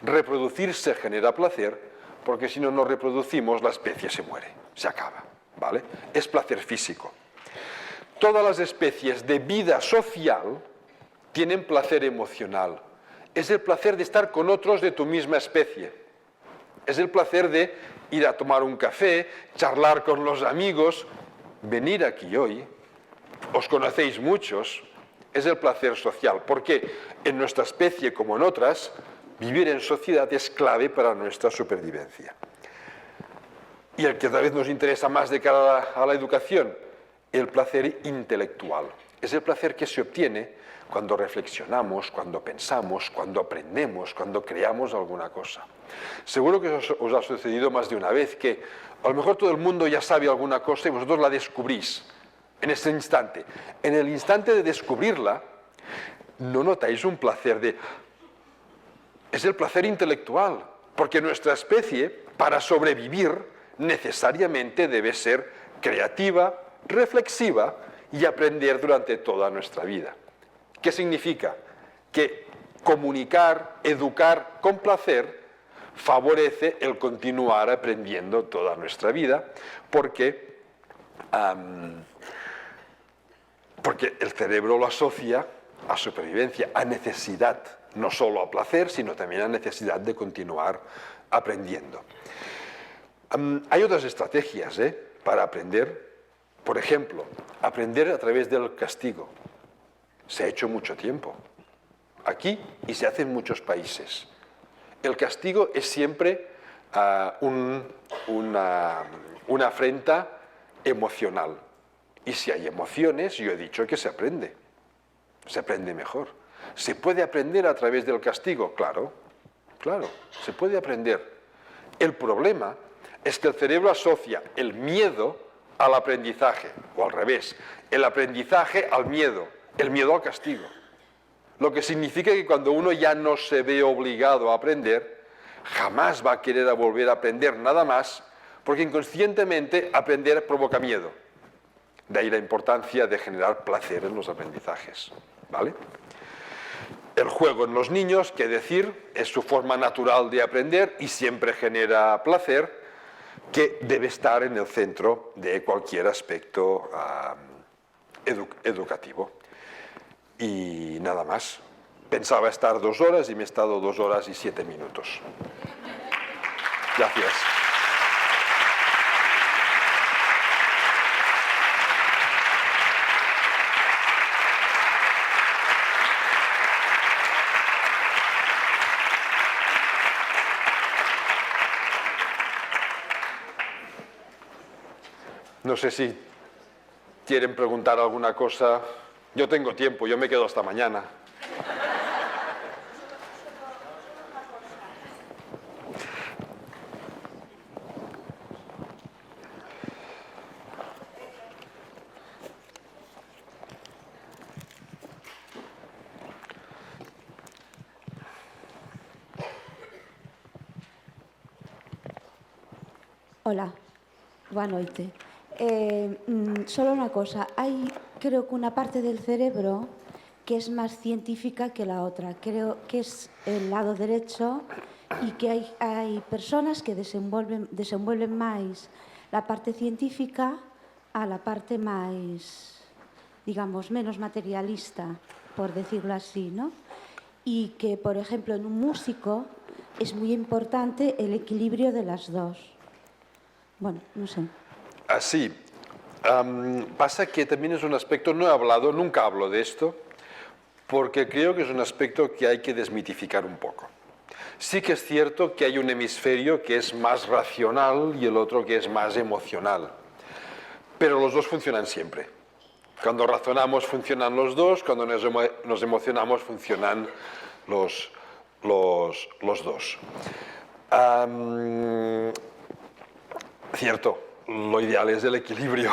Reproducirse genera placer, porque si no nos reproducimos la especie se muere, se acaba, ¿vale? Es placer físico. Todas las especies de vida social tienen placer emocional. Es el placer de estar con otros de tu misma especie. Es el placer de ir a tomar un café, charlar con los amigos, venir aquí hoy. Os conocéis muchos. Es el placer social, porque en nuestra especie, como en otras, vivir en sociedad es clave para nuestra supervivencia. Y el que tal vez nos interesa más de cara a la educación, el placer intelectual. Es el placer que se obtiene cuando reflexionamos, cuando pensamos, cuando aprendemos, cuando creamos alguna cosa. Seguro que os ha sucedido más de una vez que a lo mejor todo el mundo ya sabe alguna cosa y vosotros la descubrís en ese instante. En el instante de descubrirla, no notáis un placer de... Es el placer intelectual, porque nuestra especie, para sobrevivir, necesariamente debe ser creativa, reflexiva y aprender durante toda nuestra vida. ¿Qué significa? Que comunicar, educar con placer favorece el continuar aprendiendo toda nuestra vida, porque el cerebro lo asocia a supervivencia, a necesidad, no solo a placer, sino también a necesidad de continuar aprendiendo. Hay otras estrategias para aprender. Por ejemplo, aprender a través del castigo. Se ha hecho mucho tiempo aquí y se hace en muchos países. El castigo es siempre una afrenta emocional. Y si hay emociones, yo he dicho que se aprende mejor. ¿Se puede aprender a través del castigo? Claro, se puede aprender. El problema es que el cerebro asocia el miedo al aprendizaje, o al revés, el aprendizaje al miedo, el miedo al castigo. Lo que significa que cuando uno ya no se ve obligado a aprender, jamás va a querer volver a aprender nada más, porque inconscientemente aprender provoca miedo. De ahí la importancia de generar placer en los aprendizajes, ¿vale? El juego en los niños, qué decir, es su forma natural de aprender y siempre genera placer, que debe estar en el centro de cualquier aspecto educativo. Y nada más. Pensaba estar 2 horas y me he estado 2 horas y 7 minutos. Gracias. No sé si quieren preguntar alguna cosa. Yo tengo tiempo, yo me quedo hasta mañana.
Hola, buenas noches. Solo una cosa, hay creo que una parte del cerebro que es más científica que la otra. Creo que es el lado derecho y que hay personas que desenvuelven más la parte científica a la parte más, digamos, menos materialista, por decirlo así, ¿no? Y que, por ejemplo, en un músico es muy importante el equilibrio de las dos. Bueno, no sé.
Sí. Pasa que también es un aspecto, no he hablado, nunca hablo de esto, porque creo que es un aspecto que hay que desmitificar un poco. Sí que es cierto que hay un hemisferio que es más racional y el otro que es más emocional, pero los dos funcionan siempre. Cuando razonamos funcionan los dos, cuando nos emocionamos funcionan los dos. Cierto, lo ideal es el equilibrio.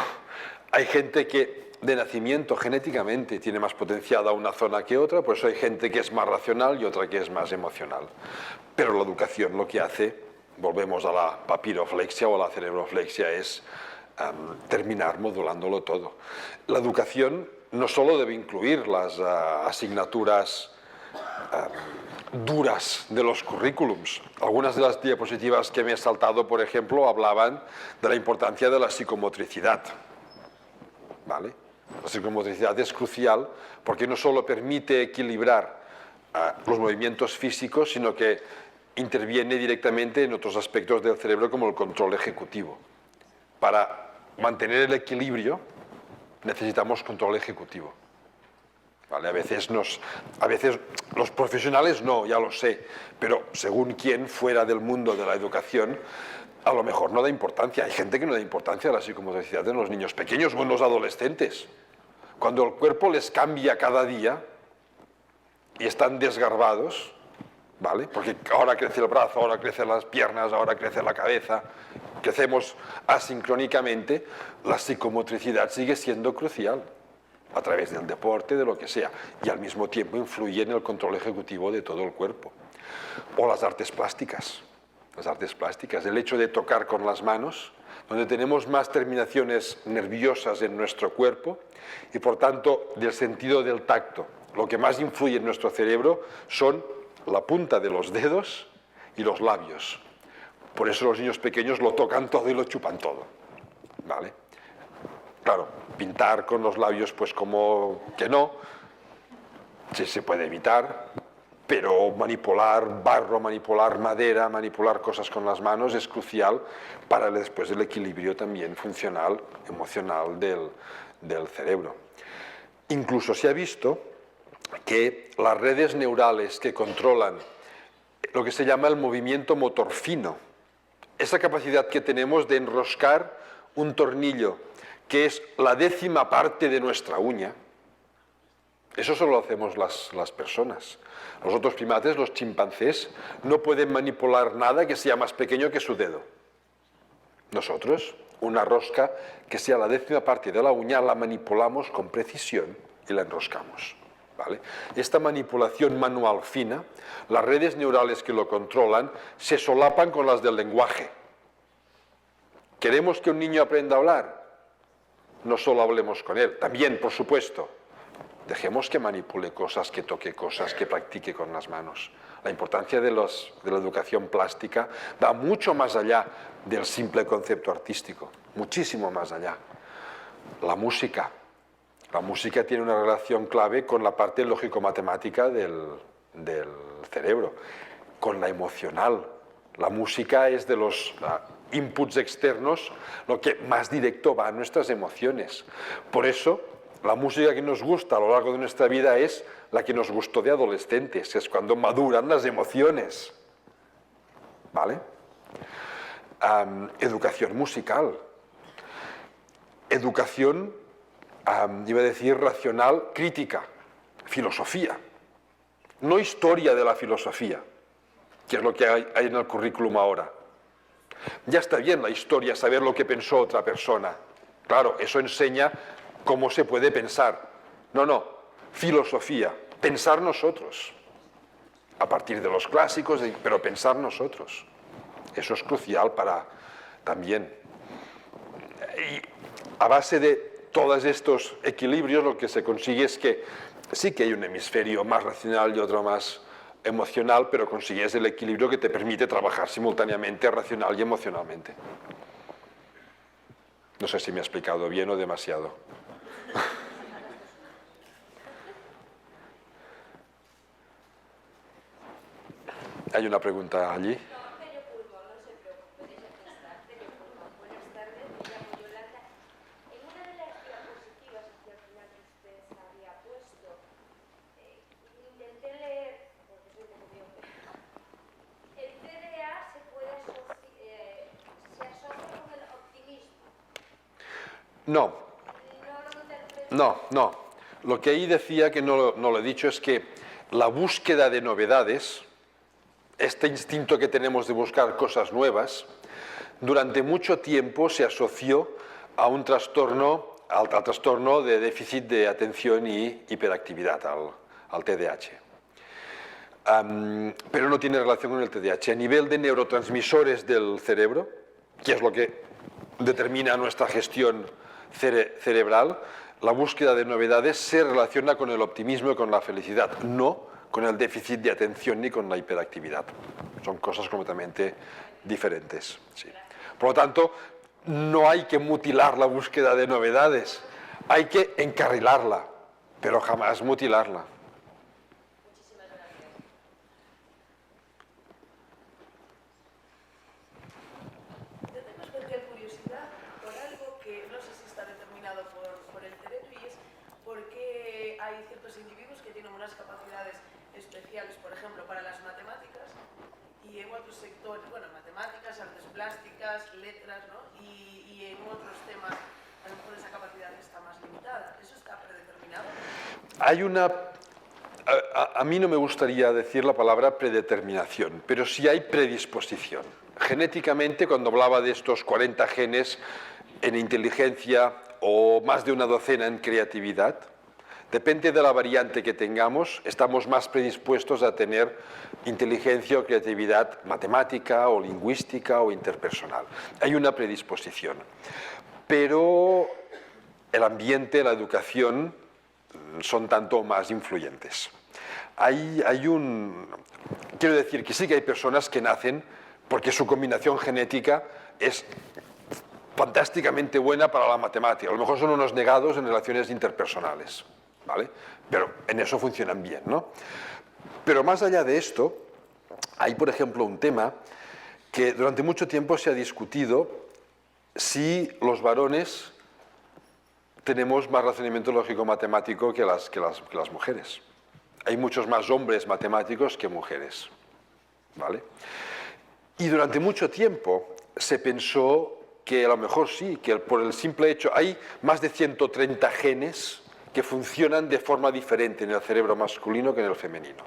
Hay gente que de nacimiento genéticamente tiene más potenciada una zona que otra, por eso hay gente que es más racional y otra que es más emocional. Pero la educación lo que hace, volvemos a la papiroflexia o a la cerebroflexia, es terminar modulándolo todo. La educación no solo debe incluir las asignaturas duras de los currículums. Algunas de las diapositivas que me he saltado, por ejemplo, hablaban de la importancia de la psicomotricidad. ¿Vale? La psicomotricidad es crucial porque no solo permite equilibrar los movimientos físicos, sino que interviene directamente en otros aspectos del cerebro como el control ejecutivo. Para mantener el equilibrio necesitamos control ejecutivo. ¿vale? A veces los profesionales no, ya lo sé, pero según quién fuera del mundo de la educación, a lo mejor no da importancia. Hay gente que no da importancia a la psicomotricidad en los niños pequeños o en los adolescentes. Cuando el cuerpo les cambia cada día y están desgarbados, ¿vale? Porque ahora crece el brazo, ahora crecen las piernas, ahora crece la cabeza, crecemos asincrónicamente, la psicomotricidad sigue siendo crucial a través del deporte, de lo que sea, y al mismo tiempo influye en el control ejecutivo de todo el cuerpo. O las artes plásticas. Las artes plásticas, el hecho de tocar con las manos, donde tenemos más terminaciones nerviosas en nuestro cuerpo y por tanto del sentido del tacto. Lo que más influye en nuestro cerebro son la punta de los dedos y los labios. Por eso los niños pequeños lo tocan todo y lo chupan todo, ¿vale? Claro, pintar con los labios pues como que no, sí se puede evitar, pero manipular barro, manipular madera, manipular cosas con las manos es crucial para después el equilibrio también funcional, emocional del cerebro. Incluso se ha visto que las redes neurales que controlan lo que se llama el movimiento motor fino, esa capacidad que tenemos de enroscar un tornillo, que es la 10ª parte de nuestra uña, eso solo lo hacemos las personas. Los otros primates, los chimpancés, no pueden manipular nada que sea más pequeño que su dedo. Nosotros, una rosca que sea la 10ª parte de la uña, la manipulamos con precisión y la enroscamos, ¿vale? Esta manipulación manual fina, las redes neurales que lo controlan, se solapan con las del lenguaje. ¿Queremos que un niño aprenda a hablar? No solo hablemos con él, también, por supuesto. Dejemos que manipule cosas, que toque cosas, que practique con las manos. La importancia de la educación plástica va mucho más allá del simple concepto artístico, muchísimo más allá. La música tiene una relación clave con la parte lógico-matemática del cerebro, con la emocional. La música es de los inputs externos lo que más directo va a nuestras emociones. Por eso, la música que nos gusta a lo largo de nuestra vida es la que nos gustó de adolescentes, es cuando maduran las emociones, ¿vale? Educación musical, educación, iba a decir, racional, crítica, filosofía, no historia de la filosofía, que es lo que hay en el currículum ahora. Ya está bien la historia, saber lo que pensó otra persona. Claro, eso enseña cómo se puede pensar. No, filosofía, pensar nosotros. A partir de los clásicos, pero pensar nosotros. Eso es crucial para también. Y a base de todos estos equilibrios, lo que se consigue es que sí que hay un hemisferio más racional y otro más emocional, pero consigues el equilibrio que te permite trabajar simultáneamente racional y emocionalmente. No sé si me he explicado bien o demasiado. Hay una pregunta allí. No. Lo que ahí decía, que no lo he dicho, es que la búsqueda de novedades, este instinto que tenemos de buscar cosas nuevas, durante mucho tiempo se asoció a un trastorno, al trastorno de déficit de atención y hiperactividad, al TDAH. Pero no tiene relación con el TDAH. A nivel de neurotransmisores del cerebro, que es lo que determina nuestra gestión cerebral, la búsqueda de novedades se relaciona con el optimismo y con la felicidad, no con el déficit de atención ni con la hiperactividad. Son cosas completamente diferentes. Sí. Por lo tanto, no hay que mutilar la búsqueda de novedades, hay que encarrilarla, pero jamás mutilarla.
Hay ciertos individuos especiales, por ejemplo, para las matemáticas, y en otros sectores, bueno, matemáticas, artes plásticas, letras, ¿no? Y en otros temas, a lo mejor esa capacidad está más limitada. ¿Eso está predeterminado?
Hay una... A mí no me gustaría decir la palabra predeterminación, pero sí hay predisposición. Genéticamente, cuando hablaba de estos 40 genes en inteligencia o más de una docena en creatividad, depende de la variante que tengamos, estamos más predispuestos a tener inteligencia o creatividad matemática o lingüística o interpersonal. Hay una predisposición, pero el ambiente, la educación son tanto más influyentes. Quiero decir que sí que hay personas que nacen porque su combinación genética es fantásticamente buena para la matemática. A lo mejor son unos negados en relaciones interpersonales, ¿vale? Pero en eso funcionan bien, ¿no? Pero más allá de esto, hay, por ejemplo, un tema que durante mucho tiempo se ha discutido si los varones tenemos más razonamiento lógico-matemático que las mujeres. Hay muchos más hombres matemáticos que mujeres, ¿vale? Y durante mucho tiempo se pensó que a lo mejor sí, que por el simple hecho, hay más de 130 genes que funcionan de forma diferente en el cerebro masculino que en el femenino.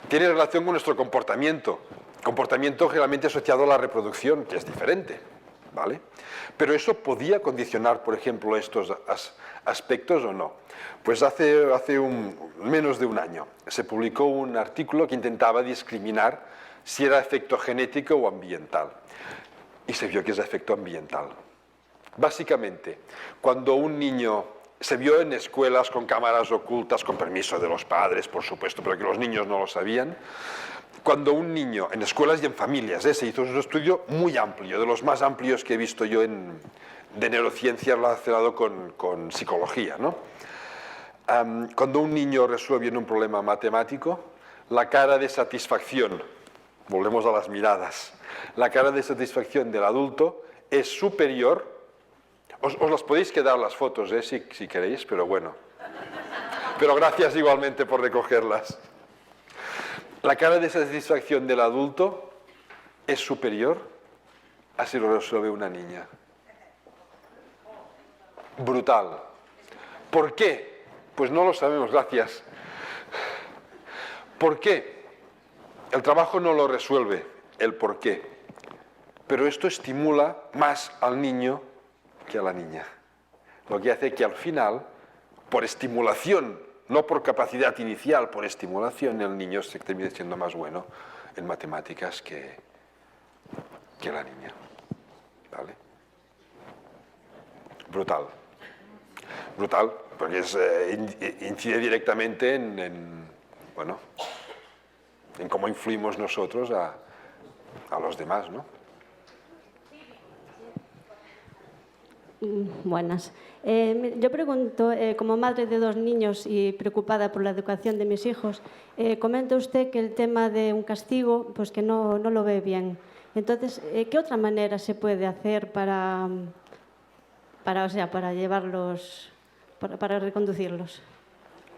Tiene relación con nuestro comportamiento generalmente asociado a la reproducción, que es diferente, ¿vale? Pero eso podía condicionar, por ejemplo, estos aspectos o no. Pues hace menos de un año se publicó un artículo que intentaba discriminar si era efecto genético o ambiental. Y se vio que es efecto ambiental. Básicamente, cuando un niño se vio en escuelas con cámaras ocultas, con permiso de los padres, por supuesto, pero que los niños no lo sabían, cuando un niño, en escuelas y en familias, se hizo un estudio muy amplio, de los más amplios que he visto yo de neurociencia relacionado con psicología, ¿no? Cuando un niño resuelve un problema matemático, la cara de satisfacción, volvemos a las miradas, la cara de satisfacción del adulto es superior. Os las podéis quedar las fotos, si queréis, pero bueno. Pero gracias igualmente por recogerlas. La cara de satisfacción del adulto es superior a si lo resuelve una niña. Brutal. ¿Por qué? Pues no lo sabemos, gracias. ¿Por qué? El trabajo no lo resuelve, el por qué. Pero esto estimula más al niño que a la niña. Lo que hace que al final, por estimulación, no por capacidad inicial, por estimulación, el niño se termine siendo más bueno en matemáticas que la niña. ¿Vale? Brutal. Brutal, porque incide directamente en cómo influimos nosotros a los demás, ¿no?
Buenas. Yo pregunto, como madre de 2 niños y preocupada por la educación de mis hijos, comenta usted que el tema de un castigo, pues que no lo ve bien. Entonces, ¿qué otra manera se puede hacer para llevarlos, para reconducirlos?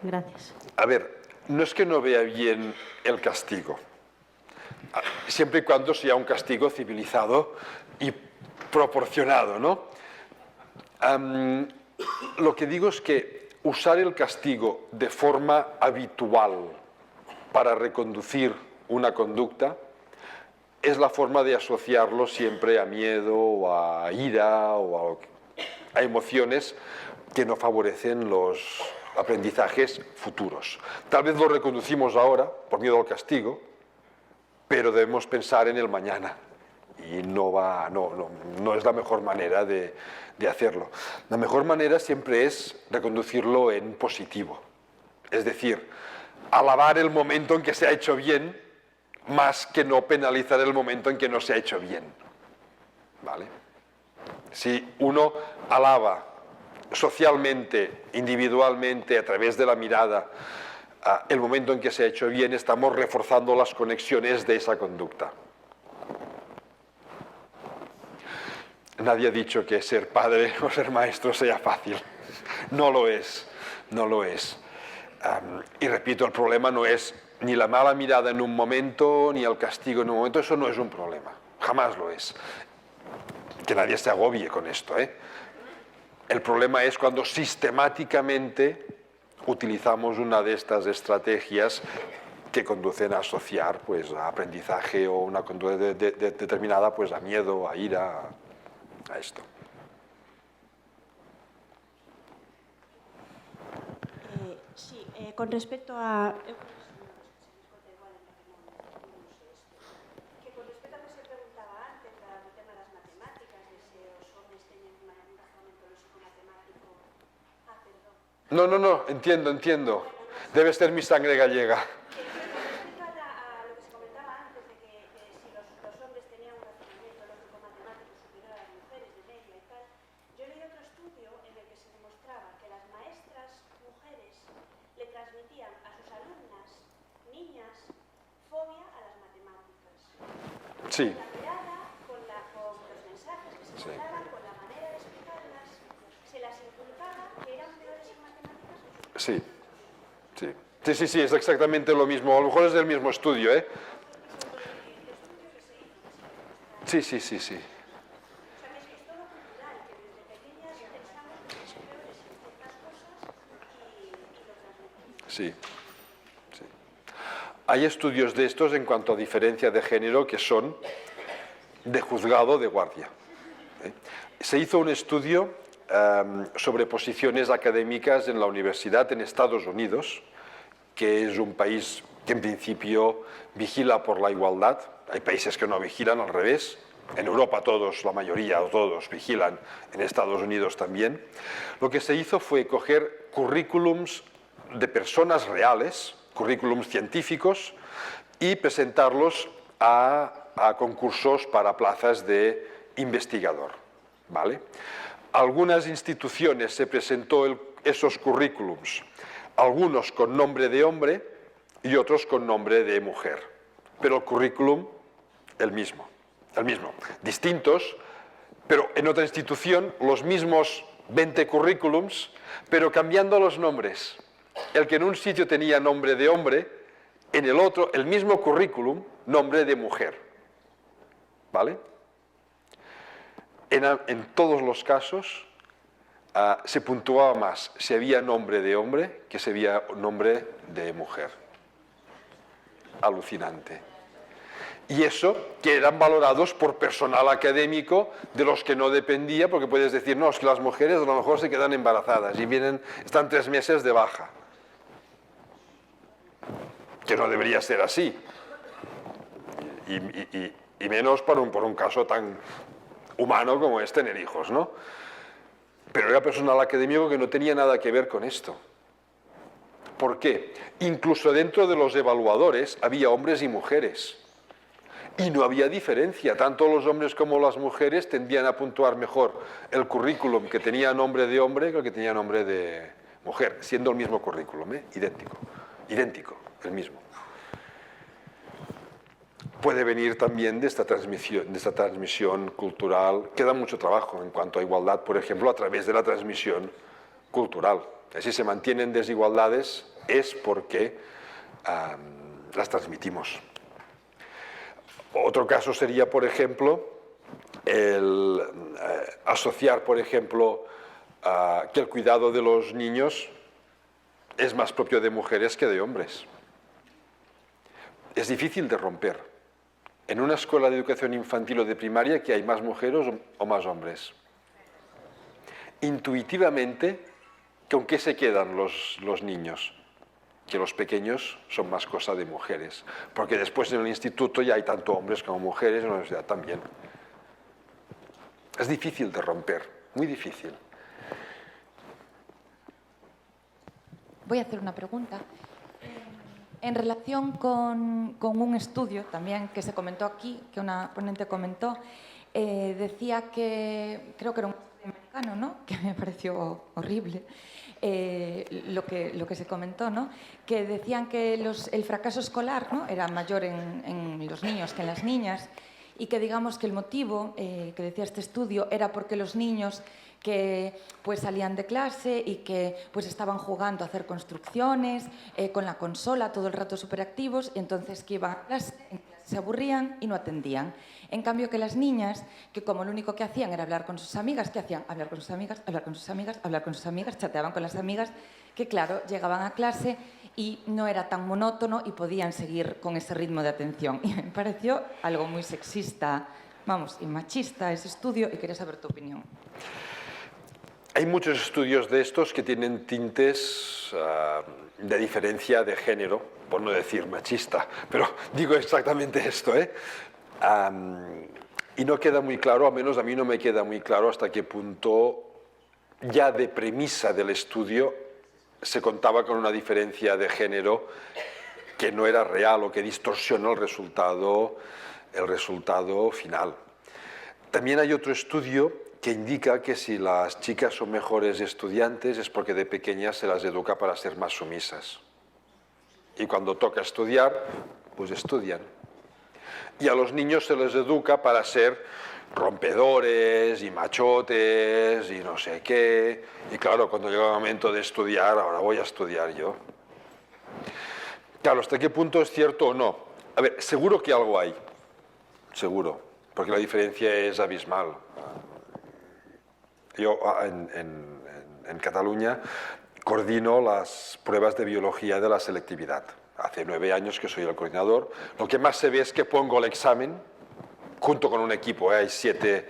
Gracias.
A ver, no es que no vea bien el castigo, siempre y cuando sea un castigo civilizado y proporcionado, ¿no? Lo que digo es que usar el castigo de forma habitual para reconducir una conducta es la forma de asociarlo siempre a miedo o a ira o a emociones que no favorecen los aprendizajes futuros. Tal vez lo reconducimos ahora por miedo al castigo, pero debemos pensar en el mañana y no es la mejor manera de hacerlo. La mejor manera siempre es reconducirlo en positivo, es decir, alabar el momento en que se ha hecho bien más que no penalizar el momento en que no se ha hecho bien, ¿vale? Si uno alaba socialmente, individualmente, a través de la mirada, el momento en que se ha hecho bien, estamos reforzando las conexiones de esa conducta. Nadie ha dicho que ser padre o ser maestro sea fácil. No lo es, no lo es. Y repito, el problema no es ni la mala mirada en un momento, ni el castigo en un momento, eso no es un problema, jamás lo es. Que nadie se agobie con esto, ¿eh? El problema es cuando sistemáticamente utilizamos una de estas estrategias que conducen a asociar pues, a aprendizaje o una conducta determinada pues, a miedo, a ira, a esto.
Sí, con respecto a... Con respecto a que se preguntaba antes, do tema das matemáticas, de se os homes teñen un razonamento lógico matemático... perdón.
No, entiendo. Debe ser mi sangre gallega.
Respecto a lo que se comentaba antes, de que si los hombres tenían un razonamiento lógico matemático superior a las mujeres de media y tal, yo leí otro estudio en el que se demostraba que las maestras mujeres le transmitían a sus alumnas, niñas, fobia a las matemáticas.
Sí.
La mirada, con los mensajes que se mandaban, con la manera de explicarlas, se las inculcaba que eran peores en matemáticas que sus...
Sí, es exactamente lo mismo. A lo mejor es del mismo estudio, ¿eh? Sí.
O sea, que es todo cultural, que desde pequeñas pensamos que somos peores en ciertas cosas y lo transmitimos.
Sí. Hay estudios de estos en cuanto a diferencia de género que son de juzgado de guardia. Se hizo un estudio sobre posiciones académicas en la universidad en Estados Unidos, que es un país que en principio vigila por la igualdad. Hay países que no vigilan, al revés. En Europa todos, la mayoría o todos vigilan, en Estados Unidos también. Lo que se hizo fue coger currículums de personas reales, currículums científicos, y presentarlos a concursos para plazas de investigador, ¿vale? Algunas instituciones se presentó esos currículums, algunos con nombre de hombre y otros con nombre de mujer, pero el currículum el mismo, distintos, pero en otra institución los mismos 20 currículums, pero cambiando los nombres. El que en un sitio tenía nombre de hombre, en el otro, el mismo currículum, nombre de mujer, ¿vale? En todos los casos se puntuaba más si había nombre de hombre que si había nombre de mujer. Alucinante. Y eso que eran valorados por personal académico de los que no dependía, porque puedes decir, no, es que las mujeres a lo mejor se quedan embarazadas y están 3 meses de baja. Que no debería ser así. Y menos por un caso tan humano como es tener hijos, ¿no? Pero era personal académico que no tenía nada que ver con esto. ¿Por qué? Incluso dentro de los evaluadores había hombres y mujeres. Y no había diferencia. Tanto los hombres como las mujeres tendían a puntuar mejor el currículum que tenía nombre de hombre que el que tenía nombre de mujer, siendo el mismo currículum, ¿eh? Idéntico, el mismo. Puede venir también de esta transmisión cultural. Queda mucho trabajo en cuanto a igualdad, por ejemplo, a través de la transmisión cultural. Si se mantienen desigualdades es porque las transmitimos. Otro caso sería, por ejemplo, el asociar, por ejemplo, que el cuidado de los niños es más propio de mujeres que de hombres. Es difícil de romper. En una escuela de educación infantil o de primaria, ¿que hay más mujeres o más hombres? Intuitivamente, ¿con qué se quedan los niños? Que los pequeños son más cosa de mujeres, porque después en el instituto ya hay tanto hombres como mujeres, en la universidad también. Es difícil de romper, muy difícil.
Voy a hacer una pregunta. En relación con un estudio también que se comentó aquí, que una ponente comentó, decía que, creo que era un americano, ¿no? Que me pareció horrible, lo que se comentó, ¿no? Que decían que el fracaso escolar, ¿no? Era mayor en los niños que en las niñas, y que digamos que el motivo que decía este estudio era porque los niños
que pues salían de clase y que pues estaban jugando a hacer construcciones, con la consola todo el rato superactivos, y entonces que iban a clase, en clase se aburrían y no atendían. En cambio que las niñas, que como lo único que hacían era hablar con sus amigas, ¿qué hacían? Hablar con sus amigas, hablar con sus amigas, hablar con sus amigas, chateaban con las amigas, que claro, llegaban a clase y no era tan monótono y podían seguir con ese ritmo de atención. Y me pareció algo muy sexista, vamos, y machista ese estudio, y quería saber tu opinión.
Hay muchos estudios de estos que tienen tintes de diferencia de género, por no decir machista, pero digo exactamente esto, ¿eh? Y no queda muy claro, al menos a mí no me queda muy claro hasta qué punto ya de premisa del estudio se contaba con una diferencia de género que no era real o que distorsionó el resultado final. También hay otro estudio que indica que si las chicas son mejores estudiantes es porque de pequeñas se las educa para ser más sumisas. Y cuando toca estudiar, pues estudian. Y a los niños se les educa para ser rompedores y machotes y no sé qué. Y claro, cuando llega el momento de estudiar, ahora voy a estudiar yo. Claro, ¿hasta qué punto es cierto o no? A ver, seguro que algo hay. Seguro. Porque la diferencia es abismal. Yo en Cataluña coordino las pruebas de biología de la selectividad. Hace 9 años que soy el coordinador. Lo que más se ve es que pongo el examen junto con un equipo. Hay 7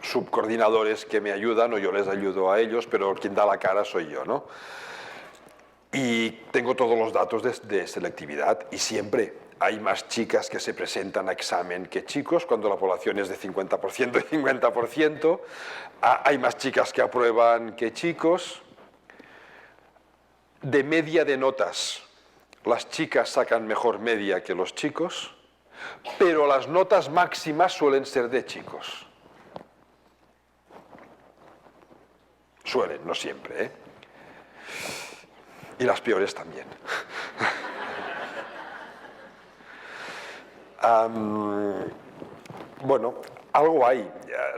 subcoordinadores que me ayudan o yo les ayudo a ellos, pero quien da la cara soy yo, ¿no? Y tengo todos los datos de selectividad y siempre hay más chicas que se presentan a examen que chicos, cuando la población es de 50% y 50%. Hay más chicas que aprueban que chicos. De media de notas, las chicas sacan mejor media que los chicos, pero las notas máximas suelen ser de chicos. Suelen, no siempre, ¿eh? Y las peores también. Bueno, algo hay.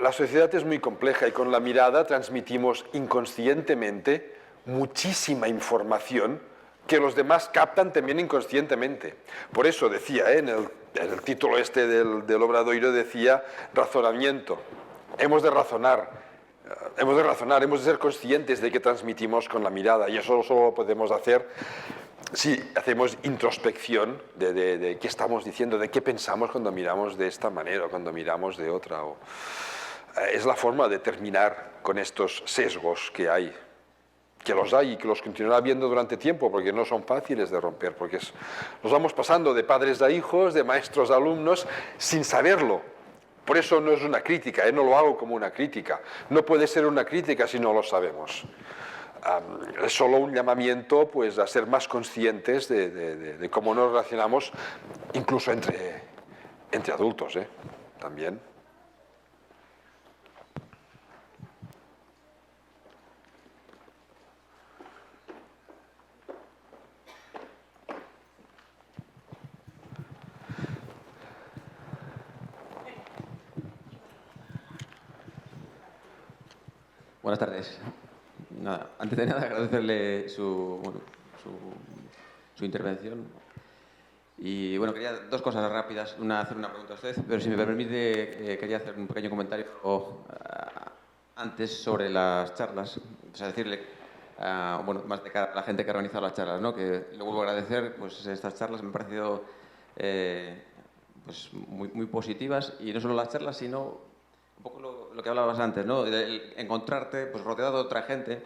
La sociedad es muy compleja y con la mirada transmitimos inconscientemente muchísima información que los demás captan también inconscientemente. Por eso decía, en el título este del obradoiro decía razonamiento. Hemos de razonar, hemos de ser conscientes de que transmitimos con la mirada, y eso solo lo podemos hacer si hacemos introspección de qué estamos diciendo, de qué pensamos cuando miramos de esta manera o cuando miramos de otra. Es la forma de terminar con estos sesgos que hay, que los hay y que los continuará habiendo durante tiempo, porque no son fáciles de romper, porque nos vamos pasando de padres a hijos, de maestros a alumnos, sin saberlo. Por eso no es una crítica, no lo hago como una crítica. No puede ser una crítica si no lo sabemos. Es solo un llamamiento pues, a ser más conscientes de cómo nos relacionamos, incluso entre adultos, también.
Buenas tardes. Nada, antes de nada agradecerle su intervención. Y bueno, quería 2 cosas rápidas. Hacer una pregunta a usted, pero si me permite, quería hacer un pequeño comentario antes sobre las charlas. O sea, decirle, bueno, más de cara a la gente que ha organizado las charlas, ¿no? Que le vuelvo a agradecer, pues estas charlas me han parecido pues muy positivas, y no solo las charlas, sino un poco lo que hablabas antes, ¿no? El encontrarte pues, rodeado de otra gente